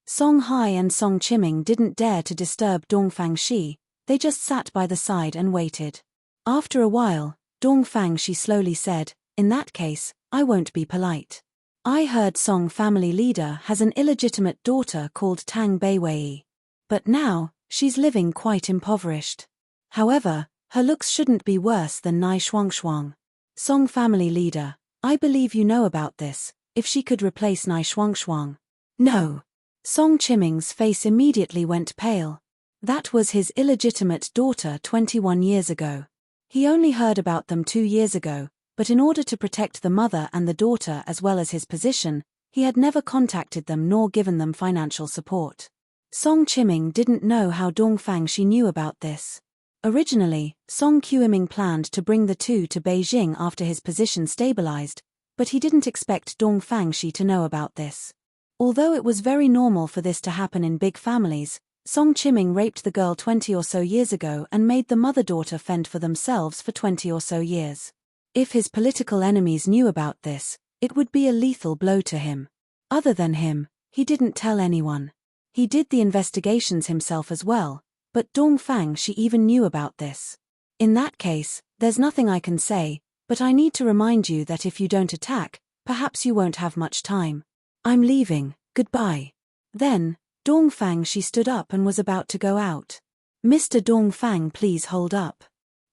Song Hai and Song Chiming didn't dare to disturb Dong Fang Shi, they just sat by the side and waited. After a while, Dong Fang Shi slowly said, "In that case, I won't be polite. I heard Song family leader has an illegitimate daughter called Tang Beiwei. But now, she's living quite impoverished. However, her looks shouldn't be worse than Nai Shuangshuang. Song family leader, I believe you know about this, if she could replace Nai Shuangshuang." "No." Song Chiming's face immediately went pale. That was his illegitimate daughter 21 years ago. He only heard about them 2 years ago, but in order to protect the mother and the daughter as well as his position, he had never contacted them nor given them financial support. Song Chiming didn't know how Dong Fang Shi knew about this. Originally, Song Qiuming planned to bring the two to Beijing after his position stabilized, but he didn't expect Dong Fangxi to know about this. Although it was very normal for this to happen in big families, Song Qiuming raped the girl 20 or so years ago and made the mother-daughter fend for themselves for 20 or so years. If his political enemies knew about this, it would be a lethal blow to him. Other than him, he didn't tell anyone. He did the investigations himself as well, but Dong Fangxi even knew about this. In that case, there's nothing I can say, but I need to remind you that if you don't attack, perhaps you won't have much time. I'm leaving, goodbye. Then, Dong Fangxi stood up and was about to go out. Mr. Dong Fang, please hold up.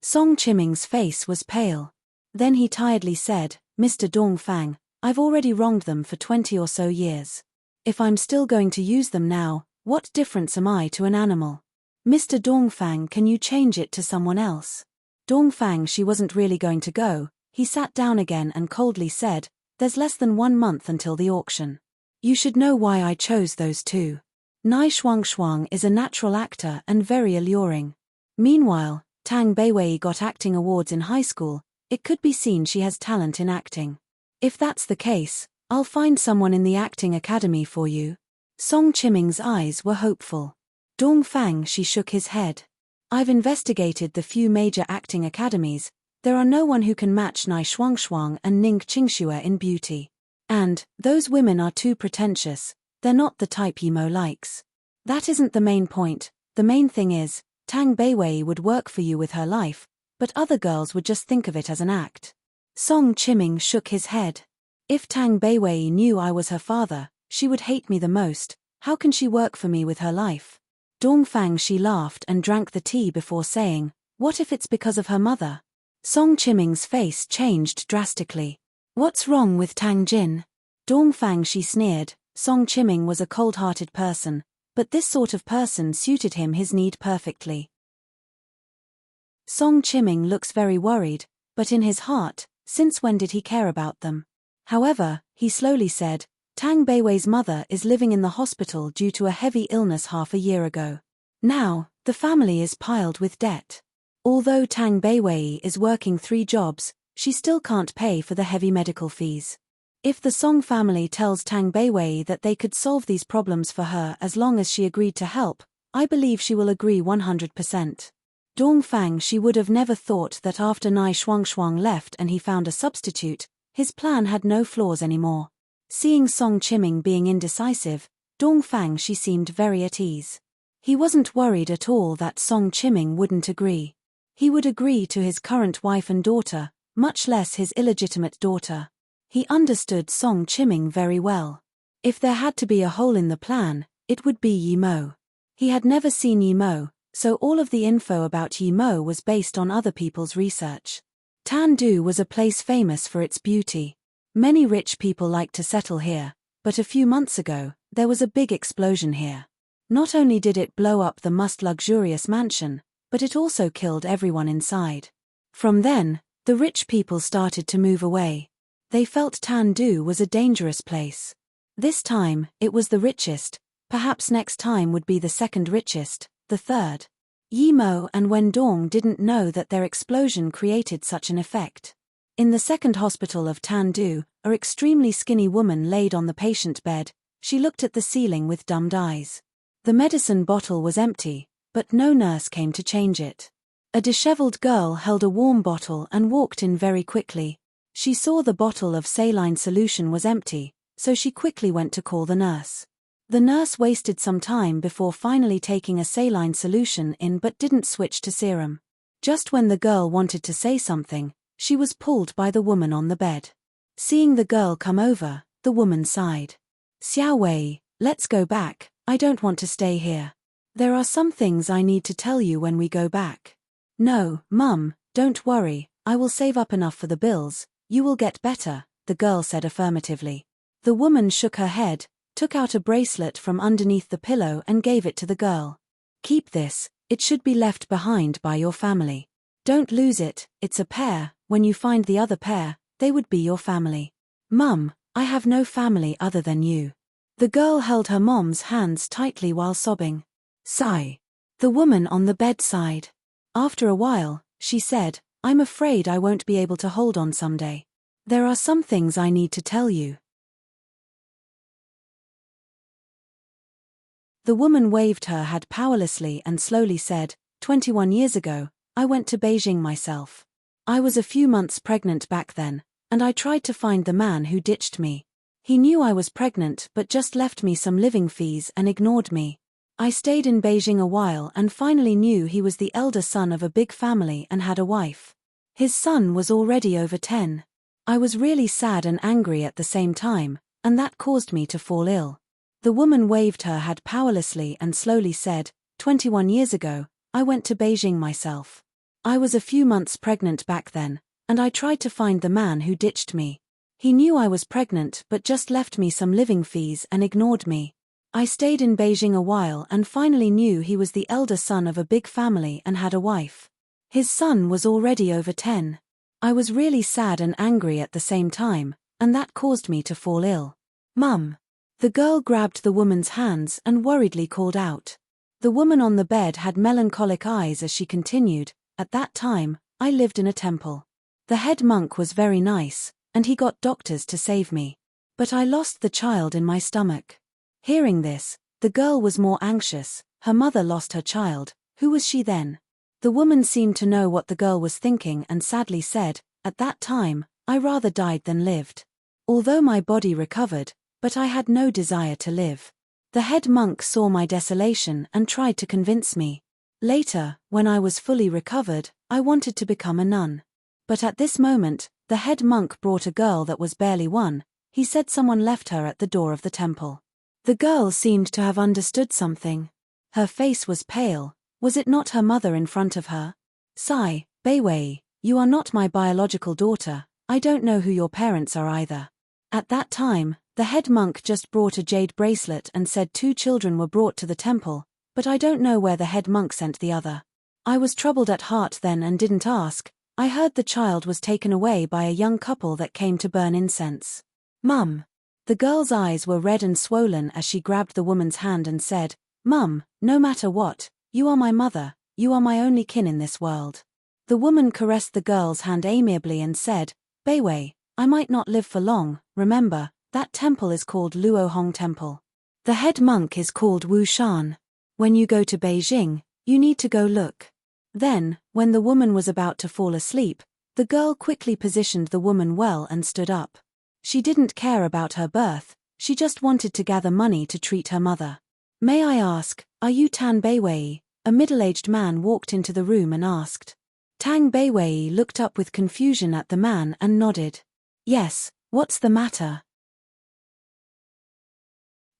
Song Qiuming's face was pale. Then he tiredly said, Mr. Dong Fang, I've already wronged them for 20 or so years. If I'm still going to use them now, what difference am I to an animal? Mr. Dong Fang, can you change it to someone else? Dong Fangxi wasn't really going to go. He sat down again and coldly said, there's less than 1 month until the auction. You should know why I chose those two. Nai Shuangshuang is a natural actor and very alluring. Meanwhile, Tang Beiwei got acting awards in high school. It could be seen she has talent in acting. If that's the case, I'll find someone in the acting academy for you. Song Qiuming's eyes were hopeful. Dong Fangxi shook his head. I've investigated the few major acting academies. There are no one who can match Nai Shuangshuang and Ning Qingxue in beauty. And, those women are too pretentious. They're not the type Yimo likes. That isn't the main point. The main thing is, Tang Beiwei would work for you with her life, but other girls would just think of it as an act. Song Qiuming shook his head. If Tang Beiwei knew I was her father, she would hate me the most. How can she work for me with her life? Dong Fangxi laughed and drank the tea before saying, what if it's because of her mother? Song Qiuming's face changed drastically. What's wrong with Tang Jin? Dong Fangxi sneered. Song Qiuming was a cold-hearted person, but this sort of person suited his need perfectly. Song Qiuming looks very worried, but in his heart, since when did he care about them? However, he slowly said, Tang Beiwei's mother is living in the hospital due to a heavy illness half a year ago. Now, the family is piled with debt. Although Tang Beiwei is working 3 jobs, she still can't pay for the heavy medical fees. If the Song family tells Tang Beiwei that they could solve these problems for her as long as she agreed to help, I believe she will agree 100%. Dong Fangxi would have never thought that after Nai Shuangshuang left and he found a substitute, his plan had no flaws anymore. Seeing Song Qiuming being indecisive, Dong Fangxi seemed very at ease. He wasn't worried at all that Song Qiuming wouldn't agree. He would agree to his current wife and daughter, much less his illegitimate daughter. He understood Song Qiuming very well. If there had to be a hole in the plan, it would be Yimo. He had never seen Yimo, so all of the info about Yimo was based on other people's research. Tandu was a place famous for its beauty. Many rich people liked to settle here, but a few months ago, there was a big explosion here. Not only did it blow up the most luxurious mansion, but it also killed everyone inside. From then, the rich people started to move away. They felt Tandu was a dangerous place. This time, it was the richest. Perhaps next time would be the second richest, the third. Yimo and Wendong didn't know that their explosion created such an effect. In the second hospital of Tandu, an extremely skinny woman laid on the patient bed. She looked at the ceiling with dumbed eyes. The medicine bottle was empty, but no nurse came to change it. A disheveled girl held a warm bottle and walked in very quickly. She saw the bottle of saline solution was empty, so she quickly went to call the nurse. The nurse wasted some time before finally taking a saline solution in but didn't switch to serum. Just when the girl wanted to say something, she was pulled by the woman on the bed. Seeing the girl come over, the woman sighed. Xiao Wei, let's go back, I don't want to stay here. There are some things I need to tell you when we go back. No, Mum, don't worry, I will save up enough for the bills, you will get better, the girl said affirmatively. The woman shook her head, took out a bracelet from underneath the pillow and gave it to the girl. Keep this, it should be left behind by your family. Don't lose it, it's a pair, when you find the other pair, they would be your family. Mum, I have no family other than you. The girl held her mom's hands tightly while sobbing. Sigh. The woman on the bedside. After a while, she said, I'm afraid I won't be able to hold on someday. There are some things I need to tell you. The woman waved her hand powerlessly and slowly said, 21 years ago, I went to Beijing myself. I was a few months pregnant back then, and I tried to find the man who ditched me. He knew I was pregnant but just left me some living fees and ignored me. I stayed in Beijing a while and finally knew he was the elder son of a big family and had a wife. His son was already over 10. I was really sad and angry at the same time, and that caused me to fall ill. The woman waved her hand powerlessly and slowly said, 21 years ago, I went to Beijing myself. I was a few months pregnant back then, and I tried to find the man who ditched me. He knew I was pregnant but just left me some living fees and ignored me. I stayed in Beijing a while and finally knew he was the elder son of a big family and had a wife. His son was already over 10. I was really sad and angry at the same time, and that caused me to fall ill. Mum. The girl grabbed the woman's hands and worriedly called out. The woman on the bed had melancholic eyes as she continued, at that time, I lived in a temple. The head monk was very nice, and he got doctors to save me. But I lost the child in my stomach. Hearing this, the girl was more anxious. Her mother lost her child. Who was she then? The woman seemed to know what the girl was thinking and sadly said, at that time, I rather died than lived. Although my body recovered, but I had no desire to live. The head monk saw my desolation and tried to convince me. Later, when I was fully recovered, I wanted to become a nun. But at this moment, the head monk brought a girl that was barely 1. He said someone left her at the door of the temple. The girl seemed to have understood something. Her face was pale. Was it not her mother in front of her? Sigh, Beiwei, you are not my biological daughter. I don't know who your parents are either. At that time, the head monk just brought a jade bracelet and said 2 children were brought to the temple, but I don't know where the head monk sent the other. I was troubled at heart then and didn't ask. I heard the child was taken away by a young couple that came to burn incense. Mum. The girl's eyes were red and swollen as she grabbed the woman's hand and said, Mum, no matter what, you are my mother, you are my only kin in this world. The woman caressed the girl's hand amiably and said, Beiwei, I might not live for long, remember, that temple is called Luohong Temple. The head monk is called Wu Shan. When you go to Beijing, you need to go look. Then, when the woman was about to fall asleep, the girl quickly positioned the woman well and stood up. She didn't care about her birth, she just wanted to gather money to treat her mother. May I ask, are you Tan Beiwei? A middle-aged man walked into the room and asked. Tang Beiwei looked up with confusion at the man and nodded. Yes, what's the matter?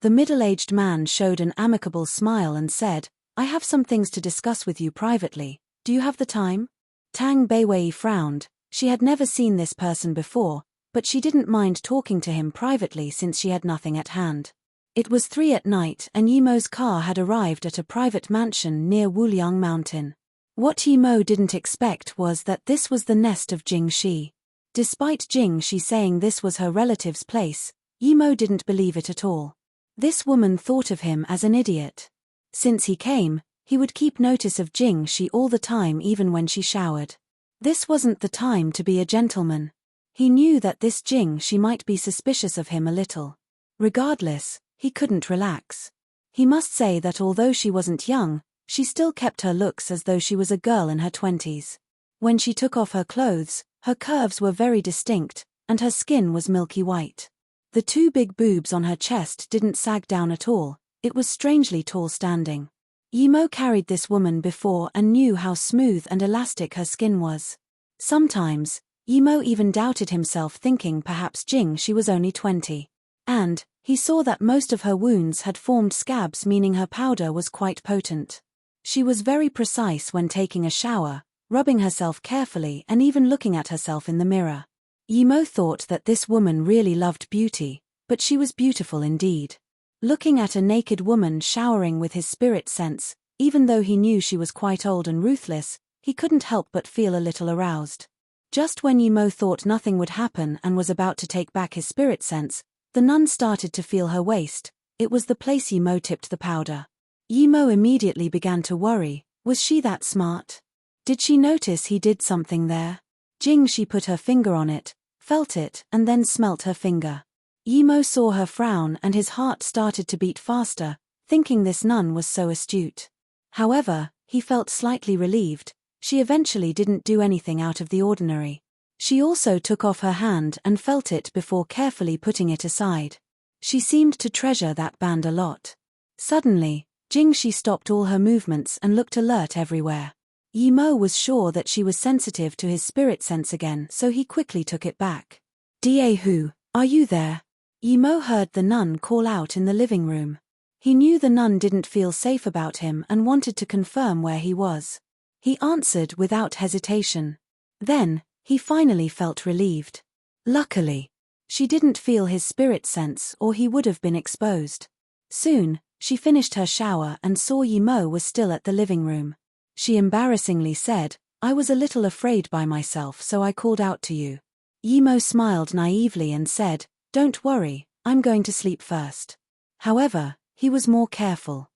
The middle-aged man showed an amicable smile and said, I have some things to discuss with you privately. Do you have the time? Tang Beiwei frowned. She had never seen this person before, but she didn't mind talking to him privately since she had nothing at hand. It was 3 at night and Yimo's car had arrived at a private mansion near Wuliang Mountain. What Yimo didn't expect was that this was the nest of Jing Shi. Despite Jing Shi saying this was her relative's place, Yimo didn't believe it at all. This woman thought of him as an idiot. Since he came, he would keep notice of Jing Shi all the time even when she showered. This wasn't the time to be a gentleman. He knew that this Jing Shi might be suspicious of him a little. Regardless, he couldn't relax. He must say that although she wasn't young, she still kept her looks as though she was a girl in her 20s. When she took off her clothes, her curves were very distinct, and her skin was milky white. The 2 big boobs on her chest didn't sag down at all, it was strangely tall standing. Yimo carried this woman before and knew how smooth and elastic her skin was. Sometimes, Yimo even doubted himself thinking perhaps Jing Shi was only 20. And, he saw that most of her wounds had formed scabs meaning her powder was quite potent. She was very precise when taking a shower, rubbing herself carefully and even looking at herself in the mirror. Yimo thought that this woman really loved beauty, but she was beautiful indeed. Looking at a naked woman showering with his spirit sense, even though he knew she was quite old and ruthless, he couldn't help but feel a little aroused. Just when Yimo thought nothing would happen and was about to take back his spirit sense, the nun started to feel her waist. It was the place Yimo tipped the powder. Yimo immediately began to worry, was she that smart? Did she notice he did something there? Jingxi put her finger on it, felt it, and then smelt her finger. Yimo saw her frown and his heart started to beat faster, thinking this nun was so astute. However, he felt slightly relieved. She eventually didn't do anything out of the ordinary. She also took off her hand and felt it before carefully putting it aside. She seemed to treasure that band a lot. Suddenly, Jingxi stopped all her movements and looked alert everywhere. Yimo was sure that she was sensitive to his spirit sense again, so he quickly took it back. Daehu, are you there? Yimo heard the nun call out in the living room. He knew the nun didn't feel safe about him and wanted to confirm where he was. He answered without hesitation. Then, he finally felt relieved. Luckily, she didn't feel his spirit sense or he would have been exposed. Soon, she finished her shower and saw Yimo was still at the living room. She embarrassingly said, I was a little afraid by myself, so I called out to you. Yimo smiled naively and said, Don't worry, I'm going to sleep first. However, he was more careful.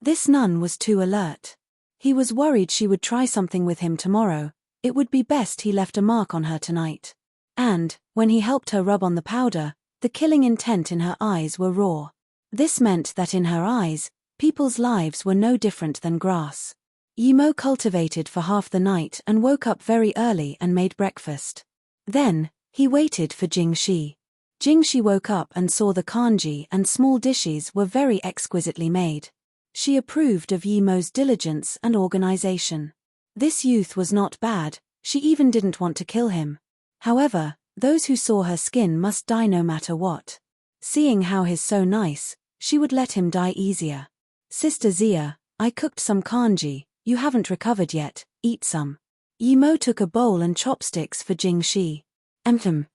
This nun was too alert. He was worried she would try something with him tomorrow. It would be best he left a mark on her tonight. And, when he helped her rub on the powder, the killing intent in her eyes were raw. This meant that in her eyes, people's lives were no different than grass. Yimo cultivated for half the night and woke up very early and made breakfast. Then, he waited for Jingxi. Jingxi woke up and saw the kanji and small dishes were very exquisitely made. She approved of Yimo's diligence and organization. This youth was not bad, she even didn't want to kill him. However, those who saw her skin must die no matter what. Seeing how he's so nice, she would let him die easier. Sister Zia, I cooked some kanji, you haven't recovered yet, eat some. Yimo took a bowl and chopsticks for Jingxi.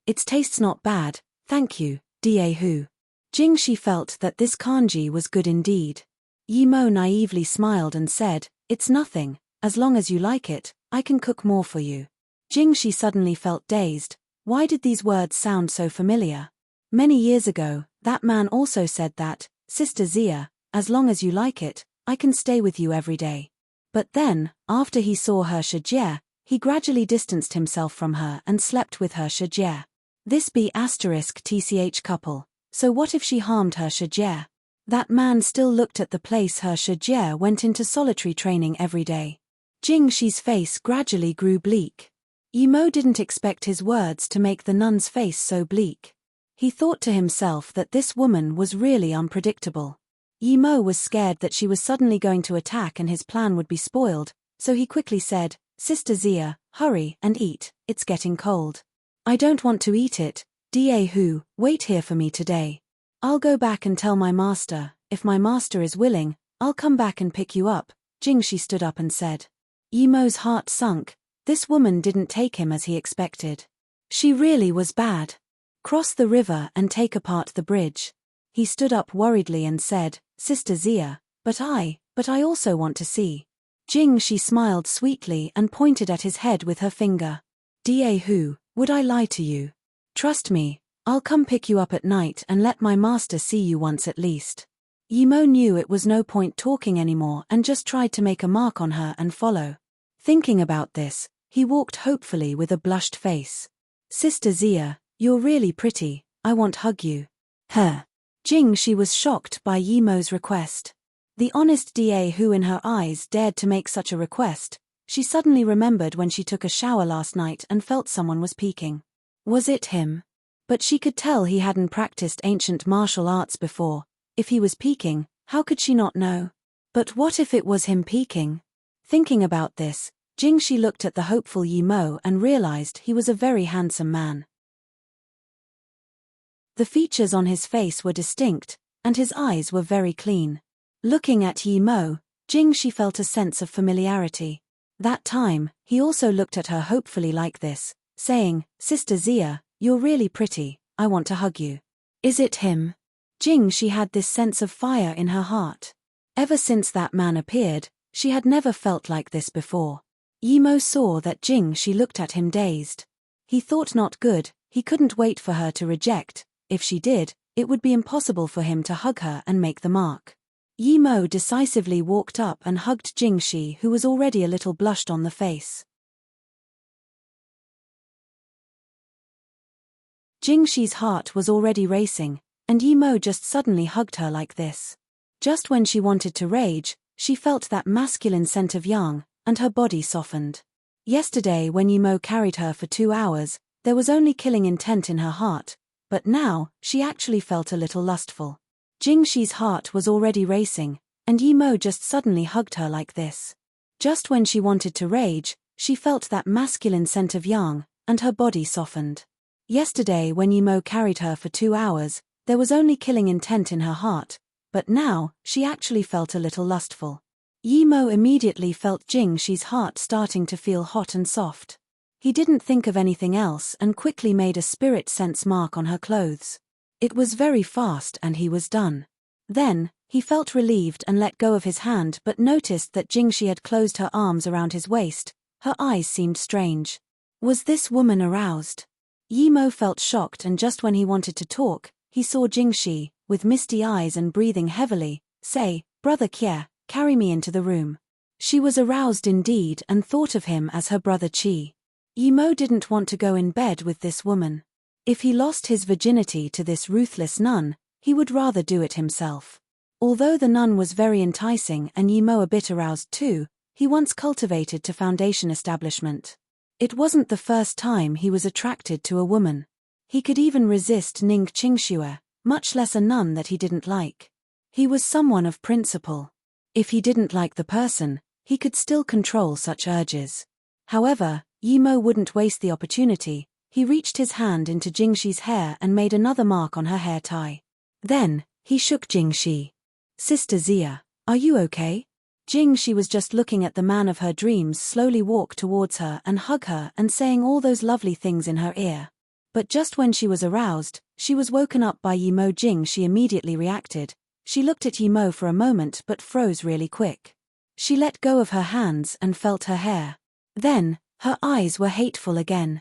Its tastes not bad, thank you, Daehu. Jingxi felt that this kanji was good indeed. Yimo naively smiled and said, It's nothing, as long as you like it, I can cook more for you. Jingxi suddenly felt dazed. Why did these words sound so familiar? Many years ago, that man also said that, Sister Zia, as long as you like it, I can stay with you every day. But then, after he saw her Shijie, he gradually distanced himself from her and slept with her Shijie. This be *tch couple, so what if she harmed her Shijie? That man still looked at the place her Shijie went into solitary training every day. Jingxi's face gradually grew bleak. Yimo didn't expect his words to make the nun's face so bleak. He thought to himself that this woman was really unpredictable. Yimo was scared that she was suddenly going to attack and his plan would be spoiled, so he quickly said, Sister Zia, hurry and eat, it's getting cold. I don't want to eat it, Daehu, wait here for me today. I'll go back and tell my master, if my master is willing, I'll come back and pick you up. Jingxi stood up and said. Yimo's heart sunk, this woman didn't take him as he expected. She really was bad. Cross the river and take apart the bridge. He stood up worriedly and said, Sister Zia, but I also want to see. Jingxi smiled sweetly and pointed at his head with her finger. Daehu, would I lie to you? Trust me, I'll come pick you up at night and let my master see you once at least. Yimo knew it was no point talking anymore and just tried to make a mark on her and follow. Thinking about this, he walked hopefully with a blushed face. Sister Zia, you're really pretty, I want hug you. Jingxi was shocked by Yimo's request. The honest Daehu in her eyes dared to make such a request. She suddenly remembered when she took a shower last night and felt someone was peeking. Was it him? But she could tell he hadn't practiced ancient martial arts before. If he was peeking, how could she not know? But what if it was him peeking? Thinking about this, Jingxi looked at the hopeful Yimo and realized he was a very handsome man. The features on his face were distinct, and his eyes were very clean. Looking at Yimo, Jingxi felt a sense of familiarity. That time, he also looked at her hopefully like this, saying, Sister Zia, you're really pretty, I want to hug you. Is it him? Jingxi had this sense of fire in her heart. Ever since that man appeared, she had never felt like this before. Yimo saw that Jingxi looked at him dazed. He thought not good, he couldn't wait for her to reject. If she did, it would be impossible for him to hug her and make the mark. Yimo decisively walked up and hugged Jingxi, who was already a little blushed on the face. Jingxi's heart was already racing, and Yimo just suddenly hugged her like this. Just when she wanted to rage, she felt that masculine scent of yang, and her body softened. Yesterday when Yimo carried her for 2 hours, there was only killing intent in her heart, but now, she actually felt a little lustful. Jingxi's heart was already racing, and Yimo just suddenly hugged her like this. Just when she wanted to rage, she felt that masculine scent of yang, and her body softened. Yesterday when Yimo carried her for 2 hours, there was only killing intent in her heart, but now, she actually felt a little lustful. Yimo immediately felt Jingxi's heart starting to feel hot and soft. He didn't think of anything else and quickly made a spirit sense mark on her clothes. It was very fast and he was done. Then, he felt relieved and let go of his hand but noticed that Jingxi had closed her arms around his waist. Her eyes seemed strange. Was this woman aroused? Yimo felt shocked, and just when he wanted to talk, he saw Jingxi, with misty eyes and breathing heavily, say, "Brother Kie, carry me into the room." She was aroused indeed and thought of him as her brother Qi. Yimo didn't want to go in bed with this woman. If he lost his virginity to this ruthless nun, he would rather do it himself. Although the nun was very enticing and Yimo a bit aroused too, he once cultivated to foundation establishment. It wasn't the first time he was attracted to a woman. He could even resist Ning Qingxue, much less a nun that he didn't like. He was someone of principle. If he didn't like the person, he could still control such urges. However, Yimo wouldn't waste the opportunity. He reached his hand into Jingxi's hair and made another mark on her hair tie. Then, he shook Jingxi. "Sister Zia, are you okay?" Jingxi was just looking at the man of her dreams slowly walk towards her and hug her and saying all those lovely things in her ear. But just when she was aroused, she was woken up by Yimo. Jingxi immediately reacted. She looked at Yimo for a moment but froze really quick. She let go of her hands and felt her hair. Then, her eyes were hateful again.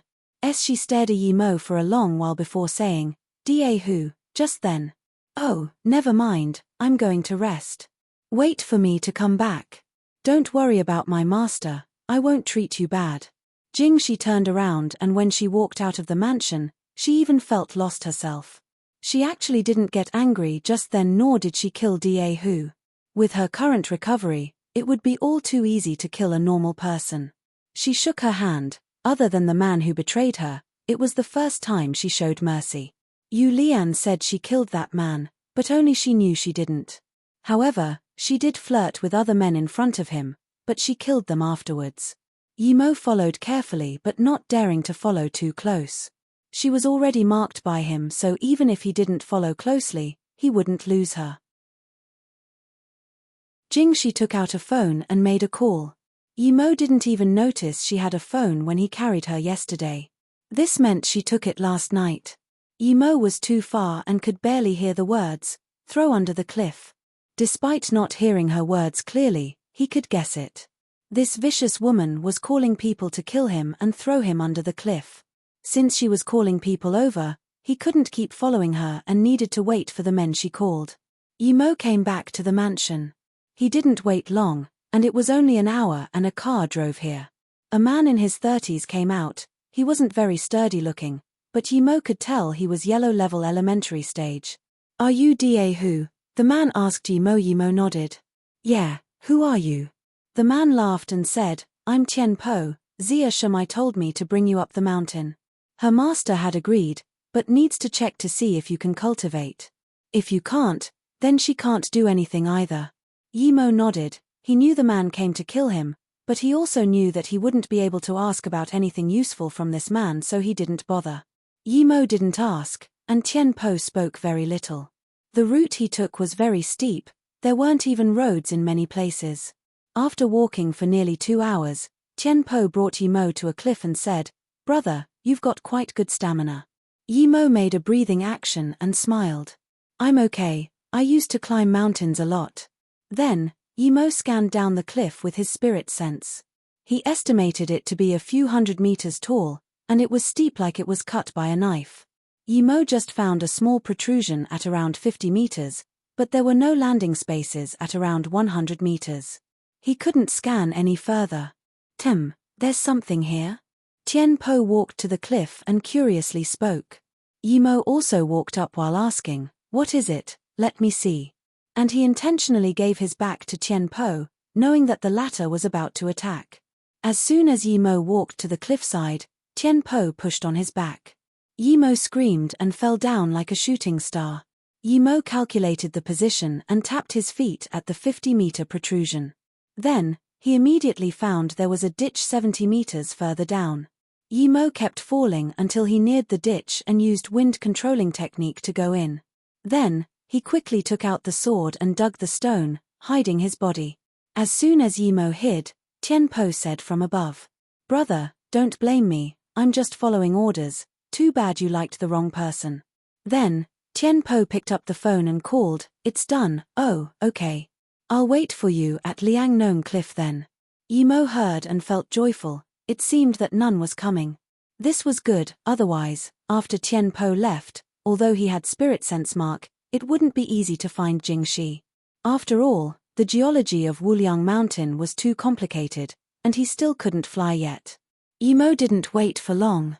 She stared at Yimo for a long while before saying, "Da who?" Just then. "Oh, never mind, I'm going to rest. Wait for me to come back. Don't worry about my master, I won't treat you bad." Jingxi turned around, and when she walked out of the mansion, she even felt lost herself. She actually didn't get angry just then, nor did she kill Da Hu. With her current recovery, it would be all too easy to kill a normal person. She shook her hand. Other than the man who betrayed her, it was the first time she showed mercy. Yu Lian said she killed that man, but only she knew she didn't. However, she did flirt with other men in front of him, but she killed them afterwards. Yimo followed carefully but not daring to follow too close. She was already marked by him, so even if he didn't follow closely, he wouldn't lose her. Jingxi took out a phone and made a call. Yimo didn't even notice she had a phone when he carried her yesterday. This meant she took it last night. Yimo was too far and could barely hear the words, "throw under the cliff." Despite not hearing her words clearly, he could guess it. This vicious woman was calling people to kill him and throw him under the cliff. Since she was calling people over, he couldn't keep following her and needed to wait for the men she called. Yimo came back to the mansion. He didn't wait long, and it was only an hour and a car drove here. A man in his 30s came out. He wasn't very sturdy looking, but Yimo could tell he was yellow level elementary stage. "Are you Da Hu?" the man asked Yimo. Yimo nodded. "Yeah, who are you?" The man laughed and said, "I'm Tian Po, Zia Shamai told me to bring you up the mountain. Her master had agreed, but needs to check to see if you can cultivate. If you can't, then she can't do anything either." Yimo nodded. He knew the man came to kill him, but he also knew that he wouldn't be able to ask about anything useful from this man, so he didn't bother. Yimo didn't ask, and Tian Po spoke very little. The route he took was very steep. There weren't even roads in many places. After walking for nearly 2 hours, Tian Po brought Yimo to a cliff and said, "Brother, you've got quite good stamina." Yimo made a breathing action and smiled. "I'm okay, I used to climb mountains a lot." Then, Yimo scanned down the cliff with his spirit sense. He estimated it to be a few hundred meters tall, and it was steep like it was cut by a knife. Yimo just found a small protrusion at around 50 meters, But there were no landing spaces at around 100 meters. He couldn't scan any further. There's something here? Tian Po walked to the cliff and curiously spoke. Yimo also walked up while asking, "What is it? Let me see." And he intentionally gave his back to Tian Po, knowing that the latter was about to attack. As soon as Yimo walked to the cliffside, Tian Po pushed on his back. Yimo screamed and fell down like a shooting star. Yimo calculated the position and tapped his feet at the 50-meter protrusion. Then, he immediately found there was a ditch 70 meters further down. Yimo kept falling until he neared the ditch and used wind controlling technique to go in. Then, he quickly took out the sword and dug the stone, hiding his body. As soon as Yimo hid, Tian Po said from above, "Brother, don't blame me, I'm just following orders, too bad you liked the wrong person." Then, Tian Po picked up the phone and called, "It's done, oh, okay. I'll wait for you at Liang Nong Cliff then." Yimo heard and felt joyful, it seemed that none was coming. This was good, otherwise, after Tian Po left, although he had spirit sense mark, it wouldn't be easy to find Jingxi. After all, the geology of Wuliang Mountain was too complicated, and he still couldn't fly yet. Yimo didn't wait for long.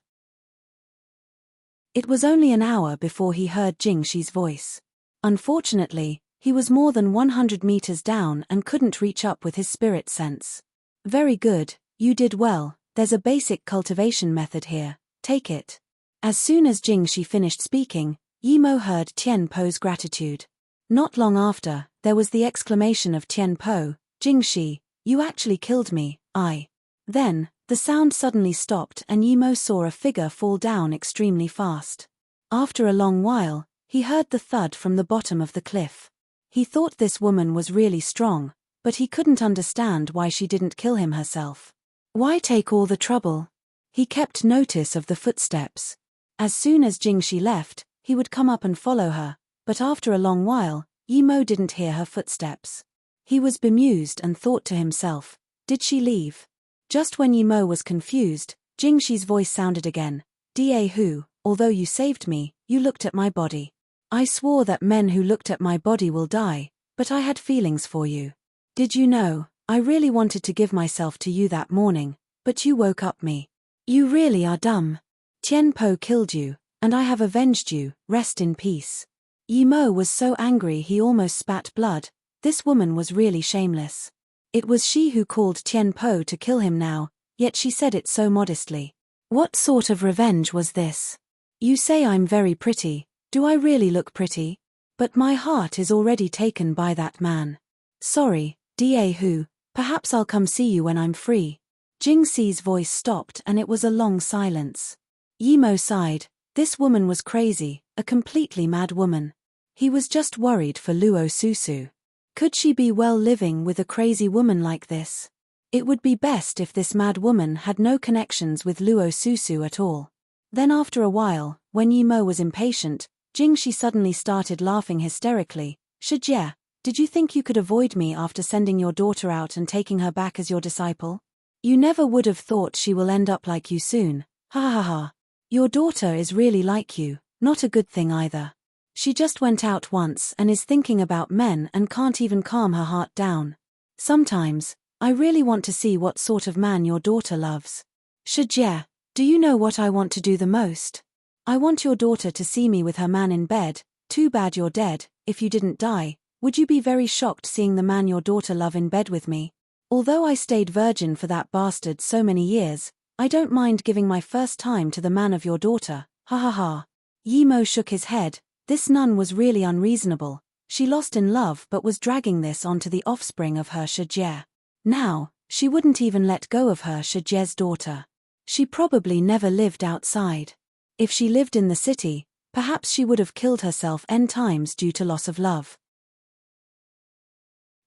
It was only an hour before he heard Jingxi's voice. Unfortunately, he was more than 100 meters down and couldn't reach up with his spirit sense. "Very good, you did well, there's a basic cultivation method here, take it." As soon as Jingxi finished speaking, Yimo heard Tian Po's gratitude. Not long after, there was the exclamation of Tian Po, "Jingxi, you actually killed me, I." Then, the sound suddenly stopped and Yimo saw a figure fall down extremely fast. After a long while, he heard the thud from the bottom of the cliff. He thought this woman was really strong, but he couldn't understand why she didn't kill him herself. Why take all the trouble? He kept notice of the footsteps. As soon as Jingxi left, he would come up and follow her, but after a long while, Yimo didn't hear her footsteps. He was bemused and thought to himself, did she leave? Just when Yimo was confused, Jingxi's voice sounded again, "Da Hu, although you saved me, you looked at my body. I swore that men who looked at my body will die, but I had feelings for you. Did you know, I really wanted to give myself to you that morning, but you woke up me. You really are dumb. Tian Po killed you, and I have avenged you, rest in peace." Yimo was so angry he almost spat blood. This woman was really shameless. It was she who called Tian Po to kill him now, yet she said it so modestly. What sort of revenge was this? You say I'm very pretty, do I really look pretty? But my heart is already taken by that man. Sorry, Da Hu, perhaps I'll come see you when I'm free. Jingxi's voice stopped and it was a long silence. Yimo sighed, this woman was crazy, a completely mad woman. He was just worried for Luo Susu. Could she be well living with a crazy woman like this? It would be best if this mad woman had no connections with Luo Susu at all. Then after a while, when Yimo was impatient, Jingxi suddenly started laughing hysterically. "Shijie, did you think you could avoid me after sending your daughter out and taking her back as your disciple? You never would have thought she will end up like you soon. Ha ha ha. Your daughter is really like you, not a good thing either. She just went out once and is thinking about men and can't even calm her heart down. Sometimes, I really want to see what sort of man your daughter loves. Shijie, do you know what I want to do the most? I want your daughter to see me with her man in bed. Too bad you're dead. If you didn't die, would you be very shocked seeing the man your daughter love in bed with me? Although I stayed virgin for that bastard so many years, I don't mind giving my first time to the man of your daughter. Ha ha ha." Yimo shook his head. This nun was really unreasonable. She lost in love but was dragging this onto the offspring of her Shijie. Now, she wouldn't even let go of her Shijie's daughter. She probably never lived outside. If she lived in the city, perhaps she would have killed herself n times due to loss of love.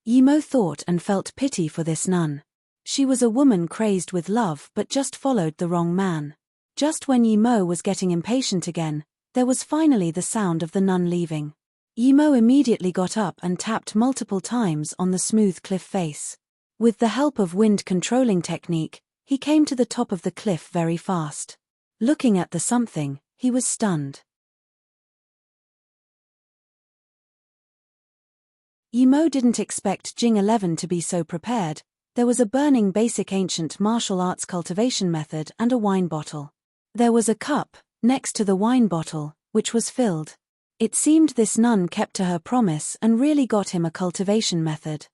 Yimo thought and felt pity for this nun. She was a woman crazed with love but just followed the wrong man. Just when Yimo was getting impatient again, there was finally the sound of the nun leaving. Yimo immediately got up and tapped multiple times on the smooth cliff face. With the help of wind controlling technique, he came to the top of the cliff very fast. Looking at the something, he was stunned. Yimo didn't expect Jing 11 to be so prepared. There was a burning basic ancient martial arts cultivation method and a wine bottle. There was a cup, next to the wine bottle, which was filled. It seemed this nun kept to her promise and really got him a cultivation method.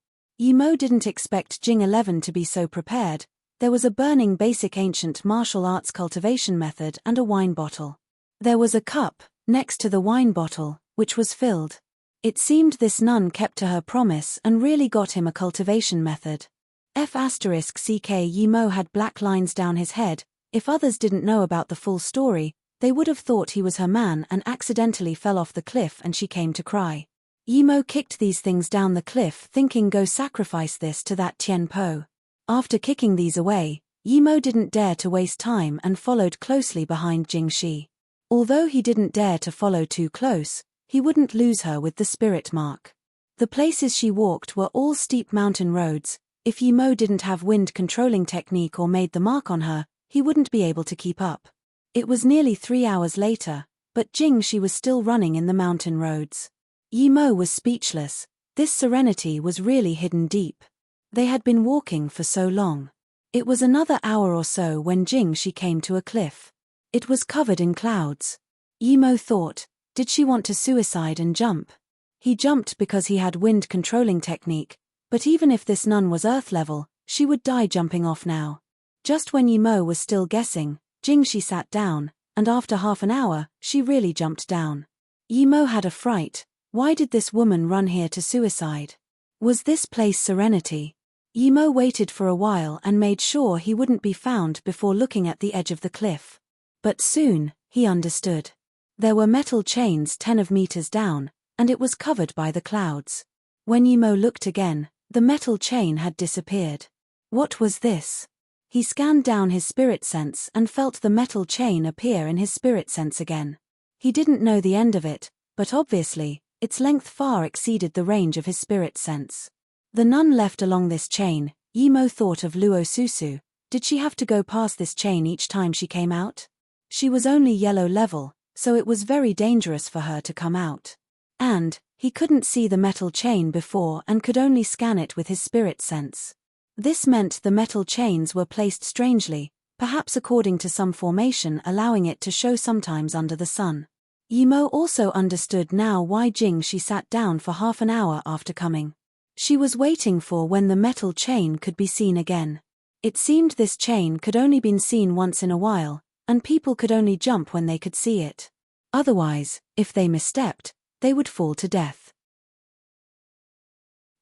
Yimo didn't expect Jing 11 to be so prepared. There was a burning basic ancient martial arts cultivation method and a wine bottle. There was a cup, next to the wine bottle, which was filled. It seemed this nun kept to her promise and really got him a cultivation method. F***ck Yimo had black lines down his head. If others didn't know about the full story, they would have thought he was her man and accidentally fell off the cliff and she came to cry. Yimo kicked these things down the cliff thinking go sacrifice this to that Tian Po. After kicking these away, Yimo didn't dare to waste time and followed closely behind Jingxi. Although he didn't dare to follow too close, he wouldn't lose her with the spirit mark. The places she walked were all steep mountain roads. If Yimo didn't have wind controlling technique or made the mark on her, he wouldn't be able to keep up. It was nearly 3 hours later, but Jingxi was still running in the mountain roads. Yimo was speechless. This serenity was really hidden deep. They had been walking for so long. It was another hour or so when Jingxi came to a cliff. It was covered in clouds. Yimo thought, did she want to suicide and jump? He jumped because he had wind controlling technique, but even if this nun was earth level, she would die jumping off now. Just when Yimo was still guessing, Jingxi sat down, and after half an hour, she really jumped down. Yimo had a fright. Why did this woman run here to suicide? Was this place serenity? Yimo waited for a while and made sure he wouldn't be found before looking at the edge of the cliff. But soon, he understood. There were metal chains 10 meters down, and it was covered by the clouds. When Yimo looked again, the metal chain had disappeared. What was this? He scanned down his spirit sense and felt the metal chain appear in his spirit sense again. He didn't know the end of it, but obviously, its length far exceeded the range of his spirit sense. The nun left along this chain. Yimo thought of Luo Susu. Did she have to go past this chain each time she came out? She was only yellow level, so it was very dangerous for her to come out. And he couldn't see the metal chain before and could only scan it with his spirit sense. This meant the metal chains were placed strangely, perhaps according to some formation allowing it to show sometimes under the sun. Yimo also understood now why Jingxi sat down for half an hour after coming. She was waiting for when the metal chain could be seen again. It seemed this chain could only been seen once in a while, and people could only jump when they could see it. Otherwise, if they misstepped, they would fall to death.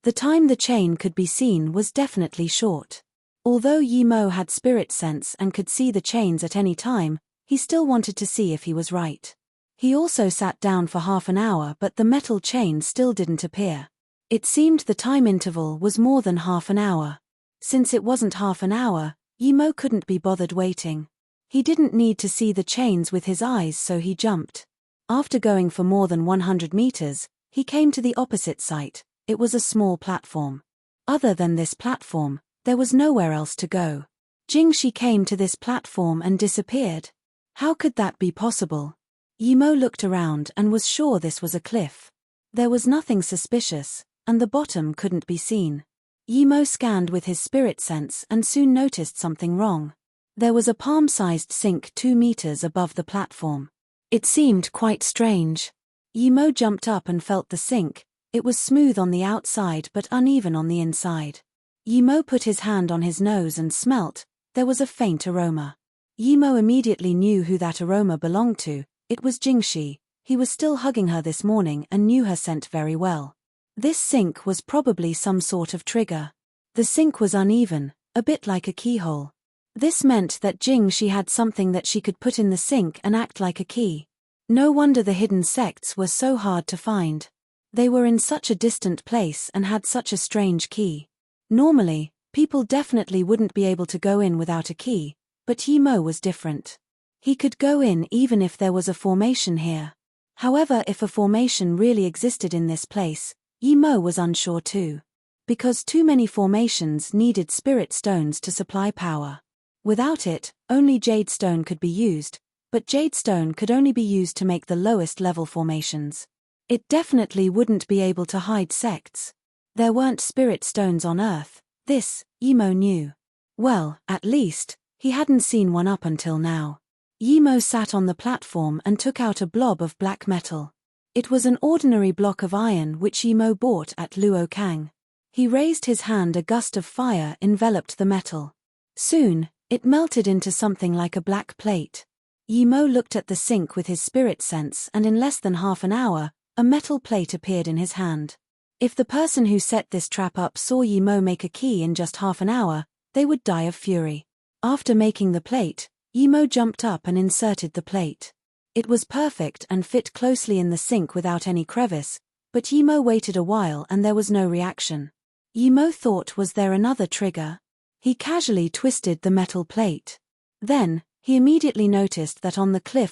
The time the chain could be seen was definitely short. Although Yimo had spirit sense and could see the chains at any time, he still wanted to see if he was right. He also sat down for half an hour but the metal chain still didn't appear. It seemed the time interval was more than half an hour. Since it wasn't half an hour, Yimo couldn't be bothered waiting. He didn't need to see the chains with his eyes so he jumped. After going for more than 100 meters, he came to the opposite site. It was a small platform. Other than this platform, there was nowhere else to go. Jingxi came to this platform and disappeared. How could that be possible? Yimo looked around and was sure this was a cliff. There was nothing suspicious, and the bottom couldn't be seen. Yimo scanned with his spirit sense and soon noticed something wrong. There was a palm-sized sink 2 meters above the platform. It seemed quite strange. Yimo jumped up and felt the sink. It was smooth on the outside but uneven on the inside. Yimo put his hand on his nose and smelt. There was a faint aroma. Yimo immediately knew who that aroma belonged to. It was Jingxi. He was still hugging her this morning and knew her scent very well. This sink was probably some sort of trigger. The sink was uneven, a bit like a keyhole. This meant that Jingxi had something that she could put in the sink and act like a key. No wonder the hidden sects were so hard to find. They were in such a distant place and had such a strange key. Normally, people definitely wouldn't be able to go in without a key, but Yimo was different. He could go in even if there was a formation here. However, if a formation really existed in this place, Yimo was unsure too. Because too many formations needed spirit stones to supply power. Without it, only jade stone could be used, but jade stone could only be used to make the lowest level formations. It definitely wouldn't be able to hide sects. There weren't spirit stones on Earth, this, Yimo knew. Well, at least, he hadn't seen one up until now. Yimo sat on the platform and took out a blob of black metal. It was an ordinary block of iron which Yimo bought at Luokang. He raised his hand, a gust of fire enveloped the metal. Soon, it melted into something like a black plate. Yimo looked at the sink with his spirit sense, and in less than half an hour, a metal plate appeared in his hand. If the person who set this trap up saw Yimo make a key in just half an hour, they would die of fury. After making the plate, Yimo jumped up and inserted the plate. It was perfect and fit closely in the sink without any crevice, but Yimo waited a while and there was no reaction. Yimo thought, was there another trigger? He casually twisted the metal plate. Then, he immediately noticed that on the cliff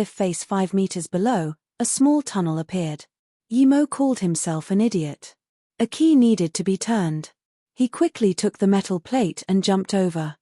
face 5 meters below, a small tunnel appeared. Yimo called himself an idiot. A key needed to be turned. He quickly took the metal plate and jumped over.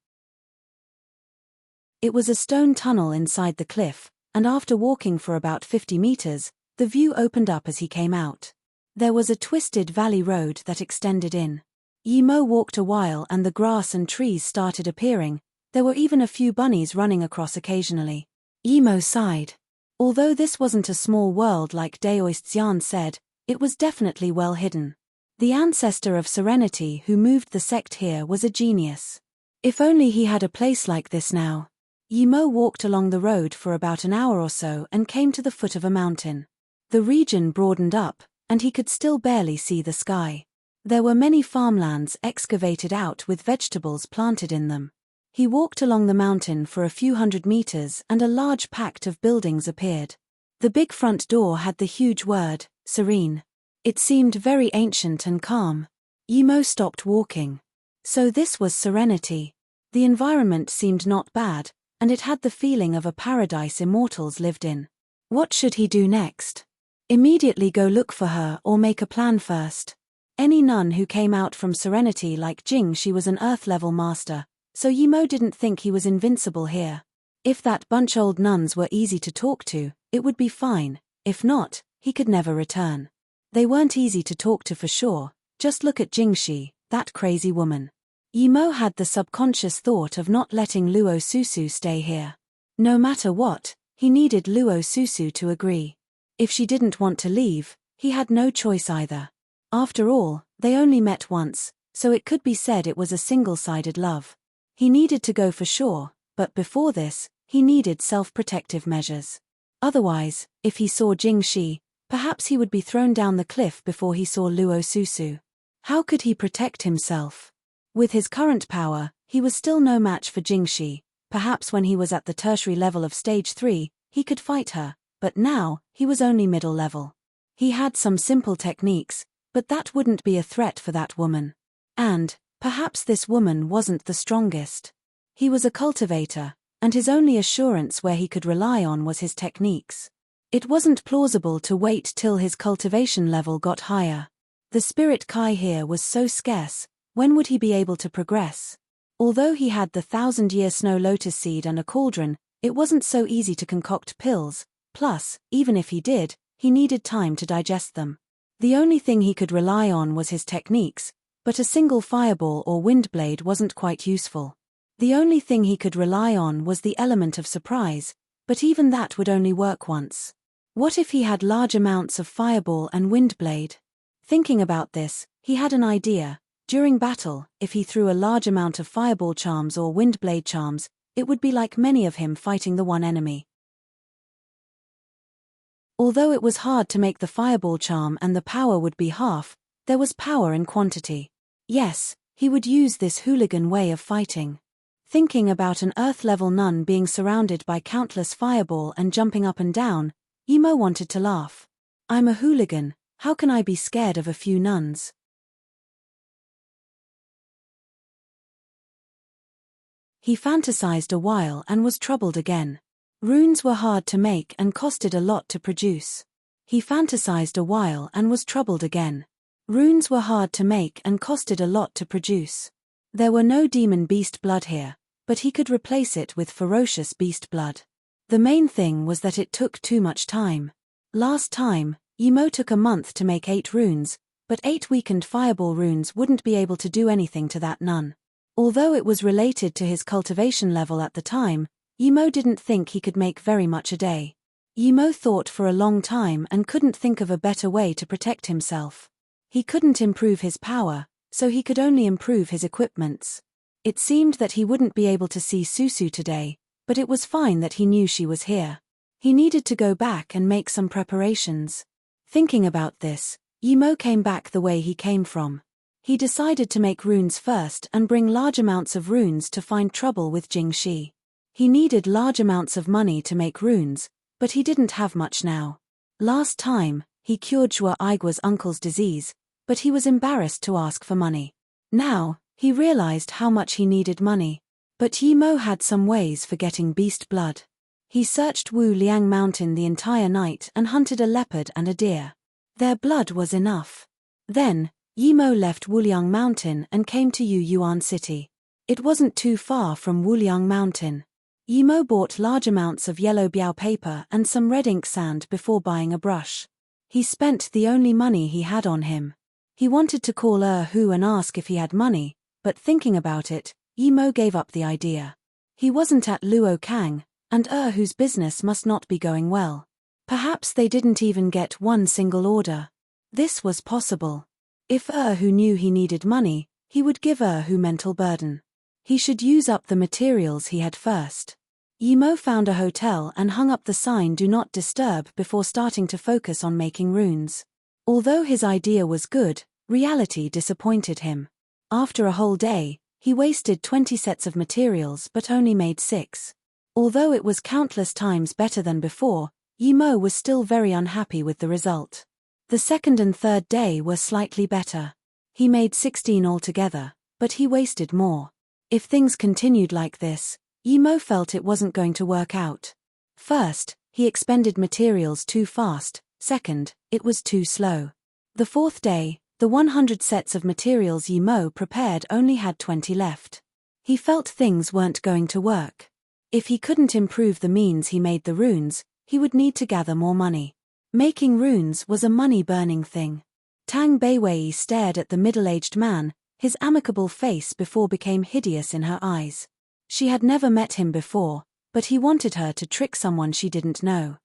It was a stone tunnel inside the cliff, and after walking for about 50 meters, the view opened up as he came out. There was a twisted valley road that extended in. Yimo walked a while and the grass and trees started appearing. There were even a few bunnies running across occasionally. Yimo sighed. Although this wasn't a small world like Daoistzian said, it was definitely well hidden. The ancestor of Serenity who moved the sect here was a genius. If only he had a place like this now. Yimo walked along the road for about an hour or so and came to the foot of a mountain. The region broadened up, and he could still barely see the sky. There were many farmlands excavated out with vegetables planted in them. He walked along the mountain for a few hundred meters and a large pact of buildings appeared. The big front door had the huge word, Serene. It seemed very ancient and calm. Yimo stopped walking. So this was Serenity. The environment seemed not bad, and it had the feeling of a paradise immortals lived in. What should he do next? Immediately go look for her or make a plan first? Any nun who came out from Serenity like Jing, she was an Earth-level master, so Yimo didn't think he was invincible here. If that bunch old nuns were easy to talk to, it would be fine. If not, he could never return. They weren't easy to talk to for sure. Just look at Jingxi, that crazy woman. Yimo had the subconscious thought of not letting Luo Susu stay here. No matter what, he needed Luo Susu to agree. If she didn't want to leave, he had no choice either. After all, they only met once, so it could be said it was a single-sided love. He needed to go for sure, but before this, he needed self-protective measures. Otherwise, if he saw Jingxi, perhaps he would be thrown down the cliff before he saw Luo Susu. How could he protect himself? With his current power, he was still no match for Jingxi. Perhaps when he was at the tertiary level of stage 3, he could fight her, but now, he was only middle level. He had some simple techniques, but that wouldn't be a threat for that woman. And, perhaps this woman wasn't the strongest. He was a cultivator, and his only assurance where he could rely on was his techniques. It wasn't plausible to wait till his cultivation level got higher. The spirit Kai here was so scarce, when would he be able to progress? Although he had the 1,000-year snow lotus seed and a cauldron, it wasn't so easy to concoct pills. Plus, even if he did, he needed time to digest them. The only thing he could rely on was his techniques, but a single fireball or wind blade wasn't quite useful. The only thing he could rely on was the element of surprise, but even that would only work once. What if he had large amounts of fireball and wind blade? Thinking about this, he had an idea. During battle, if he threw a large amount of fireball charms or wind blade charms, it would be like many of him fighting the one enemy. Although it was hard to make the fireball charm and the power would be half, there was power in quantity. Yes, he would use this hooligan way of fighting. Thinking about an Earth-level nun being surrounded by countless fireball and jumping up and down, Yimo wanted to laugh. I'm a hooligan, how can I be scared of a few nuns? He fantasized a while and was troubled again. Runes were hard to make and costed a lot to produce. He fantasized a while and was troubled again. Runes were hard to make and costed a lot to produce. There were no demon beast blood here, but he could replace it with ferocious beast blood. The main thing was that it took too much time. Last time, Yimo took a month to make 8 runes, but 8 weakened fireball runes wouldn't be able to do anything to that none. Although it was related to his cultivation level at the time, Yimo didn't think he could make very much a day. Yimo thought for a long time and couldn't think of a better way to protect himself. He couldn't improve his power, so he could only improve his equipments. It seemed that he wouldn't be able to see Susu today, but it was fine that he knew she was here. He needed to go back and make some preparations. Thinking about this, Yimo came back the way he came from. He decided to make runes first and bring large amounts of runes to find trouble with Jingxi. He needed large amounts of money to make runes, but he didn't have much now. Last time, he cured Zhua Aigua's uncle's disease, but he was embarrassed to ask for money. Now, he realized how much he needed money. But Yimo had some ways for getting beast blood. He searched Wu Liang Mountain the entire night and hunted a leopard and a deer. Their blood was enough. Then, Yimo left Wuliang Mountain and came to Yuan City. It wasn't too far from Wuliang Mountain. Yimo bought large amounts of yellow biao paper and some red ink sand before buying a brush. He spent the only money he had on him. He wanted to call Hu and ask if he had money, but thinking about it, Yimo gave up the idea. He wasn't at Luo Kang, and Hu's business must not be going well. Perhaps they didn't even get one single order. This was possible. If Hu knew he needed money, he would give Hu mental burden. He should use up the materials he had first. Yimo found a hotel and hung up the sign "Do Not Disturb" before starting to focus on making runes. Although his idea was good, reality disappointed him. After a whole day, he wasted 20 sets of materials but only made 6. Although it was countless times better than before, Yimo was still very unhappy with the result. The second and third day were slightly better. He made 16 altogether, but he wasted more. If things continued like this, Yimo felt it wasn't going to work out. First, he expended materials too fast. Second, it was too slow. The fourth day, the 100 sets of materials Yimo prepared only had 20 left. He felt things weren't going to work. If he couldn't improve the means he made the runes, he would need to gather more money. Making runes was a money-burning thing. Tang Beiwei stared at the middle-aged man, his amicable face before became hideous in her eyes. She had never met him before, but he wanted her to trick someone she didn't know.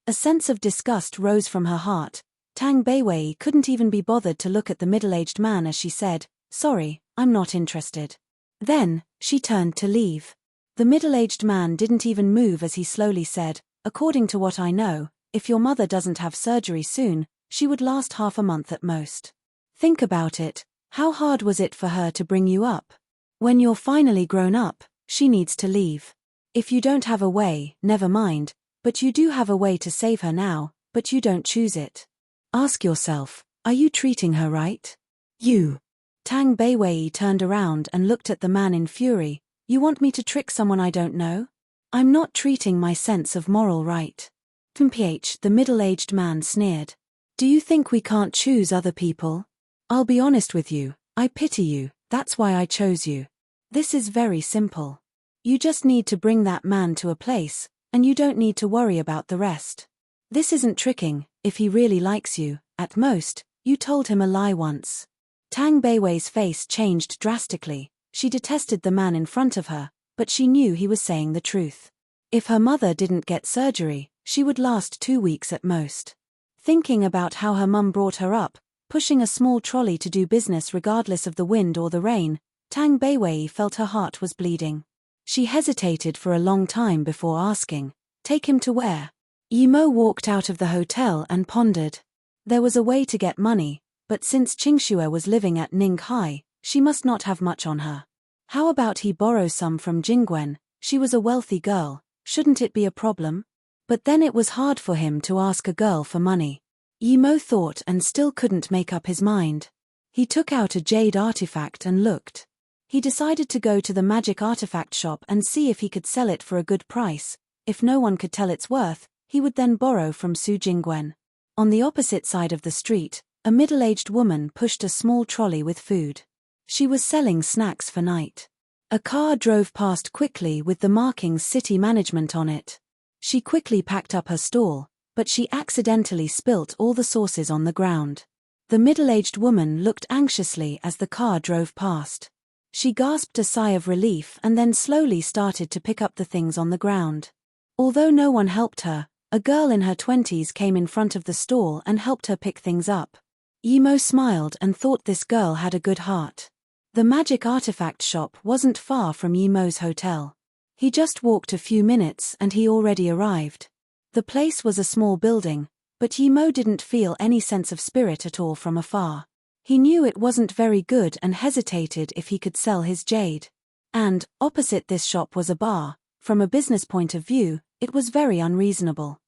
A sense of disgust rose from her heart. Tang Beiwei couldn't even be bothered to look at the middle-aged man as she said, "Sorry, I'm not interested." Then, she turned to leave. The middle-aged man didn't even move as he slowly said, "According to what I know, if your mother doesn't have surgery soon, she would last half a month at most. Think about it, how hard was it for her to bring you up? When you're finally grown up, she needs to leave. If you don't have a way, never mind, but you do have a way to save her now, but you don't choose it. Ask yourself, are you treating her right? You." Tang Beiwei turned around and looked at the man in fury. "You want me to trick someone I don't know? I'm not treating my sense of moral right." "Mph," the middle-aged man sneered. "Do you think we can't choose other people? I'll be honest with you, I pity you, that's why I chose you. This is very simple. You just need to bring that man to a place, and you don't need to worry about the rest. This isn't tricking. If he really likes you, at most, you told him a lie once." Tang Beiwei's face changed drastically. She detested the man in front of her, but she knew he was saying the truth. If her mother didn't get surgery, she would last 2 weeks at most. Thinking about how her mum brought her up, pushing a small trolley to do business regardless of the wind or the rain, Tang Beiwei felt her heart was bleeding. She hesitated for a long time before asking, "Take him to where?" Yimo walked out of the hotel and pondered. There was a way to get money, but since Qingxue was living at Ninghai, she must not have much on her. How about he borrow some from Jingwen? She was a wealthy girl, shouldn't it be a problem? But then it was hard for him to ask a girl for money. Yimo thought and still couldn't make up his mind. He took out a jade artifact and looked. He decided to go to the magic artifact shop and see if he could sell it for a good price. If no one could tell its worth, he would then borrow from Su Jingwen. On the opposite side of the street, a middle-aged woman pushed a small trolley with food. She was selling snacks for night. A car drove past quickly with the markings City Management on it. She quickly packed up her stall, but she accidentally spilt all the sauces on the ground. The middle-aged woman looked anxiously as the car drove past. She gasped a sigh of relief and then slowly started to pick up the things on the ground. Although no one helped her, a girl in her 20s came in front of the stall and helped her pick things up. Emo smiled and thought this girl had a good heart. The magic artifact shop wasn't far from Emo's hotel. He just walked a few minutes and he already arrived. The place was a small building, but Emo didn't feel any sense of spirit at all from afar. He knew it wasn't very good and hesitated if he could sell his jade. And, opposite this shop was a bar. From a business point of view, it was very unreasonable.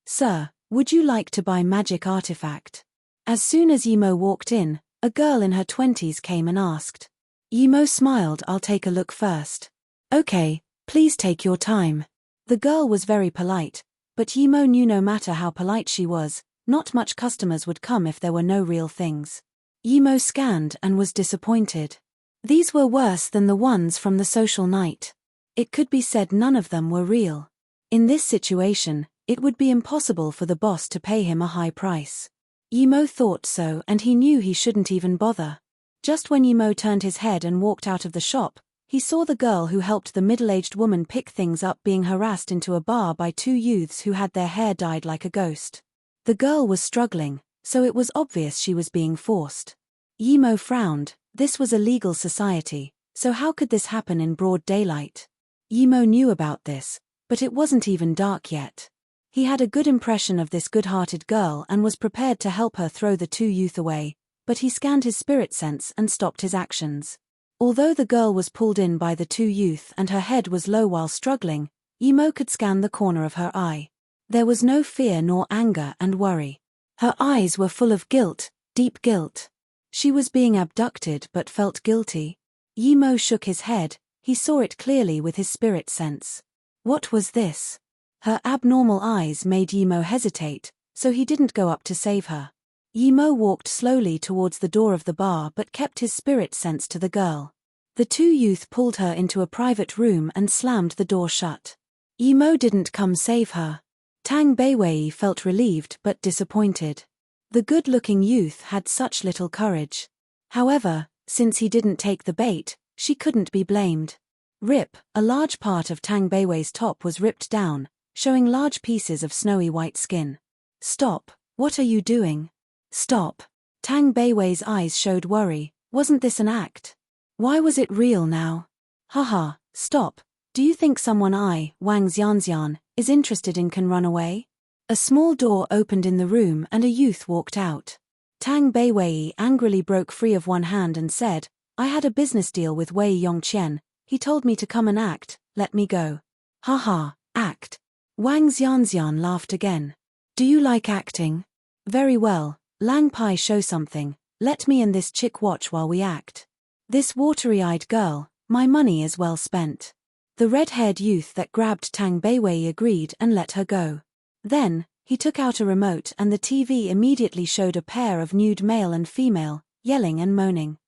"Sir, would you like to buy magic artifact?" As soon as Emo walked in, a girl in her 20s came and asked. Emo smiled. "I'll take a look first." "Okay, please take your time." The girl was very polite, but Emo knew no matter how polite she was, not much customers would come if there were no real things. Emo scanned and was disappointed. These were worse than the ones from the social night. It could be said none of them were real. In this situation, it would be impossible for the boss to pay him a high price. Emo thought so and he knew he shouldn't even bother. Just when Emo turned his head and walked out of the shop, he saw the girl who helped the middle-aged woman pick things up being harassed into a bar by two youths who had their hair dyed like a ghost. The girl was struggling, so it was obvious she was being forced. Emo frowned. This was a legal society, so how could this happen in broad daylight? Emo knew about this, but it wasn't even dark yet. He had a good impression of this good-hearted girl and was prepared to help her throw the two youth away, but he scanned his spirit sense and stopped his actions. Although the girl was pulled in by the two youth and her head was low while struggling, Emo could scan the corner of her eye. There was no fear nor anger and worry. Her eyes were full of guilt, deep guilt. She was being abducted but felt guilty. Emo shook his head. He saw it clearly with his spirit sense. What was this? Her abnormal eyes made Emo hesitate, so he didn't go up to save her. Emo walked slowly towards the door of the bar but kept his spirit sense to the girl. The two youth pulled her into a private room and slammed the door shut. Emo didn't come save her. Tang Beiwei felt relieved but disappointed. The good-looking youth had such little courage. However, since he didn't take the bait, she couldn't be blamed. Rip, a large part of Tang Beiwei's top was ripped down, showing large pieces of snowy white skin. "Stop, what are you doing? Stop." Tang Beiwei's eyes showed worry. Wasn't this an act? Why was it real now? "Haha, stop. Do you think someone Wang Xianxian, is interested in can run away?" A small door opened in the room and a youth walked out. Tang Beiwei angrily broke free of one hand and said, "I had a business deal with Wei Yongqian. He told me to come and act, let me go." "Haha, act." Wang Xianxian laughed again. "Do you like acting? Very well, Lang Pai show something, let me and this chick watch while we act." This watery-eyed girl, my money is well spent. The red-haired youth that grabbed Tang Beiwei agreed and let her go. Then, he took out a remote and the TV immediately showed a pair of nude male and female, yelling and moaning.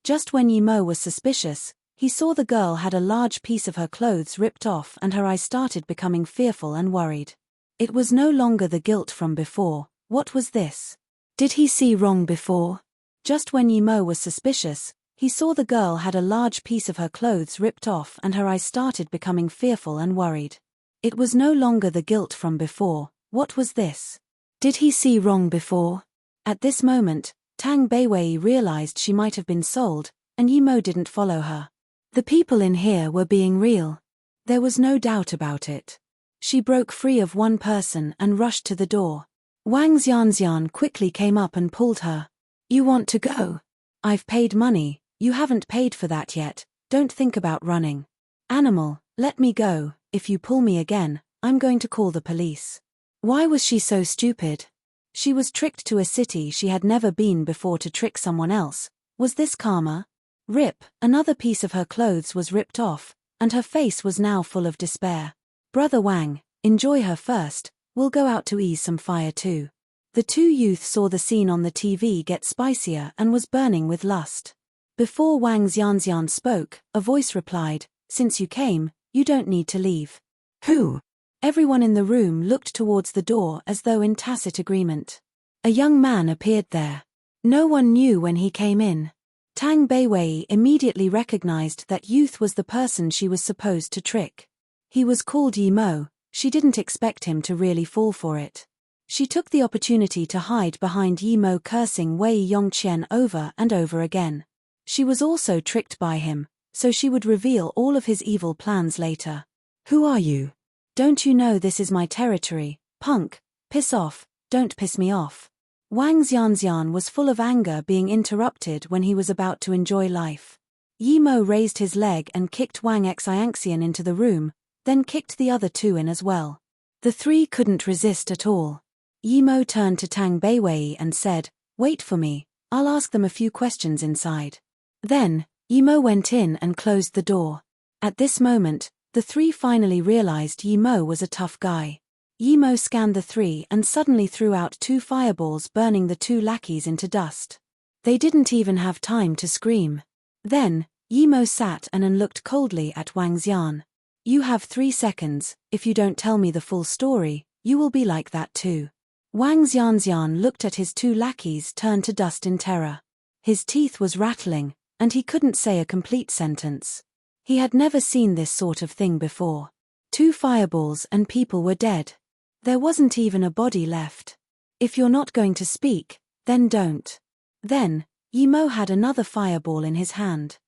Just when Emo was suspicious, he saw the girl had a large piece of her clothes ripped off and her eyes started becoming fearful and worried. It was no longer the guilt from before. What was this? Did he see wrong before? Just when Emo was suspicious, he saw the girl had a large piece of her clothes ripped off and her eyes started becoming fearful and worried. It was no longer the guilt from before. What was this? Did he see wrong before? At this moment, Tang Beiwei realized she might have been sold, and Emo didn't follow her. The people in here were being real. There was no doubt about it. She broke free of one person and rushed to the door. Wang Xianxian quickly came up and pulled her. "You want to go? I've paid money, you haven't paid for that yet, don't think about running. Animal, let me go, if you pull me again, I'm going to call the police." Why was she so stupid? She was tricked to a city she had never been before to trick someone else. Was this karma? Rip, another piece of her clothes was ripped off, and her face was now full of despair. "Brother Wang, enjoy her first, we'll go out to ease some fire too." The two youths saw the scene on the TV get spicier and was burning with lust. Before Wang Xianxian spoke, a voice replied, "Since you came, you don't need to leave." Who? Everyone in the room looked towards the door as though in tacit agreement. A young man appeared there. No one knew when he came in. Tang Beiwei immediately recognized that youth was the person she was supposed to trick. He was called Yi Mo. She didn't expect him to really fall for it. She took the opportunity to hide behind Yi Mo, cursing Wei Yongqian over and over again. She was also tricked by him, so she would reveal all of his evil plans later. Who are you? Don't you know this is my territory, punk? Piss off, don't piss me off. Wang Xianxian was full of anger being interrupted when he was about to enjoy life. Yi Mo raised his leg and kicked Wang Xianxian into the room, then kicked the other two in as well. The three couldn't resist at all. Yi Mo turned to Tang Beiwei and said, "Wait for me, I'll ask them a few questions inside." Then, Yi Mo went in and closed the door. At this moment, the three finally realized Yi Mo was a tough guy. Yi Mo scanned the three and suddenly threw out 2 fireballs, burning the 2 lackeys into dust. They didn't even have time to scream. Then, Yi Mo sat and looked coldly at Wang Xian. "You have 3 seconds, if you don't tell me the full story, you will be like that too." Wang Xianxian looked at his 2 lackeys turn to dust in terror. His teeth was rattling, and he couldn't say a complete sentence. He had never seen this sort of thing before. 2 fireballs and people were dead. There wasn't even a body left. If you're not going to speak, then don't. Then, Yi Mo had another fireball in his hand.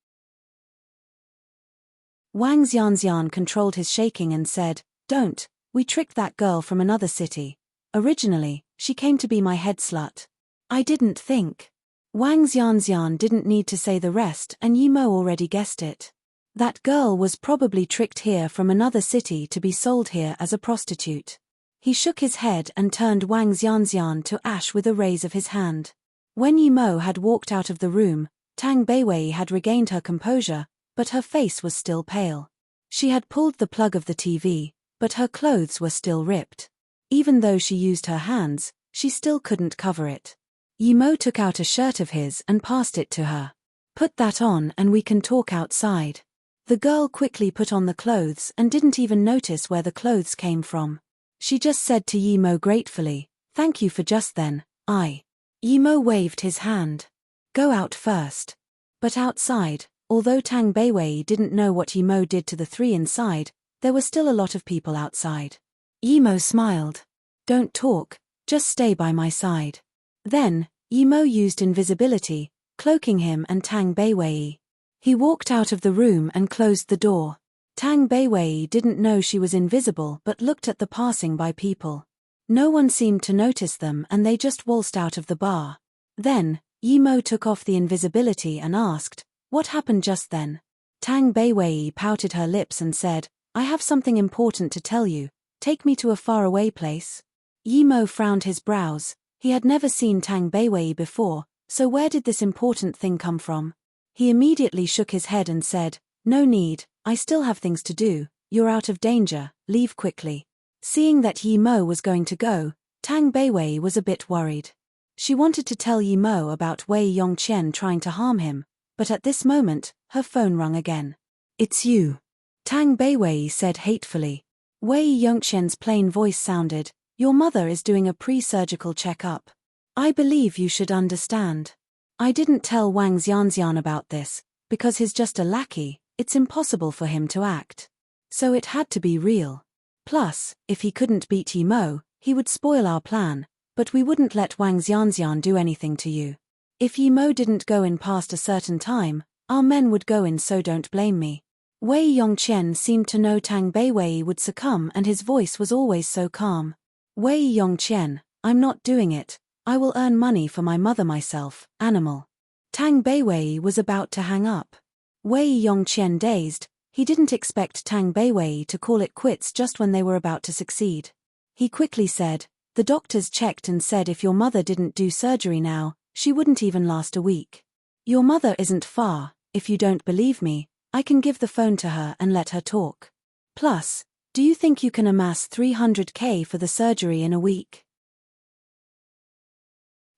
Wang Xianxian controlled his shaking and said, "Don't, we tricked that girl from another city. Originally, she came to be my head slut. I didn't think." Wang Xianxian didn't need to say the rest and Yi Mo already guessed it. That girl was probably tricked here from another city to be sold here as a prostitute. He shook his head and turned Wang Xianxian to ash with a raise of his hand. When Yi Mo had walked out of the room, Tang Beiwei had regained her composure, but her face was still pale. She had pulled the plug of the TV, but her clothes were still ripped. Even though she used her hands, she still couldn't cover it. Yi Mo took out a shirt of his and passed it to her. "Put that on and we can talk outside." The girl quickly put on the clothes and didn't even notice where the clothes came from. She just said to Yi Mo gratefully, "Thank you for just then, Yi Mo waved his hand. "Go out first." But outside, although Tang Beiwei didn't know what Yi Mo did to the 3 inside, there were still a lot of people outside. Yi Mo smiled. "Don't talk, just stay by my side." Then, Yi Mo used invisibility, cloaking him and Tang Beiwei. He walked out of the room and closed the door. Tang Beiwei didn't know she was invisible but looked at the passing by people. No one seemed to notice them and they just waltzed out of the bar. Then, Yi Mo took off the invisibility and asked, "What happened just then?" Tang Beiwei pouted her lips and said, "I have something important to tell you. Take me to a faraway place." Yi Mo frowned his brows. He had never seen Tang Beiwei before, so where did this important thing come from? He immediately shook his head and said, "No need, I still have things to do, you're out of danger, leave quickly." Seeing that Yi Mo was going to go, Tang Beiwei was a bit worried. She wanted to tell Yi Mo about Wei Yongqian trying to harm him, but at this moment, her phone rang again. "It's you," Tang Beiwei said hatefully. Wei Yongqian's plain voice sounded, "Your mother is doing a pre-surgical checkup. I believe you should understand. I didn't tell Wang Xianxian about this, because he's just a lackey, it's impossible for him to act. So it had to be real. Plus, if he couldn't beat Yi Mo, he would spoil our plan, but we wouldn't let Wang Xianxian do anything to you. If Yi Mo didn't go in past a certain time, our men would go in, so don't blame me." Wei Yongqian seemed to know Tang Beiwei would succumb and his voice was always so calm. "Wei Yongqian, I'm not doing it. I will earn money for my mother myself, animal." Tang Beiwei was about to hang up. Wei Yongqian dazed, he didn't expect Tang Beiwei to call it quits just when they were about to succeed. He quickly said, "The doctors checked and said if your mother didn't do surgery now, she wouldn't even last a week. Your mother isn't far, if you don't believe me, I can give the phone to her and let her talk. Plus, do you think you can amass 300k for the surgery in a week?"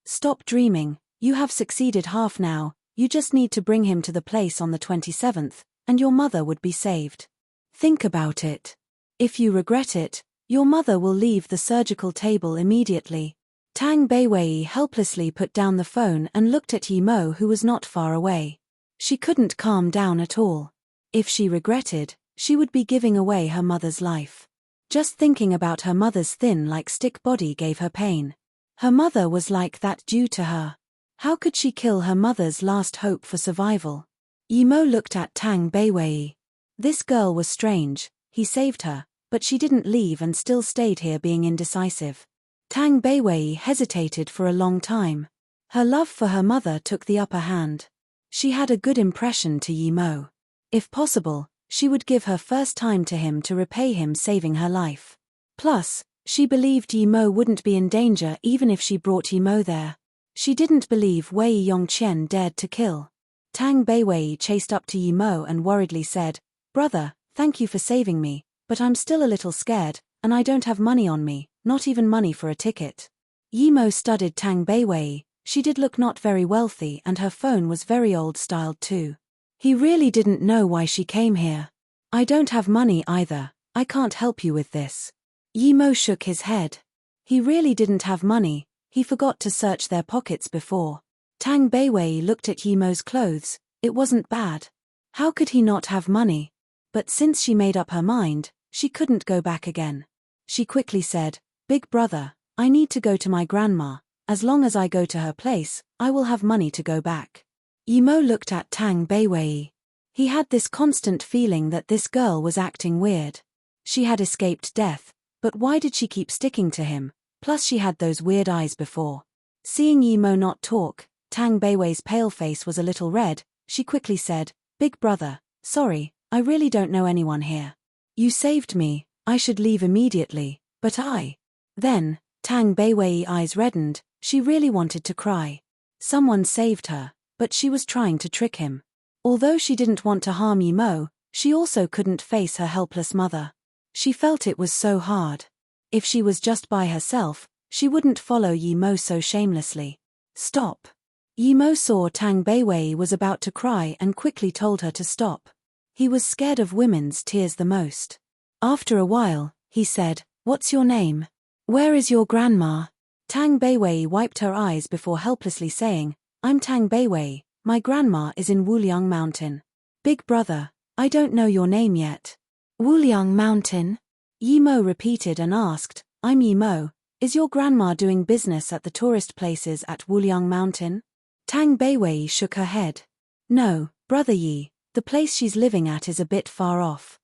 "Stop dreaming, you have succeeded half now, You just need to bring him to the place on the 27th, and your mother would be saved. Think about it. If you regret it, your mother will leave the surgical table immediately. Tang Beiwei helplessly put down the phone and looked at Yi Mo, who was not far away. She couldn't calm down at all. If she regretted, she would be giving away her mother's life. Just thinking about her mother's thin like stick body gave her pain. Her mother was like that due to her. How could she kill her mother's last hope for survival? Yi Mo looked at Tang Beiwei. This girl was strange. He saved her, but she didn't leave and still stayed here being indecisive. Tang Beiwei hesitated for a long time. Her love for her mother took the upper hand. She had a good impression to Yi Mo. If possible, she would give her first time to him to repay him saving her life. Plus, she believed Yi Mo wouldn't be in danger even if she brought Yi Mo there. She didn't believe Wei Yongqian dared to kill. Tang Beiwei chased up to Yi Mo and worriedly said, "Brother, thank you for saving me, but I'm still a little scared, and I don't have money on me, not even money for a ticket." Yi Mo studied Tang Beiwei. She did look not very wealthy and her phone was very old-styled too. He really didn't know why she came here. "I don't have money either, I can't help you with this." Yi Mo shook his head. He really didn't have money, he forgot to search their pockets before. Tang Beiwei looked at Yi Mo's clothes, it wasn't bad. How could he not have money? But since she made up her mind, she couldn't go back again. She quickly said, "Big brother, I need to go to my grandma. As long as I go to her place, I will have money to go back." Yi Mo looked at Tang Beiwei. He had this constant feeling that this girl was acting weird. She had escaped death, but why did she keep sticking to him? Plus she had those weird eyes before. Seeing Yi Mo not talk, Tang Beiwei's pale face was a little red. She quickly said, "Big brother, sorry, I really don't know anyone here. You saved me, I should leave immediately, but I..." Then, Tang Beiwei's eyes reddened, she really wanted to cry. Someone saved her, but she was trying to trick him. Although she didn't want to harm Yi Mo, she also couldn't face her helpless mother. She felt it was so hard. If she was just by herself, she wouldn't follow Yi Mo so shamelessly. "Stop." Yi Mo saw Tang Beiwei was about to cry and quickly told her to stop. He was scared of women's tears the most. After a while, he said, "What's your name? Where is your grandma?" Tang Beiwei wiped her eyes before helplessly saying, "I'm Tang Beiwei, my grandma is in Wuliang Mountain." "Big brother, I don't know your name yet." "Wuliang Mountain?" Yi Mo repeated and asked, "I'm Yi Mo, is your grandma doing business at the tourist places at Wuliang Mountain?" Tang Beiwei shook her head. "No, brother Yi, the place she's living at is a bit far off."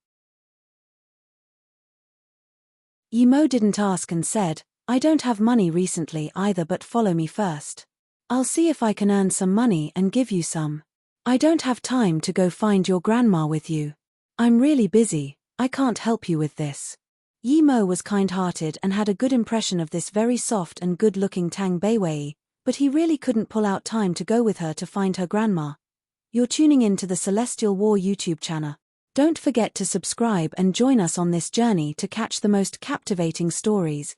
Yi Mo didn't ask and said, "I don't have money recently either, but follow me first. I'll see if I can earn some money and give you some. I don't have time to go find your grandma with you. I'm really busy, I can't help you with this." Yi Mo was kind-hearted and had a good impression of this very soft and good-looking Tang Beiwei, but he really couldn't pull out time to go with her to find her grandma. You're tuning in to the Celestial War YouTube channel. Don't forget to subscribe and join us on this journey to catch the most captivating stories.